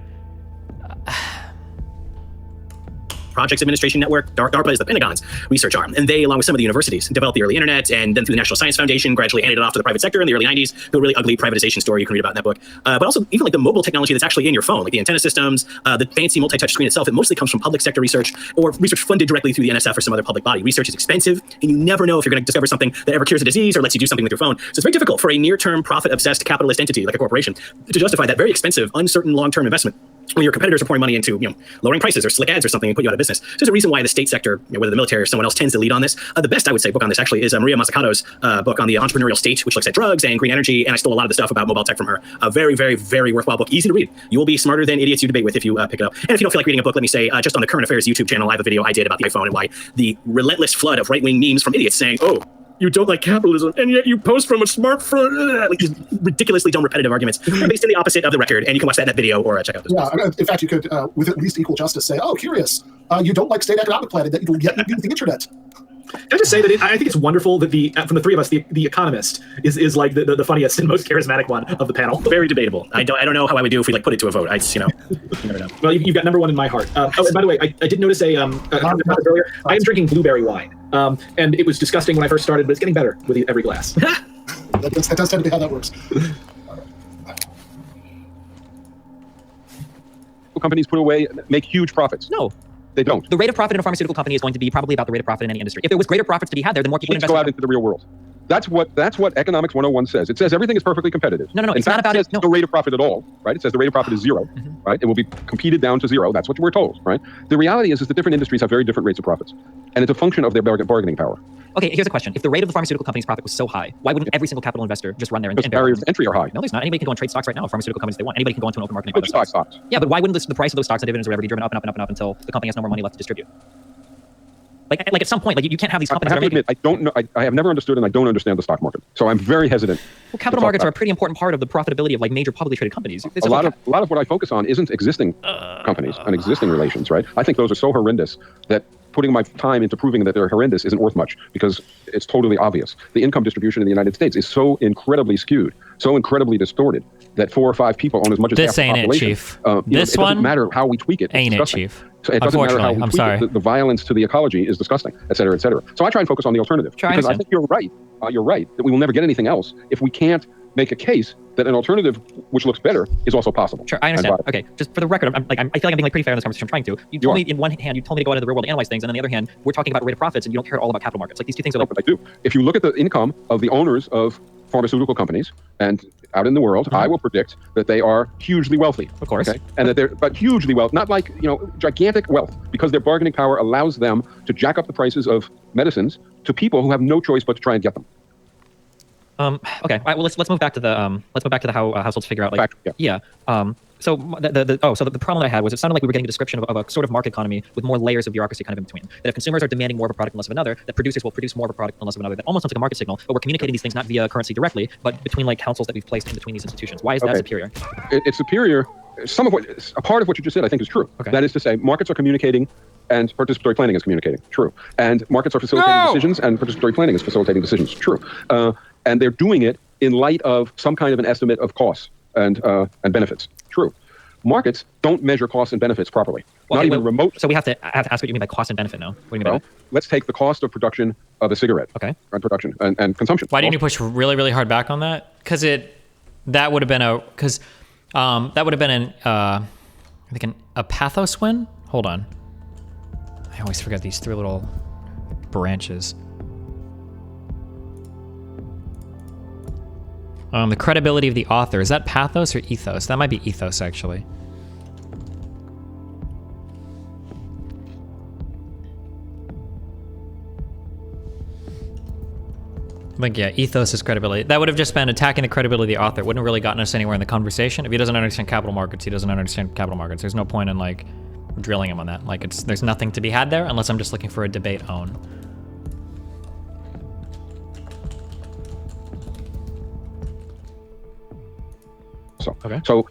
Projects Administration Network, DARPA is the Pentagon's research arm, and they, along with some of the universities, developed the early internet, and then through the National Science Foundation, gradually handed it off to the private sector in the early 90s. The really ugly privatization story you can read about in that book. But also, even like the mobile technology that's actually in your phone, like the antenna systems, the fancy multi-touch screen itself, it mostly comes from public sector research or research funded directly through the NSF or some other public body. Research is expensive, and you never know if you're going to discover something that ever cures a disease or lets you do something with your phone. So it's very difficult for a near-term, profit-obsessed capitalist entity like a corporation to justify that very expensive, uncertain long-term investment when your competitors are pouring money into lowering prices or slick ads or something and put you out of business. So there's a reason why the state sector, whether the military or someone else, tends to lead on this. The best, I would say, book on this actually is Maria Mazzucato's book on the entrepreneurial state, which looks at drugs and green energy, and I stole a lot of the stuff about mobile tech from her. A very, very, very worthwhile book, easy to read. You will be smarter than idiots you debate with if you pick it up. And if you don't feel like reading a book, let me say, just on the Current Affairs YouTube channel, I have a video I did about the iPhone and why the relentless flood of right-wing memes from idiots saying, oh, you don't like capitalism, and yet you post from a smartphone. Like these ridiculously dumb, repetitive arguments based in the opposite of the record. And you can watch that in that video or check out this. Yeah, in fact, you could, with at least equal justice, say, "Oh, curious, you don't like state economic planning that you yet use the internet." Can I just say that I think it's wonderful that from the three of us, the Economist is like the funniest and most charismatic one of the panel. Very debatable. I don't know how I would do if we put it to a vote. You never know. Well, you've got number one in my heart. And by the way, I did notice earlier. I am drinking blueberry wine, and it was disgusting when I first started, but it's getting better with every glass. that does tend to be how that works. Companies make huge profits. No. They don't. The rate of profit in a pharmaceutical company is going to be probably about the rate of profit in any industry. If there was greater profits to be had there, then more people would Let's invest. go out into the real world. That's what Economics 101 says. It says everything is perfectly competitive. No, In it's fact, not about it. Says no. no rate of profit at all, right? It says the rate of profit is 0, right? It will be competed down to 0. That's what we're told, right? The reality is that different industries have very different rates of profits, and it's a function of their bargaining power. Okay, here's a question. If the rate of the pharmaceutical company's profit was so high, why wouldn't every single capital investor just run there and Because barriers to entry are high. No, there's not. Anybody can go and trade stocks right now. Pharmaceutical companies they want. Anybody can go into an open market and buy Which those stocks? Yeah, but why wouldn't the price of those stocks and dividends or whatever be driven up and up and up and up until the company has no more money left to distribute? Like at some point, like you can't have these companies. I have to admit, I don't know. I have never understood and I don't understand the stock market, so I'm very hesitant. Well, capital markets are a pretty important part of the profitability of like major publicly traded companies. A lot of what I focus on isn't existing companies and existing relations, right? I think those are so horrendous that putting my time into proving that they're horrendous isn't worth much because it's totally obvious. The income distribution in the United States is so incredibly skewed, so incredibly distorted that 4 or 5 people own as much as half the population. This ain't it, Chief. It doesn't matter how we tweak it. Ain't it, Chief? So it doesn't matter how we tweak it. The violence to the ecology is disgusting, et cetera, et cetera. So I try and focus on the alternative because I think you're right. You're right that we will never get anything else if we can't make a case that an alternative which looks better is also possible. Sure, I understand. Okay, just for the record, I feel like I'm being like pretty fair in this conversation. I'm trying to. You told me in one hand, you told me to go into the real world and analyze things, and on the other hand, we're talking about rate of profits, and you don't care at all about capital markets. Like these two things are like. But I do. If you look at the income of the owners of pharmaceutical companies and out in the world, I will predict that they are hugely wealthy. Of course. Okay? And that they're hugely wealthy, not like, gigantic wealth, because their bargaining power allows them to jack up the prices of medicines to people who have no choice but to try and get them. Okay. All right, well, let's move back to the how households figure out like So the problem that I had was it sounded like we were getting a description of a sort of market economy with more layers of bureaucracy kind of in between. That if consumers are demanding more of a product and less of another, that producers will produce more of a product and less of another. That almost sounds like a market signal, but we're communicating these things not via currency directly, but between like councils that we've placed in between these institutions. Why is that superior? It's superior. A part of what you just said I think is true. Okay. That is to say, markets are communicating and participatory planning is communicating. True. And markets are facilitating decisions and participatory planning is facilitating decisions. True. And they're doing it in light of some kind of an estimate of costs and benefits. True. Markets don't measure costs and benefits properly. Not even remote. So we have to ask what you mean by cost and benefit now. What do you mean by that? Let's take the cost of production of a cigarette. Okay. And production and consumption. Why didn't you push really, really hard back on that? Because that would have been a pathos win. Hold on. I always forget these 3 little branches. The credibility of the author. Is that pathos or ethos? That might be ethos, actually. Like, yeah, ethos is credibility. That would have just been attacking the credibility of the author. It wouldn't have really gotten us anywhere in the conversation. If he doesn't understand capital markets, he doesn't understand capital markets. There's no point in, like, drilling him on that. Like, there's nothing to be had there unless I'm just looking for a debate on. So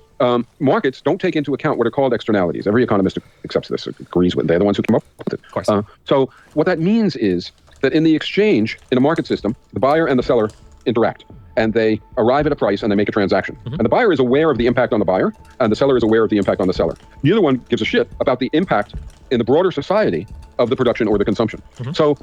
markets don't take into account what are called externalities. Every economist accepts this, agrees with it. They're the ones who came up with it. Of course. So what that means is that in the exchange, in a market system, the buyer and the seller interact. And they arrive at a price and they make a transaction. And the buyer is aware of the impact on the buyer, and the seller is aware of the impact on the seller. Neither one gives a shit about the impact in the broader society of the production or the consumption. So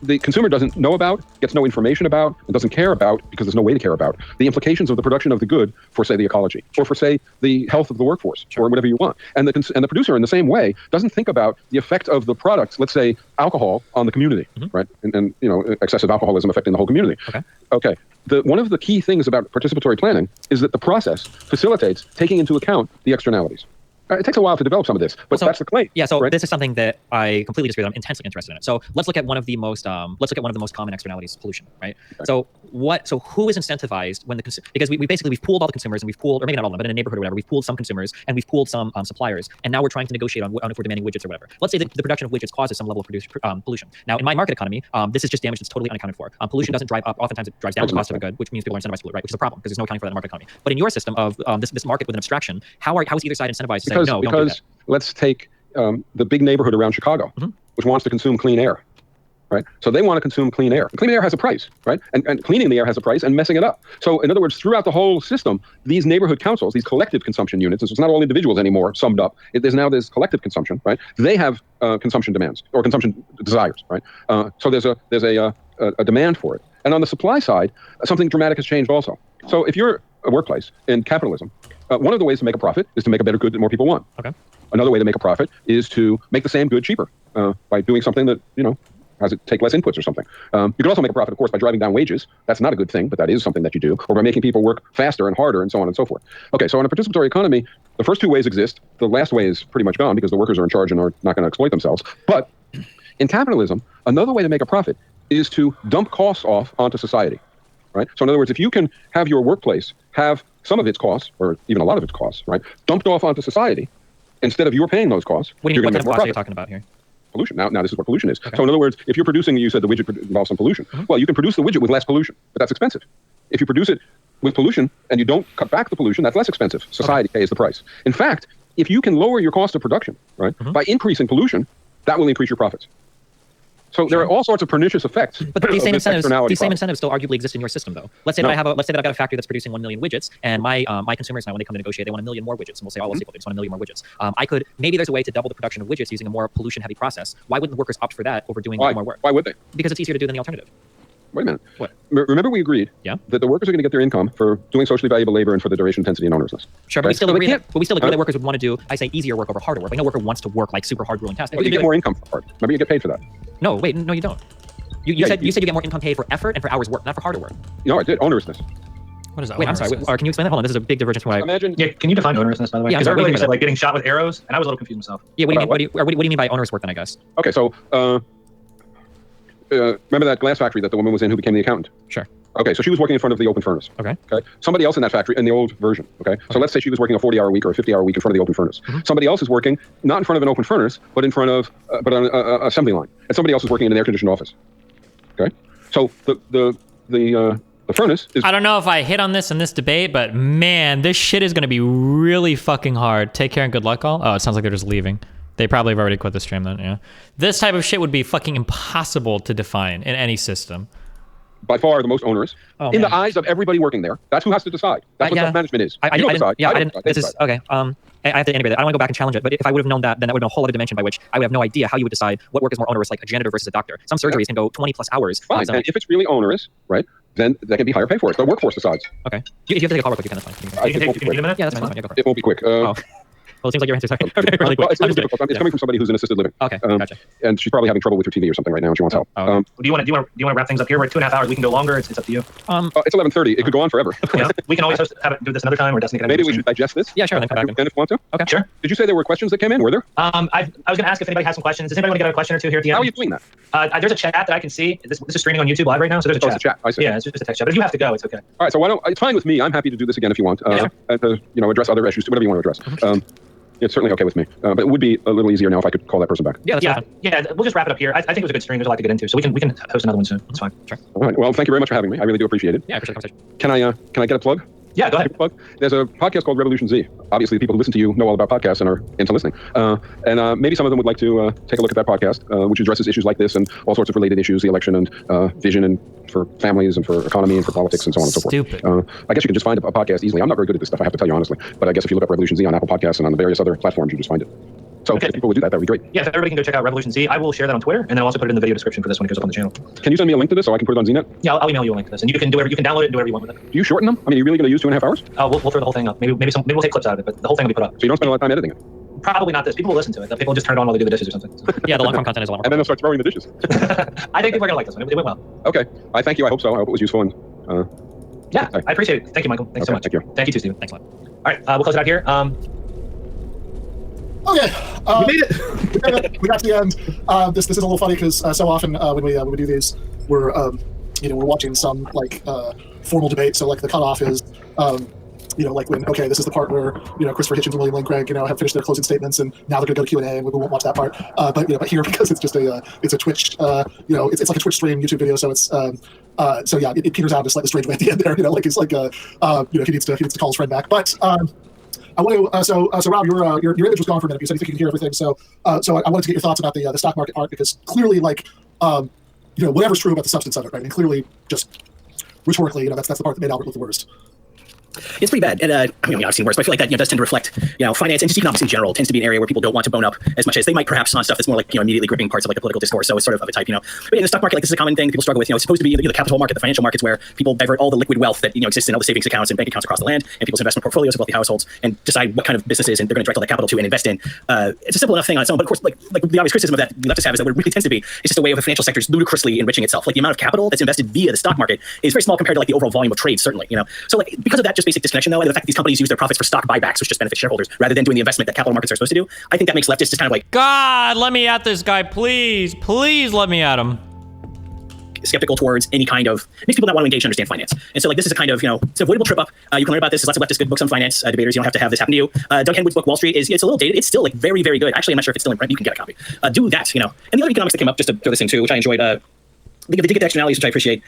the consumer doesn't know about, gets no information about, and doesn't care about, because there's no way to care about, the implications of the production of the good for, say, the ecology, or for, say, the health of the workforce, or whatever you want. And the producer, in the same way, doesn't think about the effect of the products, let's say alcohol, on the community, right? And excessive alcoholism affecting the whole community. Okay. One of the key things about participatory planning is that the process facilitates taking into account the externalities. It takes a while to develop some of this, but that's the claim. Yeah, so this is something that I completely disagree with. I'm intensely interested in it. So let's look at one of the most common externalities, pollution, right? Okay. So who is incentivized when because we've pooled all the consumers and we've pooled, or maybe not all of them, but in a neighborhood or whatever, we've pooled some consumers and we've pooled some suppliers, and now we're trying to negotiate on if we're demanding widgets or whatever. Let's say that the production of widgets causes some level of pollution. Now, in my market economy, this is just damage that's totally unaccounted for. Pollution doesn't drive up. Oftentimes, it drives down the cost of a good, which means people are incentivized to pollute, right? Which is a problem because there's no accounting for that in the market economy. But in your system of this market with an abstraction, how is either side incentivized to say no? Don't do that. Let's take the big neighborhood around Chicago, which wants to consume clean air, right? So they want to consume clean air. Clean air has a price, right? And cleaning the air has a price, and messing it up. So in other words, throughout the whole system, these neighborhood councils, these collective consumption units, it's not all individuals anymore summed up. There's collective consumption, right? They have consumption demands or consumption desires, right? So there's a demand for it. And on the supply side, something dramatic has changed also. So if you're a workplace in capitalism, one of the ways to make a profit is to make a better good that more people want. Okay. Another way to make a profit is to make the same good cheaper by doing something that How does it take less inputs or something? You can also make a profit, of course, by driving down wages. That's not a good thing, but that is something that you do, or by making people work faster and harder and so on and so forth. Okay, so in a participatory economy, the first two ways exist. The last way is pretty much gone because the workers are in charge and are not going to exploit themselves. But in capitalism, another way to make a profit is to dump costs off onto society, right? So in other words, if you can have your workplace have some of its costs, or even a lot of its costs, right, dumped off onto society, instead of you paying those costs, what you're going kind to of make more costs are you profit. talking about here? Pollution. Now this is what pollution is. Okay. So in other words, if you're producing, you said the widget involves some pollution. Well, you can produce the widget with less pollution, but that's expensive. If you produce it with pollution and you don't cut back the pollution, that's less expensive. Society pays the price. In fact, if you can lower your cost of production, right, by increasing pollution, that will increase your profits. So there are all sorts of pernicious effects. But these same of this incentives, externality these same problem. incentives still arguably exist in your system, though. Let's say that let's say that I've got a factory that's producing 1 million widgets, and my consumers now, when they come to negotiate, they want 1 million more widgets, and we'll say, oh, well, they just want 1 million more widgets. Maybe there's a way to double the production of widgets using a more pollution-heavy process. Why wouldn't the workers opt for that over doing more work? Why would they? Because it's easier to do than the alternative. Wait a minute. What? Remember we agreed that the workers are going to get their income for doing socially valuable labor and for the duration, intensity, and onerousness. Sure, but Okay? we still So they agree can't- that, that workers would want to do, I say, easier work over harder work. Like, no worker wants to work like super hard, grueling tasks. Well, you get more income for hard. Remember, you get paid for that. No, wait, no, you don't. You said you get more income paid for effort and for hours work, not for harder work. No, I did. Onerousness. What is that? Wait, I'm sorry. Can you explain that? Hold on, this is a big divergence from what I. Imagine. Yeah, can you define onerousness, by the way? Yeah, I'm Because sorry, what do everybody you said mean? like getting shot with arrows, and I was a little confused myself. Yeah, what do you mean? What? What do you mean by onerous work then? I guess. Okay, so remember that glass factory that the woman was in who became the accountant? Sure. Okay, so she was working in front of the open furnace. Okay. Okay. Somebody else in that factory, in the old version. Okay. So let's say she was working a 40-hour week or a 50-hour week in front of the open furnace. Somebody else is working not in front of an open furnace, but in front of but on an assembly line, and somebody else is working in an air-conditioned office. Okay. So the furnace is. I don't know if I hit on this in this debate, but man, this shit is going to be really fucking hard. Take care and good luck, all. Oh, it sounds like they're just leaving. They probably have already quit the stream then, yeah. This type of shit would be fucking impossible to define in any system. By far the most onerous in man. the eyes of everybody working there. That's who has to decide. That's what self-management is. I You don't didn't. decide. Yeah, I I don't didn't. decide. They This is decide. okay. I have to integrate it. I don't want to go back and challenge it, but if I would have known that, then that would have been a whole other dimension by which I would have no idea how you would decide what work is more onerous, like a janitor versus a doctor. Some surgeries can go 20 plus hours. Fine. And if it's really onerous, right, then that can be higher pay for it. The workforce decides. Okay. If you have to take a call real quick, you can. That's fine. I You can think take a minute? Yeah, that's fine. Yeah, go for it. it won't be quick. Well, it seems like your answer's really quick. Well, it's I'm really just kidding. difficult. It's coming from somebody who's in assisted living. Okay, gotcha. And she's probably having trouble with her TV or something right now, and she wants help. Oh. Do you want to wrap things up here? We're at 2.5 hours. We can go longer. It's up to you. It's 11:30. It could go on forever. Yeah. We can always do this another time, or Destiny can Maybe we should digest this. Yeah, sure. Then come back. Then if you want to. Okay. Sure. Did you say there were questions that came in? Were there? I was going to ask if anybody has some questions. Does anybody want to get a question or two here at the end? How are you doing that? There's a chat that I can see. This is streaming on YouTube live right now, so there's a Oh, chat. it's a chat. I see. Yeah, it's just a text chat. But if you have to go, it's okay. All right. So it's fine with me. I'm happy to do this again if you want. Yeah. And to address other issues, whatever you want to address. It's certainly okay with me. But it would be a little easier now if I could call that person back. Yeah, that's fine. Yeah. We'll just wrap it up here. I think it was a good stream. There's a lot to get into, so we can host another one soon. It's fine. Sure. All right. Well, thank you very much for having me. I really do appreciate it. Yeah, I appreciate the conversation. Can I get a plug? Yeah, go ahead. Plug. There's a podcast called Revolution Z. Obviously, the people who listen to you know all about podcasts and are into listening. And maybe some of them would like to take a look at that podcast, which addresses issues like this and all sorts of related issues, the election and vision and for families and for economy and for politics and so on and so forth. Stupid. I guess you can just find a podcast easily. I'm not very good at this stuff, I have to tell you honestly. But I guess if you look up Revolution Z on Apple Podcasts and on the various other platforms, you just find it. So if people would do that, that would be great. Yeah, if everybody can go check out Revolution Z. I will share that on Twitter, and then I'll also put it in the video description for this when it goes up on the channel. Can you send me a link to this so I can put it on ZNet? Yeah, I'll email you a link to this, and you can download it and do whatever you want with it. Do you shorten them? I mean, are you really going to use 2.5 hours? We'll throw the whole thing up. Maybe we'll take clips out of it, but the whole thing will be put up. So you don't spend a lot of time editing it. Probably not this. People will listen to it. The people just turn it on while they do the dishes or something. Yeah, the long form content is a lot more. And then they'll start throwing the dishes. I think people are gonna like this one. It went well. Okay. I thank you. I hope so. I hope it was useful. And Yeah, I appreciate it. Thank you, Michael. Thanks so Okay, much. thank you. Thank you too, Steven. Thanks a lot. All right, we'll close it out here. Okay, We made it. we got to the end. This is a little funny because so often when we do these, we're we're watching some like formal debate. So like the cutoff is like when this is the part where Christopher Hitchens and William Lane Craig have finished their closing statements and now they're going to go to Q&A and we won't watch that part. But here because it's just it's a Twitch it's like a Twitch stream YouTube video, so it's so yeah it peters out just like the strange way at the end there. It's like he needs to call his friend back, but. I want to so Rob, your image was gone for a minute. You said you think you can hear everything. So I wanted to get your thoughts about the stock market part because clearly, whatever's true about the substance of it, right? I mean, clearly, just rhetorically, that's the part that made Albert look the worst. It's pretty bad, and I mean, I've seen worse, but I feel like that does tend to reflect, finance and just economics in general tends to be an area where people don't want to bone up as much as they might perhaps on stuff that's more like immediately gripping parts of like the political discourse. So it's sort of a type, But in the stock market, like this is a common thing people struggle with. It's supposed to be the capital market, the financial markets, where people divert all the liquid wealth that exists in all the savings accounts and bank accounts across the land and people's investment portfolios of wealthy households and decide what kind of businesses and they're going to direct all that capital to and invest in. It's a simple enough thing on its own, but of course, like the obvious criticism of that the leftists have is that what it really tends to be is just a way of the financial sector ludicrously enriching itself. Like the amount of capital that's invested via the stock market is very small compared to like the overall volume of trade, certainly. So like because of that just basic disconnection though, and the fact that these companies use their profits for stock buybacks, which just benefits shareholders, rather than doing the investment that capital markets are supposed to do, I think that makes leftists just kind of like, God, let me at this guy, please. Please let me at him. skeptical towards any kind of, makes people not want to engage and understand finance. And so like this is a kind of, it's an avoidable trip up. You can learn about this. There's lots of leftist good books on finance. Debaters, you don't have to have this happen to you. Doug Henwood's book, Wall Street, it's a little dated. It's still like very, very good. Actually, I'm not sure if it's still in print. You can get a copy. Do that, And the other economics that came up, just to throw this in too, which I enjoyed, they did get the externalities, which I appreciate.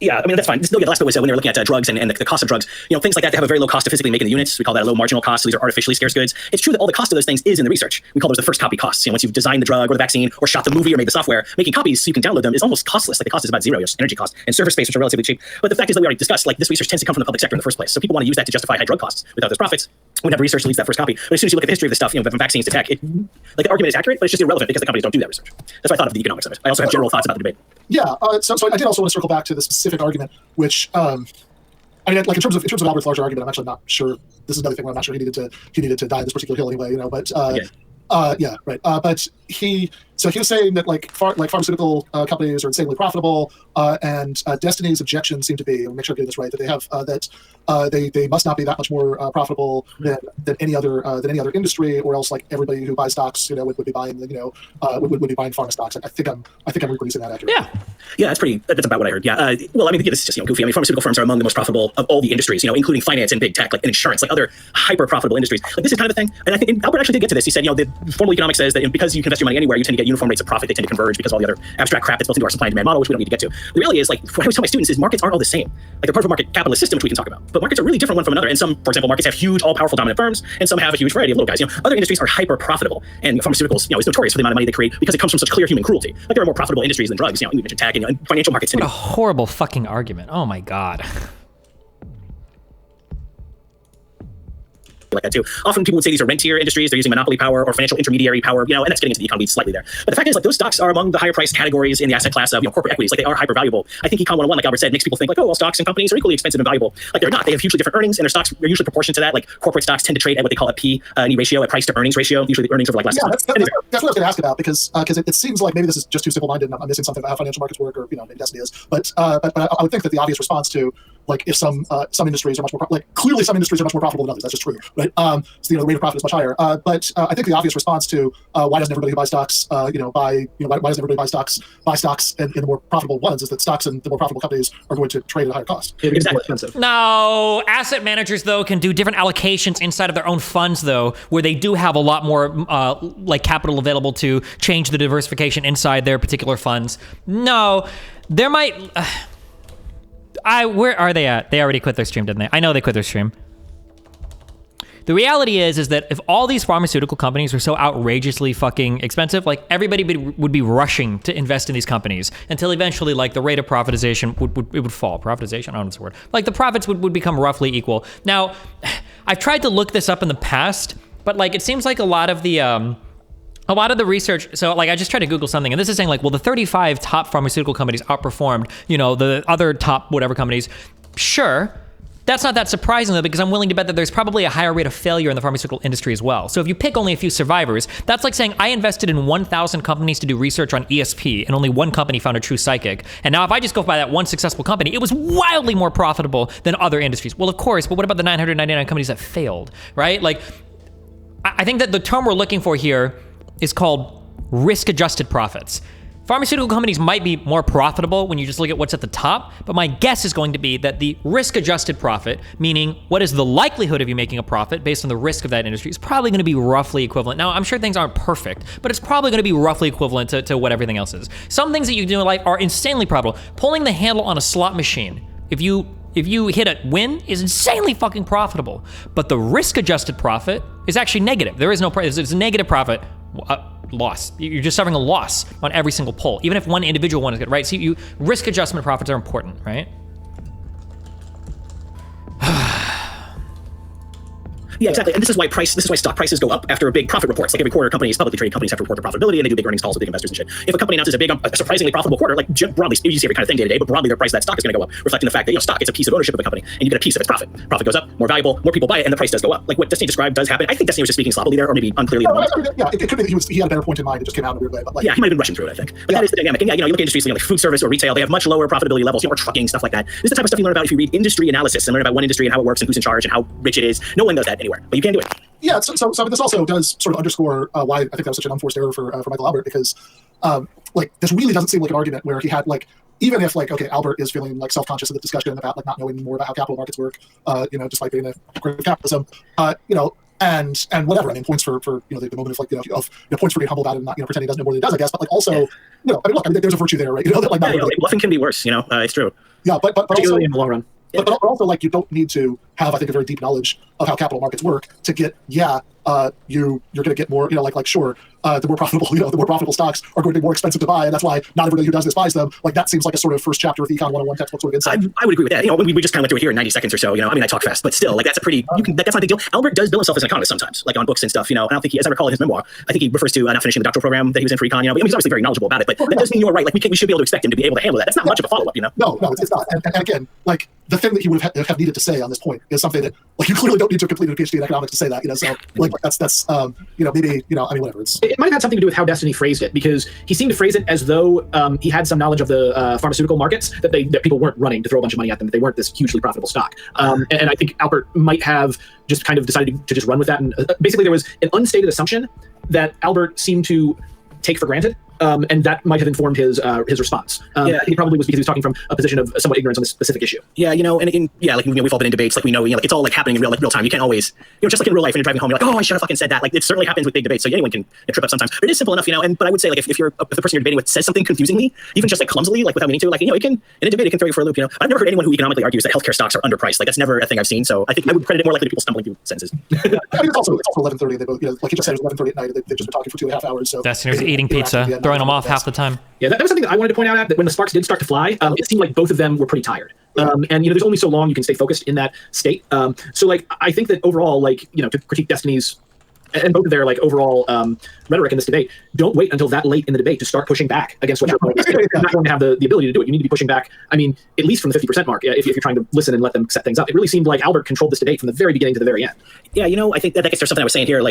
Yeah, I mean, that's fine. The last bit was when they were looking at drugs and the cost of drugs, things like that, they have a very low cost of physically making the units. We call that a low marginal cost. So these are artificially scarce goods. It's true that all the cost of those things is in the research. We call those the first copy costs. Once you've designed the drug or the vaccine or shot the movie or made the software, making copies so you can download them is almost costless. Like the cost is about zero, energy cost and server space, which are relatively cheap. But the fact is that we already discussed, like this research tends to come from the public sector in the first place. So people want to use that to justify high drug costs without those profits. Whenever research leads that first copy. But as soon as you look at the history of this stuff, from vaccines to tech, like the argument is accurate, but it's just irrelevant because the companies don't do that research. That's why I thought of the economics of it. I also have general thoughts about the debate. Yeah, so I did also want to circle back to the specific argument, which I mean, like in terms of Albert's larger argument, I'm actually not sure. This is another thing where I'm not sure he needed to die this particular hill anyway, But yeah, right. But he was saying that like pharmaceutical companies are insanely profitable, and Destiny's objection seemed to be, and make sure I get this right, that they have they must not be that much more profitable than any other industry, or else like everybody who buys stocks, would be buying would be buying pharma stocks. I think I'm reproducing that accurately. Yeah, that's about what I heard. Yeah. Well, I mean, this is just goofy. I mean, pharmaceutical firms are among the most profitable of all the industries, including finance and big tech, like and insurance, like other hyper profitable industries. Like this is kind of a thing. And I think Albert actually did get to this. He said, the formal economics says that because you can invest your money anywhere, you tend to get uniform rates of profit. They tend to converge because all the other abstract crap that's built into our supply and demand model, which we don't need to get to. The reality is, like, what I always tell my students is markets aren't all the same. Like they're part of a market capitalist system, which we can talk about. But markets are really different one from another. And some, for example, markets have huge, all-powerful dominant firms, and some have a huge variety of little guys. Other industries are hyper profitable, and pharmaceuticals, is notorious for the amount of money they create because it comes from such clear human cruelty. Like there are more profitable industries than drugs. We mentioned tech and financial markets. What a horrible fucking argument. Oh my god. Like that too. Often people would say these are rentier industries. They're using monopoly power or financial intermediary power, and that's getting into the economy slightly there. But the fact is, like, those stocks are among the higher priced categories in the asset class of corporate equities. Like they are hyper valuable. I think Econ 101, like Albert said, makes people think like, oh, well, stocks and companies are equally expensive and valuable. Like they're not. They have hugely different earnings, and their stocks are usually proportionate to that. Like corporate stocks tend to trade at what they call a P ratio, a price to earnings ratio. Usually the earnings are like less. Yeah, that's what I was going to ask about because it seems like maybe this is just too simple-minded and I'm missing something about how financial markets work, or maybe Destiny is. But I would think that the obvious response to like if some industries are much more clearly some industries are much more profitable than others. That's just true, right? So the rate of profit is much higher. But I think the obvious response to why doesn't everybody who buys stocks why doesn't everybody buy stocks in the more profitable ones is that stocks in the more profitable companies are going to trade at a higher cost. It's more expensive. No, asset managers though can do different allocations inside of their own funds though, where they do have a lot more like capital available to change the diversification inside their particular funds. No, there might. Where are they at? They already quit their stream, didn't they? I know they quit their stream. The reality is that if all these pharmaceutical companies were so outrageously fucking expensive, like everybody would be rushing to invest in these companies until eventually like the rate of profitization would fall. Privatization? I don't know if it's a word. Like the profits would become roughly equal. Now, I've tried to look this up in the past, but like it seems like a lot of the research, so like I just tried to Google something, and this is saying like, well, the 35 top pharmaceutical companies outperformed, the other top whatever companies. Sure, that's not that surprising though, because I'm willing to bet that there's probably a higher rate of failure in the pharmaceutical industry as well. So if you pick only a few survivors, that's like saying I invested in 1,000 companies to do research on ESP, and only one company found a true psychic. And now if I just go by that one successful company, it was wildly more profitable than other industries. Well, of course, but what about the 999 companies that failed, right? Like, I think that the term we're looking for here is called risk-adjusted profits. Pharmaceutical companies might be more profitable when you just look at what's at the top, but my guess is going to be that the risk-adjusted profit, meaning what is the likelihood of you making a profit based on the risk of that industry, is probably going to be roughly equivalent. Now, I'm sure things aren't perfect, but it's probably going to be roughly equivalent to what everything else is. Some things that you do in life are insanely profitable. Pulling the handle on a slot machine, if you hit a win, is insanely fucking profitable, but the risk-adjusted profit is actually negative. There is no price. It's a negative profit. Loss. You're just suffering a loss on every single pull, even if one individual one is good, right? So risk adjustment profits are important, right? Yeah, exactly. And this is why stock prices go up after big profit reports. Like every quarter, publicly traded companies have to report their profitability, and they do big earnings calls with big investors and shit. If a company announces a surprisingly profitable quarter, like broadly, you see every kind of thing day to day, but broadly their price of that stock is going to go up, reflecting the fact that stock is a piece of ownership of the company, and you get a piece of its profit. Profit goes up, more valuable, more people buy it, and the price does go up. Like what Destiny described does happen. I think Destiny was just speaking sloppily there, or maybe unclearly. Yeah, it could be that he had a better point in mind. It just came out in a weird way. But yeah, he might have been rushing through it, I think. But that is the dynamic. And yeah, you look at industries like food service or retail, they have much lower profitability levels, or trucking, stuff like that. This is the type of stuff you learn about if you read industry analysis and learn about one industry and how it works and who's in charge and how rich it is. No one does that anywhere, but you can do it. Yeah, so this also does sort of underscore why I think that was such an unforced error for Michael Albert, because this really doesn't seem like an argument where he had even if Albert is feeling self-conscious of the discussion about not knowing more about how capital markets work, despite being a critic of capitalism, and whatever. I mean, points for the moment of points for being humble about it and not pretending he doesn't know more than he does, I guess. But also, there's a virtue there, right? Bluffing can be worse. It's true. Yeah, but Particularly also, in the long run. But also, you don't need to have, I think, a very deep knowledge of how capital markets work to get, you're going to get more, sure, the more profitable stocks are going to be more expensive to buy, and that's why not everybody who does this buys them. That seems like a sort of first chapter of the Econ 101 textbook sort of insight. I would agree with that. We just kind of went through it here in 90 seconds or so. I talk fast, but still, that's a pretty, that's not a big deal. Albert does bill himself as an economist sometimes, on books and stuff. I don't think as I recall in his memoir, I think he refers to not finishing the doctoral program that he was in for econ. He's obviously very knowledgeable about it, but that doesn't mean you're right. We should be able to expect him to be able to handle that. That's not much of a follow-up, No, it's not. And again, the thing that he would have needed to say on this point is something that you clearly don't need to complete a PhD in economics to say that. So that's maybe whatever. It might have had something to do with how Destiny phrased it, because he seemed to phrase it as though he had some knowledge of the pharmaceutical markets, that people weren't running to throw a bunch of money at them, that they weren't this hugely profitable stock. And I think Albert might have just kind of decided to just run with that. And basically there was an unstated assumption that Albert seemed to take for granted. And that might have informed his response. I think it probably was because he was talking from a position of somewhat ignorance on this specific issue. Yeah, we've all been in debates, it's all happening in real time. You can't always, just like in real life when you're driving home, you're like, oh, I should have fucking said that. It certainly happens with big debates, so anyone can trip up sometimes. But it is simple enough, but I would say if the person you're debating with says something confusingly, even just clumsily, without meaning to, it can, in a debate, it can throw you for a loop. I've never heard anyone who economically argues that healthcare stocks are underpriced. That's never a thing I've seen. So I think I would credit it more likely to people stumbling through sentences. It's also 11:30. They both, like you just said, it was 11:30 at night. They've just been talking for 2.5 hours. So Destiny was eating pizza, throwing them off half the time. Yeah, that was something that I wanted to point out, that when the sparks did start to fly, it seemed like both of them were pretty tired. And there's only so long you can stay focused in that state. So I think that overall, to critique Destiny's and both of their overall rhetoric in this debate, don't wait until that late in the debate to start pushing back against what you're going to say. You're not going to have the ability to do it. You need to be pushing back, at least from the 50% mark, if you're trying to listen and let them set things up. It really seemed like Albert controlled this debate from the very beginning to the very end. Yeah, I think that gets to something I was saying here,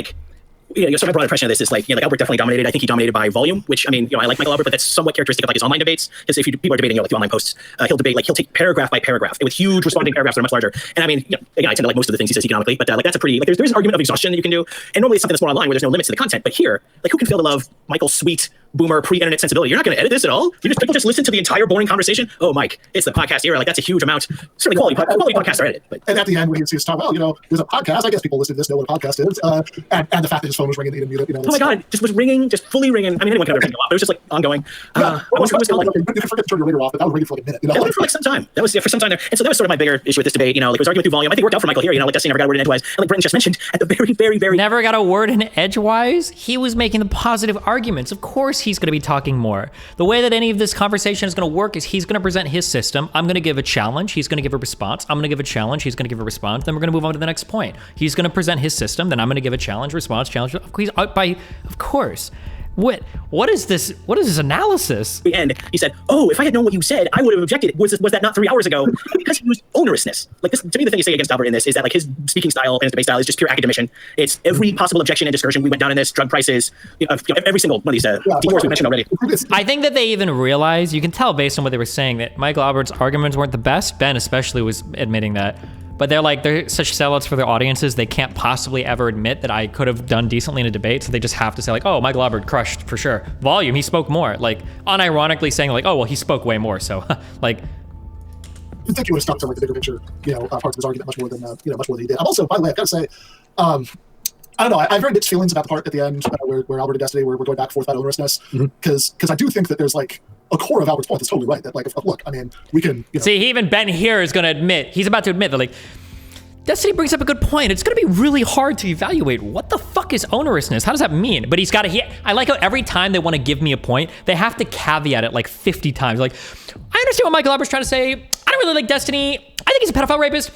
sort of a broad impression of this is Albert definitely dominated. I think he dominated by volume, which I like Michael Albert, but that's somewhat characteristic of his online debates. Because if people are debating, the online posts, he'll debate he'll take paragraph by paragraph with huge responding paragraphs that are much larger. And again, I tend to like most of the things he says economically, but that's a pretty there's an argument of exhaustion that you can do. And normally it's something that's more online where there's no limits to the content. But here, who can fail to love Michael's sweet boomer pre-internet sensibility? You're not going to edit this at all. People just listen to the entire boring conversation. Oh, Mike, it's the podcast era. That's a huge amount. Certainly quality podcasts are edited. But. And at the end, when he's talking, there's a podcast. I guess people listening to this know what a podcast is. And the fact that his phone was ringing, he didn't mute it. Oh my God, just was ringing, just fully ringing. Anyone could have ringing a lot. It was just ongoing. You can forget to turn your ringer off, but that was ringing for a minute. It went for some time. That was for some time there. And so that was sort of my bigger issue with this debate. It was argument through volume. I think it worked out for Michael here. Destiny never got a word in edgewise. And Brenton just mentioned, at the very, very, very never got a word in edgewise. He was making the positive arguments. Of course, he's going to be talking more. The way that any of this conversation is going to work is he's going to present his system. I'm going to give a challenge. He's going to give a response. I'm going to give a challenge. He's going to give a response. Then we're going to move on to the next point. He's going to present his system. Then I'm going to give a challenge, response, challenge. He's out by, of course. What is this? What is this analysis? The end. He said, "Oh, if I had known what you said, I would have objected. Was that not 3 hours ago?" Because he used onerousness. This, to me, the thing you say against Albert in this is that his speaking style and his debate style is just pure academician. It's every possible objection and discursion we went down in this, drug prices, every single one of these detours we mentioned already. I think that they even realize, you can tell based on what they were saying, that Michael Albert's arguments weren't the best. Ben especially was admitting that. But they're such sellouts for their audiences, they can't possibly ever admit that I could have done decently in a debate, so they just have to say oh, Michael Albert crushed for sure. Volume, he spoke more. Unironically saying oh, well, he spoke way more, so I think he would have stuck to the bigger picture, parts of his argument much more than he did. I'm also, by the way, I've got to say, I don't know. I have very mixed feelings about the part at the end where Albert and Destiny we're going back and forth about onerousness, because I do think that there's a core of Albert's point that's totally right. That look, we can see. Even Ben here is going to admit, he's about to admit that Destiny brings up a good point. It's going to be really hard to evaluate what the fuck is onerousness. How does that mean? But he's got to. I like how every time they want to give me a point, they have to caveat it 50 times. I understand what Michael Albert's trying to say. I don't really like Destiny. I think he's a pedophile rapist.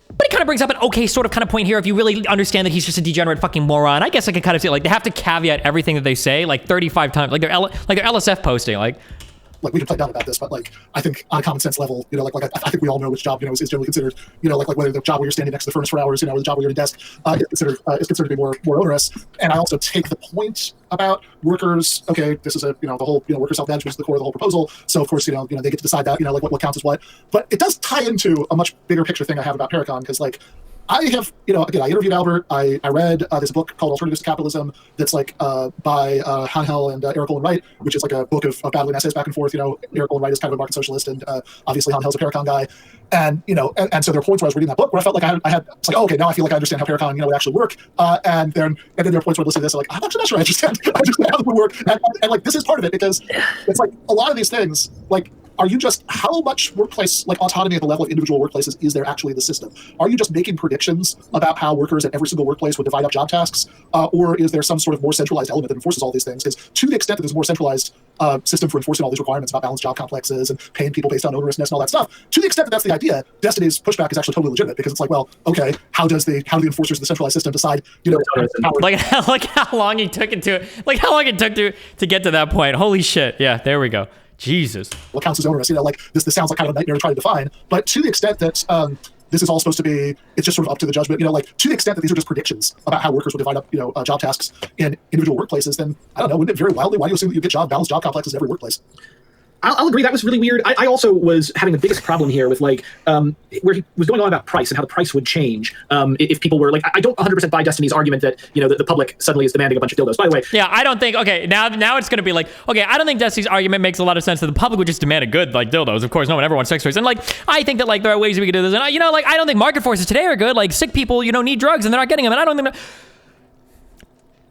But it kind of brings up an okay sort of kind of point here. If you really understand that he's just a degenerate fucking moron, I guess I can kind of see like they have to caveat everything that they say like 35 times, like their LSF posting, like we can play down about this, but like I think on a common sense level, I think we all know which job is generally considered, like whether the job where you're standing next to the furnace for hours, or the job where you're at a desk is considered to be more onerous. And I also take the point about workers. Okay, this is the whole worker self-management is the core of the whole proposal. So of course they get to decide that what counts as what. But it does tie into a much bigger picture thing I have about Paracon, because like I have, again, I interviewed Albert. I read this book called Alternatives to Capitalism that's like by Hanhel and Eric Olin Wright, which is like a book of battling essays back and forth. Eric Olin Wright is kind of a market socialist, and obviously Hanhel's a Paracon guy. And and so there are points where I was reading that book where I felt like I had it's like, oh, okay, now I feel like I understand how Paracon would actually work. And then there are points where I listen to this and like, I'm actually not sure I understand how it would work. And like this is part of it, because it's like a lot of these things, like, are you just, how much workplace like autonomy at the level of individual workplaces is there actually in the system? Are you just making predictions about how workers at every single workplace would divide up job tasks? Or is there some sort of more centralized element that enforces all these things? Because to the extent that there's a more centralized system for enforcing all these requirements about balanced job complexes and paying people based on onerousness and all that stuff, to the extent that that's the idea, Destiny's pushback is actually totally legitimate, because it's like, well, okay, how do the enforcers of the centralized system decide, like how long it took to get to that point. Holy shit. Yeah, there we go. Jesus. What counts as onerous? Like this sounds like kind of a nightmare to try to define. But to the extent that this is all supposed to be, it's just sort of up to the judgment. Like to the extent that these are just predictions about how workers will divide up, job tasks in individual workplaces, then I don't know. Wouldn't it very wildly? Why do you assume that you get balanced job complexes in every workplace? I'll agree. That was really weird. I also was having the biggest problem here with like where he was going on about price and how the price would change if people were like, I don't 100% buy Destiny's argument that the public suddenly is demanding a bunch of dildos. By the way, yeah, I don't think. Okay, now it's going to be like, okay, I don't think Destiny's argument makes a lot of sense that the public would just demand a good like dildos. Of course, no one ever wants sex toys, and like I think that like there are ways we can do this, and I don't think market forces today are good. Like sick people need drugs and they're not getting them, and I don't think.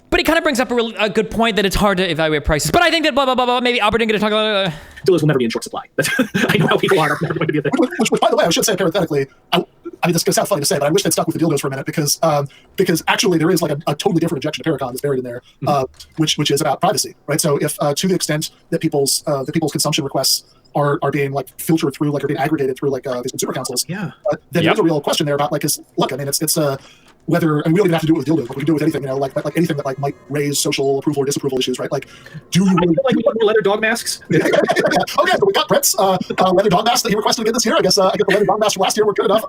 But it kind of brings up a good point that it's hard to evaluate prices. But I think that blah, blah, blah, blah, maybe Albert didn't get to talk about dildos will never be in short supply. I know how people are. That's never going to be a thing. Which, by the way, I should say parenthetically, I mean, this is going to sound funny to say, but I wish they'd stuck with the dildos for a minute, because actually there is like a totally different objection to Paracon that's buried in there, which is about privacy, right? So if to the extent that people's consumption requests are being like filtered through, like are being aggregated through like these consumer councils, then there's a real question there about like, because look, I mean, it's whether, and we don't even have to do it with dildos, but we can do it with anything, like anything that like might raise social approval or disapproval issues, right? Like, do you really... I feel like we want more leather dog masks? Okay, so we got Brett's leather dog mask that he requested again this year. I guess the leather dog mask from last year were good enough.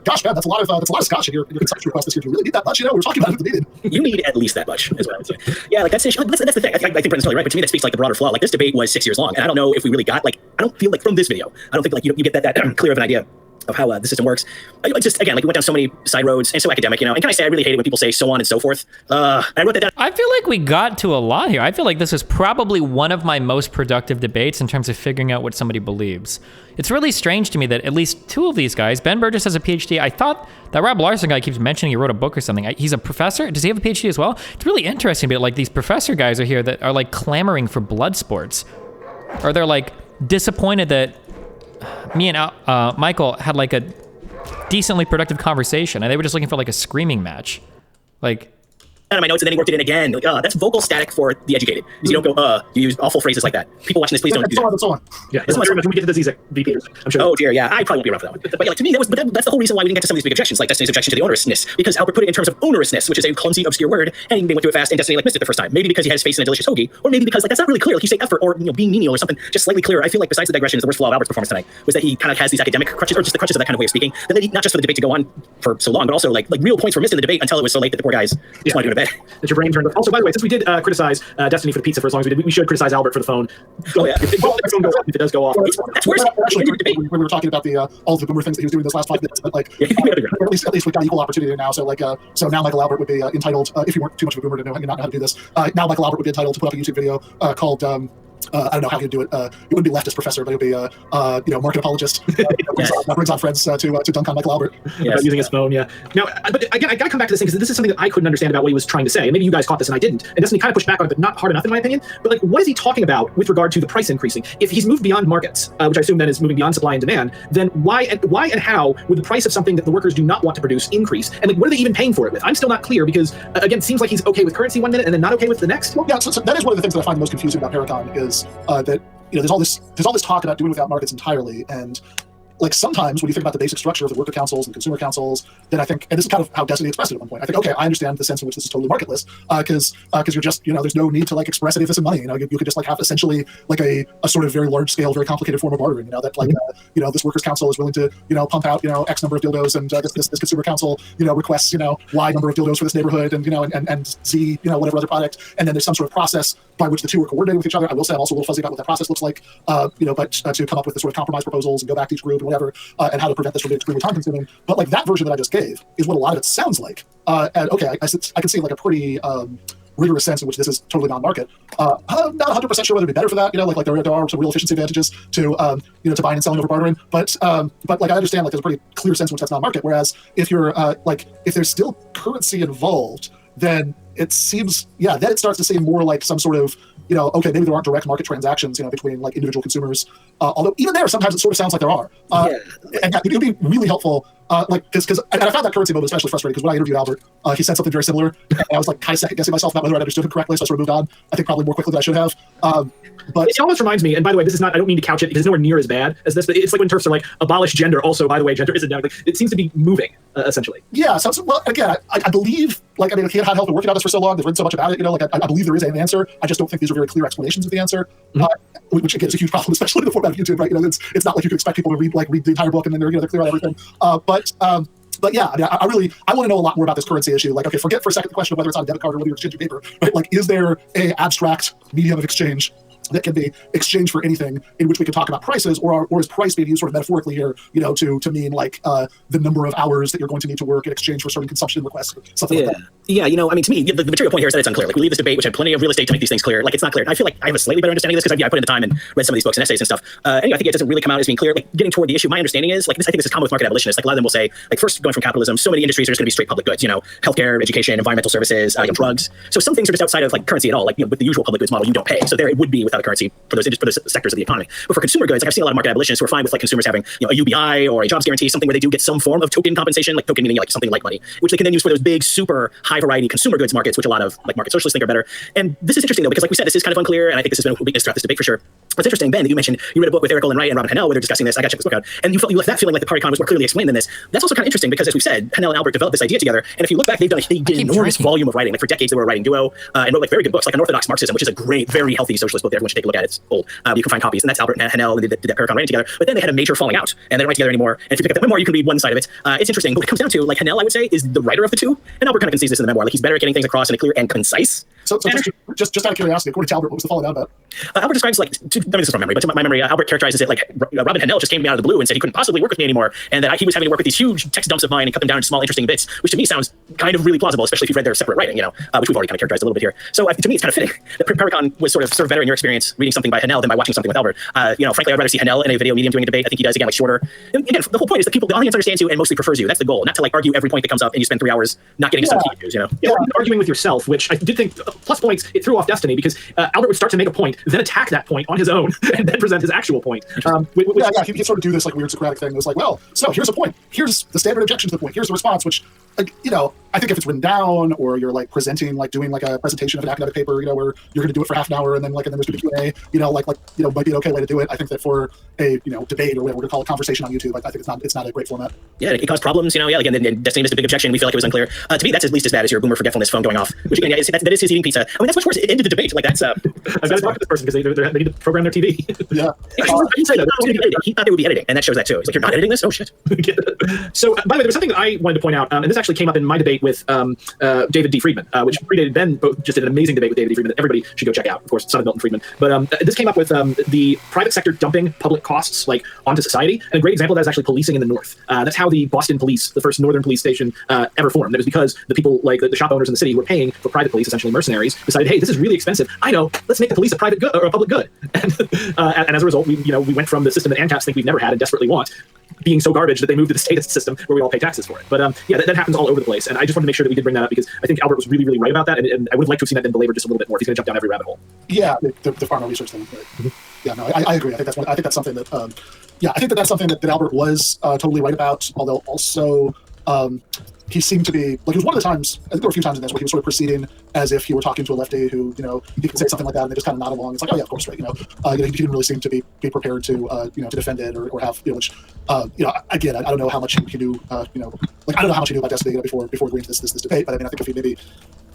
Gosh, man, that's a lot of scotch in your consumption request this year. Do you really need that much? We were talking about it at the meeting. You need at least that much, is what I would say. Yeah, like that's the thing. I think Brendan's totally right, but to me that speaks like the broader flaw. Like this debate was 6 years long, and I don't know if we really got like, I don't feel like from this video, I don't think like you get that clear of an idea of how the system works. I just, again, like we went down so many side roads and so academic, and can I say I really hate it when people say so on and so forth. I wrote that down. I feel like we got to a lot here. I feel like this is probably one of my most productive debates in terms of figuring out what somebody believes. It's really strange to me that at least two of these guys, Ben Burgis has a PhD. I thought that Rob Larson guy keeps mentioning he wrote a book or something. He's a professor. Does he have a PhD as well? It's really interesting, but like these professor guys are here that are like clamoring for blood sports, or they're like disappointed that me and Michael had like a decently productive conversation, and they were just looking for like a screaming match. Like, out of my notes, and then he worked it in again. Like, that's vocal static for the educated. You don't go, you use awful phrases like that. People watching this, please don't do that. So on. Yeah, it's when we get to the Zizek VP, I'm sure. Oh dear, yeah, I probably won't be around for that one. But yeah, like to me, that's the whole reason why we didn't get to some of these big objections, like Destiny's objection to the onerousness, because Albert put it in terms of onerousness, which is a clumsy, obscure word, and they went through it fast, and Destiny like missed it the first time. Maybe because he had his face in a delicious hoagie, or maybe because like that's not really clear. Like you say effort or being menial or something just slightly clearer. I feel like besides the digression, is the worst flaw of Albert's performance tonight was that he kind of has these academic crutches, or just the crutches of that kind of way of speaking. That they, not just for the debate to go on for so long, but also like real points were missed in the debate until it was so late that the poor guys just wanted to go to bed. That your brain turned. Also, by the way, since we did criticize Destiny for the pizza for as long as we did, we should criticize Albert for the phone. Oh yeah, if it does go off. That's worse. Actually, when we were talking about all of the boomer things that he was doing in those last 5 minutes, but like at least we've got equal opportunity now. So like so now Michael Albert would be entitled, if you weren't too much of a boomer to not know how to do this, now Michael Albert would be entitled to put up a YouTube video called I don't know how he'd do it. It wouldn't be leftist professor, but it would be market apologist. Brings on friends to dunk on Michael Albert. Yes. Using his phone, yeah. Now, but again, I got to come back to this thing, because this is something that I couldn't understand about what he was trying to say. And maybe you guys caught this and I didn't. And Destiny kind of pushed back on it, but not hard enough in my opinion. But like, what is he talking about with regard to the price increasing? If he's moved beyond markets, which I assume then is moving beyond supply and demand, then why and how would the price of something that the workers do not want to produce increase? And like, what are they even paying for it with? I'm still not clear, because again, it seems like he's okay with currency one minute and then not okay with the next. Well, yeah, so that is one of the things that I find most confusing about Paracon, is that there's all this talk about doing without markets entirely, and like sometimes when you think about the basic structure of the worker councils and consumer councils, then I think, and this is kind of how Destiny expressed it at one point, I think, okay, I understand the sense in which this is totally marketless, because you're just, there's no need to like express any of this in money. You could just like have essentially like a sort of very large scale, very complicated form of bartering. That like this workers council is willing to pump out X number of dildos, and this consumer council requests Y number of dildos for this neighborhood, and Z whatever other product, and then there's some sort of process by which the two are coordinating with each other. I will say I'm also a little fuzzy about what that process looks like, but to come up with the sort of compromise proposals and go back to each group and whatever, and how to prevent this from being extremely time consuming. But like that version that I just gave is what a lot of it sounds like. And okay, I can see like a pretty rigorous sense in which this is totally non-market. I'm not 100% sure whether it'd be better for that. Like there are some real efficiency advantages to to buying and selling over bartering. But like I understand like there's a pretty clear sense in which that's non-market. Whereas if you're if there's still currency involved, then it seems then it starts to seem more like some sort of okay, maybe there aren't direct market transactions between like individual consumers. Although even there sometimes it sort of sounds like there are. And it would be really helpful. Because I found that currency moment especially frustrating because when I interviewed Albert, he said something very similar, and I was like kind of second guessing myself about whether I understood him correctly, so I sort of moved on. I think probably more quickly than I should have. But it almost reminds me, and by the way, this is not, I don't mean to couch it because it's nowhere near as bad as this, but it's like when TERFs are like abolish gender. Also, by the way, gender isn't down. Like, it seems to be moving essentially. Yeah. So well, again, I believe he had help been working on this for so long. They've written so much about it. I believe there is an answer. I just don't think these are very clear explanations of the answer. Which again is a huge problem, especially in the format of YouTube, right? It's not like you can expect people to read the entire book and then they're clear on everything. But yeah, I want to know a lot more about this currency issue. Like, okay, forget for a second the question of whether it's on a debit card or whether you're exchanging paper, right? Like, is there a abstract medium of exchange that can be exchanged for anything in which we can talk about prices, or is price being used sort of metaphorically here, to mean like the number of hours that you're going to need to work in exchange for certain consumption requests, something like that. Yeah, to me, the material point here is that it's unclear. Like, we leave this debate, which had plenty of real estate to make these things clear. Like, it's not clear. I feel like I have a slightly better understanding of this because I put in the time and read some of these books and essays and stuff. Anyway, I think it doesn't really come out as being clear. Like, getting toward the issue, my understanding is, like, I think this is common with market abolitionists. Like, a lot of them will say, like, first going from capitalism, so many industries are just going to be straight public goods, healthcare, education, environmental services, drugs. So some things are just outside of, like, currency at all. Like, with the usual public goods model, you don't pay. So there it would be without a currency for those sectors of the economy. But for consumer goods, like, I've seen a lot of market abolitionists who are fine with, like, consumers having, a UBI or a jobs guarantee, something where they do get some form of token compensation, like token meaning like something like money, which they can then use for those big, super high variety consumer goods markets, which a lot of like market socialists think are better. And this is interesting though, because like we said, this is kind of unclear, and I think this has been a weakness throughout this debate for sure. It's interesting, Ben, that you mentioned you read a book with Eric Olin Wright and Robin Hennell where they're discussing this. I got to check this book out, and you left that feeling like the Party Econ was more clearly explained than this. That's also kind of interesting because, as we've said, Hennell and Albert developed this idea together. And if you look back, they did an enormous volume of writing. Like for decades, they were a writing duo and wrote like very good books, like Unorthodox Marxism, which is a great, very healthy socialist book that everyone should take a look at. It's old. You can find copies, and that's Albert and Hennell, and they did that Party Econ writing together. But then they had a major falling out, and they don't write together anymore. And if you pick up that memoir, you can read one side of it. It's interesting, but what it comes down to, like Hennell, I would say, is the writer of the two, and Albert kind of concedes this in the memoir. Like he's better at getting things across in a clear and concise. So just out of curiosity, according to Albert, what was the falling out about? Albert describes like, this is from memory, but to my memory, Albert characterizes it like Robin Hennell just came to me out of the blue and said he couldn't possibly work with me anymore, and that he was having to work with these huge text dumps of mine and cut them down into small, interesting bits, which to me sounds kind of really plausible, especially if you've read their separate writing, which we've already kind of characterized a little bit here. So to me, it's kind of fitting that Party Econ was sort of better in your experience reading something by Hennell than by watching something with Albert. Frankly, I'd rather see Hennell in a video medium doing a debate. I think he does again like shorter. And again, the whole point is that the audience understands you and mostly prefers you. That's the goal, not to like argue every point that comes up and you spend 3 hours not getting some key issues. Yeah, arguing with yourself, which I did think plus points it threw off Destiny because Albert would start to make a point, then attack that point on his own, and then present his actual point. He could sort of do this like weird Socratic thing. It was like, well, so here's a point. Here's the standard objection to the point. Here's the response, which, like, I think if it's written down or you're like presenting, like doing like a presentation of an academic paper, where you're going to do it for half an hour and then there's going to be Q&A, might be an okay way to do it. I think that for a debate or whatever we're going to call it, conversation on YouTube, I think it's not a great format. Yeah, it caused problems. Again, Destiny missed a big objection. We feel like it was unclear. To me, that's at least as bad as your boomer forgetfulness phone going off. Which again, that is his eating pizza. I mean, that's much worse. It ended the debate. Like that's. I've got to talk to this person because they need to program their TV. Yeah. He thought they would be editing, and that shows that too. He's like, you're not editing this? Oh shit. So, by the way, there was something that I wanted to point out, and this actually came up in my debate with David D. Friedman, which predated Ben. Both just did an amazing debate with David D. Friedman that everybody should go check out. Of course, son of Milton Friedman. But this came up with the private sector dumping public costs like onto society, and a great example of that is actually policing in the North. That's how the Boston Police, the first Northern police station, ever formed. It was because the people like the shop owners in the city who were paying for private police, essentially mercenaries, decided, hey, this is really expensive. I know, let's make the police a private good or a public good. And as a result, we went from the system that ANCAPs think we've never had and desperately want, being so garbage that they moved to the statist system where we all pay taxes for it. But that happens all over the place. And I just wanted to make sure that we did bring that up because I think Albert was really, really right about that. And I would have liked to have seen that then belabored just a little bit more if he's going to jump down every rabbit hole. Yeah, the pharma research thing. Right. Mm-hmm. Yeah, no, I agree. I think that's something that, I think that's something that Albert was totally right about. Although also, he seemed to be like, it was one of the times, I think there were a few times in this where he was sort of proceeding as if he were talking to a lefty who, he could say something like that and they just kind of nod along. It's like, oh yeah, of course, right. He didn't really seem to be prepared to, to defend it or have, which, again, I don't know how much he knew, I don't know how much he knew about Destiny before agreeing to this debate, but I mean, I think if he maybe,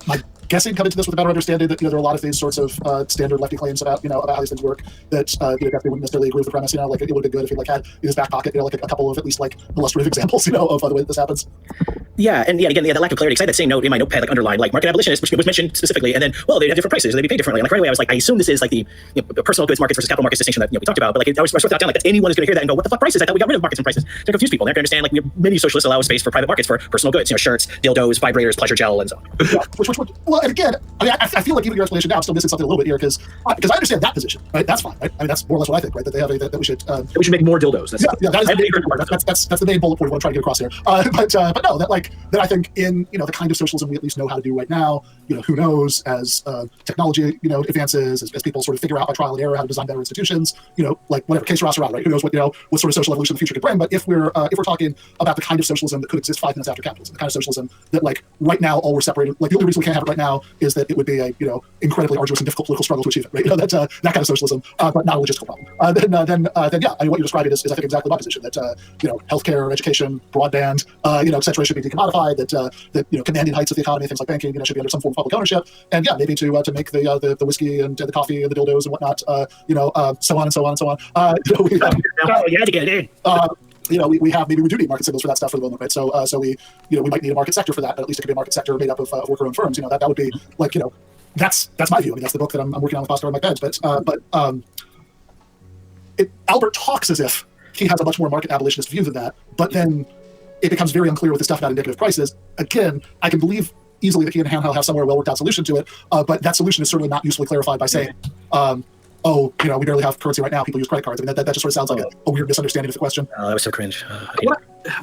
my guessing coming to this with a better understanding that, there are a lot of these sorts of standard lefty claims about, about how these things work that, definitely wouldn't necessarily agree with the premise, like it would have been good if he had in his back pocket, like a couple of at least like illustrative examples, of the way that this happens. Yeah, and again, that lack of clarity, because I had that same note in my notepad, underlined, market abolitionist, which was mentioned specifically, and then, well, they have different prices, they be paid differently. And right away, I was like, I assume this is the personal goods markets versus capital markets distinction that we talked about. But I was without down, that anyone is going to hear that and go, what the fuck prices? I thought we got rid of markets and prices. To confuse people, and they have to understand, we have many socialists allow space for private markets for personal goods, shirts, dildos, vibrators, pleasure gel, and so on. Yeah, well, and again, I mean, I feel like even your explanation now, I'm still missing something a little bit here because I understand that position, right? That's fine, right? I mean, that's more or less what I think, right? That they have that we should make more dildos. That's the main bullet point we want to try to get across here. But no, that I think in the kind of socialism we at least know how to do right now. Who knows as technology advances, as people sort of figure out by trial and error how to design better institutions. Whatever case Ross around, right? Who knows what sort of social evolution the future could bring? But if we're talking about the kind of socialism that could exist 5 minutes after capitalism, the kind of socialism that right now all we're separated. The only reason we can't have it right now is that it would be a incredibly arduous and difficult political struggle to achieve it. Right? That kind of socialism, but not a logistical problem. Then yeah, I mean what you're describing is I think exactly my position. That healthcare, education, broadband, et cetera, should be decommodified. That commanding heights of the economy, things like banking, should be under some form of public ownership. And yeah, maybe to make the whiskey and the coffee and the dildos and whatnot, so on and so on and so on. You had to get it in. We do need market signals for that stuff for the moment, right? So we might need a market sector for that, but at least it could be a market sector made up of worker-owned firms. That would be that's my view. I mean, that's the book that I'm working on with Pastor on my beds. But Albert talks as if he has a much more market abolitionist view than that, but then it becomes very unclear with the stuff about indicative prices. Again, I can believe easily that he and Hanhao have somewhere a well-worked out solution to it, but that solution is certainly not usefully clarified by saying, we barely have currency right now, people use credit cards. I mean, that just sort of sounds like a weird misunderstanding of the question. Oh, that was so cringe.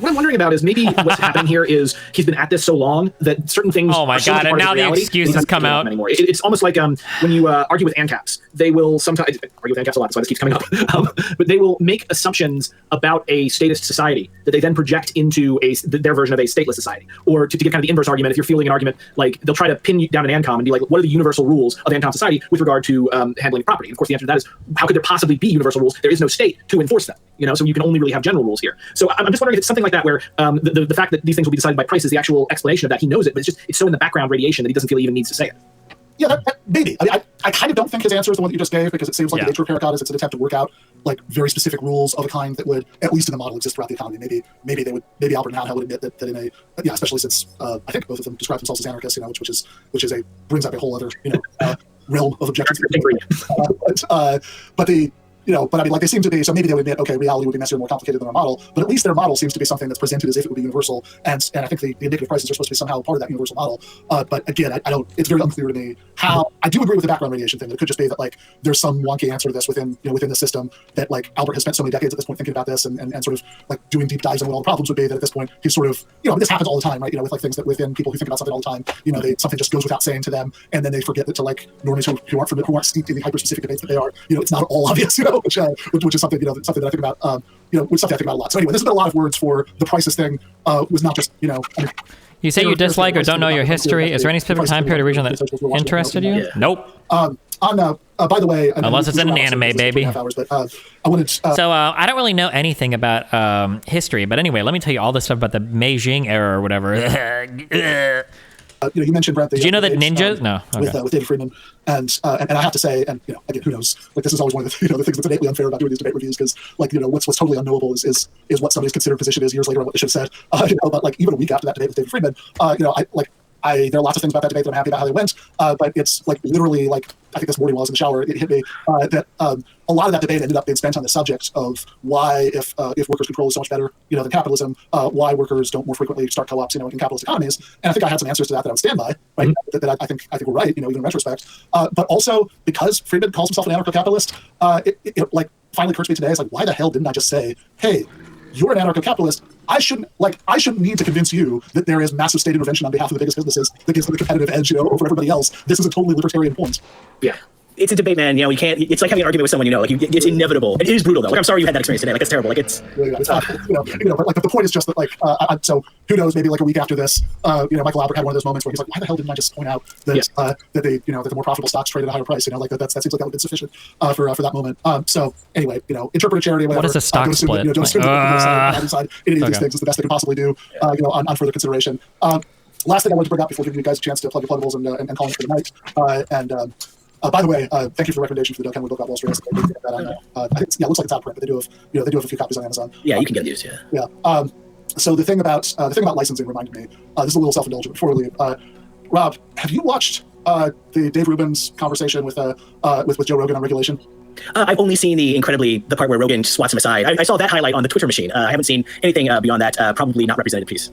What I'm wondering about is maybe what's happening here is he's been at this so long that certain things. Oh my god! And now the excuses come out. Anymore. It's almost like when you argue with ANCAPs, they will sometimes argue with ANCAPs a lot. That's why this keeps coming up. But they will make assumptions about a statist society that they then project into their version of a stateless society. Or to get kind of the inverse argument, if you're fielding an argument, they'll try to pin you down an ANCOM and be like, what are the universal rules of ANCOM society with regard to handling property? And of course, the answer to that is, how could there possibly be universal rules? There is no state to enforce them. So you can only really have general rules here. So I'm just wondering if it's something like that where the fact that these things will be decided by price is the actual explanation of that. He knows it, but it's so in the background radiation that he doesn't feel he even needs to say it. Yeah, maybe. I mean, I kind of don't think his answer is the one that you just gave, because it seems like the nature of Paracot is it's an attempt to work out very specific rules of a kind that would, at least in the model, exist throughout the economy. Maybe Albert and Hanhao would admit that in a especially since I think both of them describe themselves as anarchists, which brings up a whole other realm of objections. But I mean, they seem to be, so maybe they would admit, okay, reality would be necessarily more complicated than our model, but at least their model seems to be something that's presented as if it would be universal, and I think the indicative prices are supposed to be somehow part of that universal model. But again, I don't, it's very unclear to me how. I do agree with the background radiation thing, that it could just be that there's some wonky answer to this within the system, that Albert has spent so many decades at this point thinking about this and sort of doing deep dives on what all the problems would be, that at this point he's sort of, this happens all the time, right? With things that within people who think about something all the time, something just goes without saying to them, and then they forget that to normies who aren't steeped in the hyper-specific debates that they are, it's not all obvious, which is something something that I think about, which something I think about a lot. So anyway, this has been a lot of words for the prices thing. Was not just You say you dislike or don't know your history. Is there any specific time period or region that interested you? Yeah. Nope. By the way, unless it's in an anime, baby. Hours, but, I wanted. So I don't really know anything about history, but anyway, let me tell you all this stuff about the Meijing era or whatever. You mentioned, Brent. Did you know that ninjas? No. Okay. With David Friedman, and I have to say, and again, who knows? This is always one of the the things that's innately unfair about doing these debate reviews, because what's totally unknowable is what somebody's considered position is years later and what they should have said. But even a week after that debate with David Friedman, there are lots of things about that debate that I'm happy about how they went, but it's literally I think this morning while I was in the shower, it hit me that a lot of that debate ended up being spent on the subject of why, if workers' control is so much better, than capitalism, why workers don't more frequently start co-ops, in capitalist economies. And I think I had some answers to that I would stand by, right? That I think we're right, even in retrospect. But also because Friedman calls himself an anarcho-capitalist, it finally occurred to me today, it's why the hell didn't I just say, hey, you're an anarcho-capitalist. I shouldn't need to convince you that there is massive state intervention on behalf of the biggest businesses that gives them the competitive edge, over everybody else. This is a totally libertarian point. Yeah. it's a debate, man. You know, you can't. It's like having an argument with someone you know. Like, it's inevitable. It is brutal, though. Like, I'm sorry you had that experience today. Like, it's terrible. Like, it's. It's not, but like the point is just that like so who knows, maybe like a week after this, Michael Albert had one of those moments where he's like, why the hell didn't I just point out that that they that the more profitable stocks trade at a higher price? Like that seems like that would be sufficient for that moment. So anyway, interpret a charity. Whatever. What is a stock split? Don't assume that decide any of these things is the best they can possibly do. On further consideration. Last thing I wanted to bring up before giving you guys a chance to plug your pluggables and call it for the night. By the way, thank you for the recommendation for the Doug Henwood book about Wall Street. I think it looks like it's out of print, but they do have a few copies on Amazon. Yeah, you can get these. Yeah. So the thing about licensing reminded me. This is a little self-indulgent before we leave. Rob, have you watched the Dave Rubin's conversation with Joe Rogan on regulation? I've only seen the part where Rogan swats him aside. I saw that highlight on the Twitter machine. I haven't seen anything beyond that. Probably not represented piece.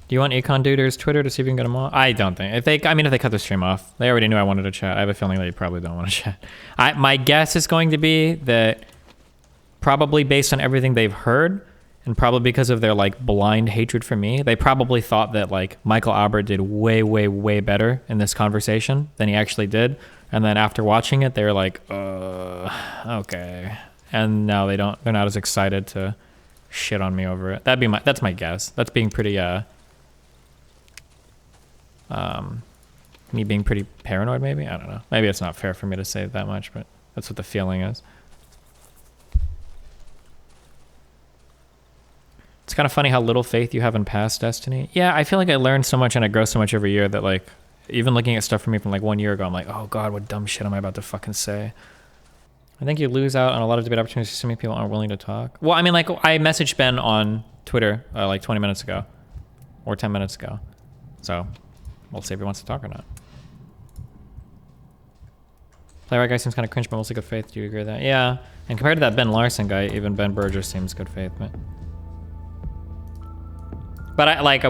Do you want Econ Duder's Twitter to see if you can get them all? I don't think. If they cut the stream off, they already knew I wanted to chat. I have a feeling they probably don't want to chat. My guess is going to be that probably based on everything they've heard, and probably because of their like blind hatred for me, they probably thought that like Michael Albert did way, way, way better in this conversation than he actually did. And then after watching it, they're like, okay. And now they're not as excited to shit on me over it. That's my guess. That's being pretty, me being pretty paranoid, maybe? I don't know. Maybe it's not fair for me to say that much, but that's what the feeling is. It's kind of funny how little faith you have in past Destiny. Yeah, I feel like I learn so much and I grow so much every year that like, even looking at stuff from me from like 1 year ago, I'm like, oh God, what dumb shit am I about to fucking say? I think you lose out on a lot of debate opportunities because so many people aren't willing to talk. Well, I mean, like I messaged Ben on Twitter like 20 minutes ago or 10 minutes ago. So we'll see if he wants to talk or not. Playwright guy seems kind of cringe, but mostly good faith. Do you agree with that? Yeah. And compared to that Ben Larson guy, even Ben Burgis seems good faith. But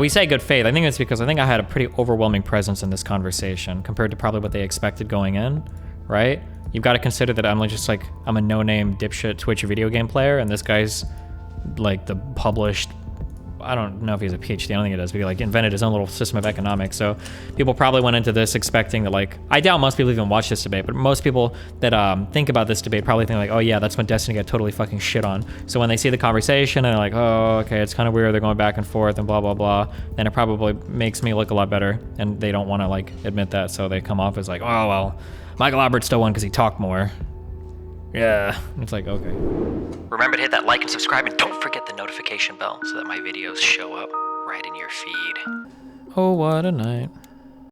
we say good faith. I think it's because I think I had a pretty overwhelming presence in this conversation compared to probably what they expected going in, right? You've got to consider that I'm a no-name dipshit Twitch video game player, and this guy's like the published, I don't know if he has a PhD, I don't think he does, but he like invented his own little system of economics. So people probably went into this expecting that like, I doubt most people even watch this debate, but most people that think about this debate probably think like, oh yeah, that's when Destiny got totally fucking shit on. So when they see the conversation and they're like, oh, okay, it's kind of weird, they're going back and forth and blah, blah, blah, then it probably makes me look a lot better, and they don't want to like admit that, so they come off as like, oh, well, Michael Albert still won because he talked more. Yeah, it's like, okay. Remember to hit that like and subscribe, and don't forget the notification bell so that my videos show up right in your feed. Oh, what a night.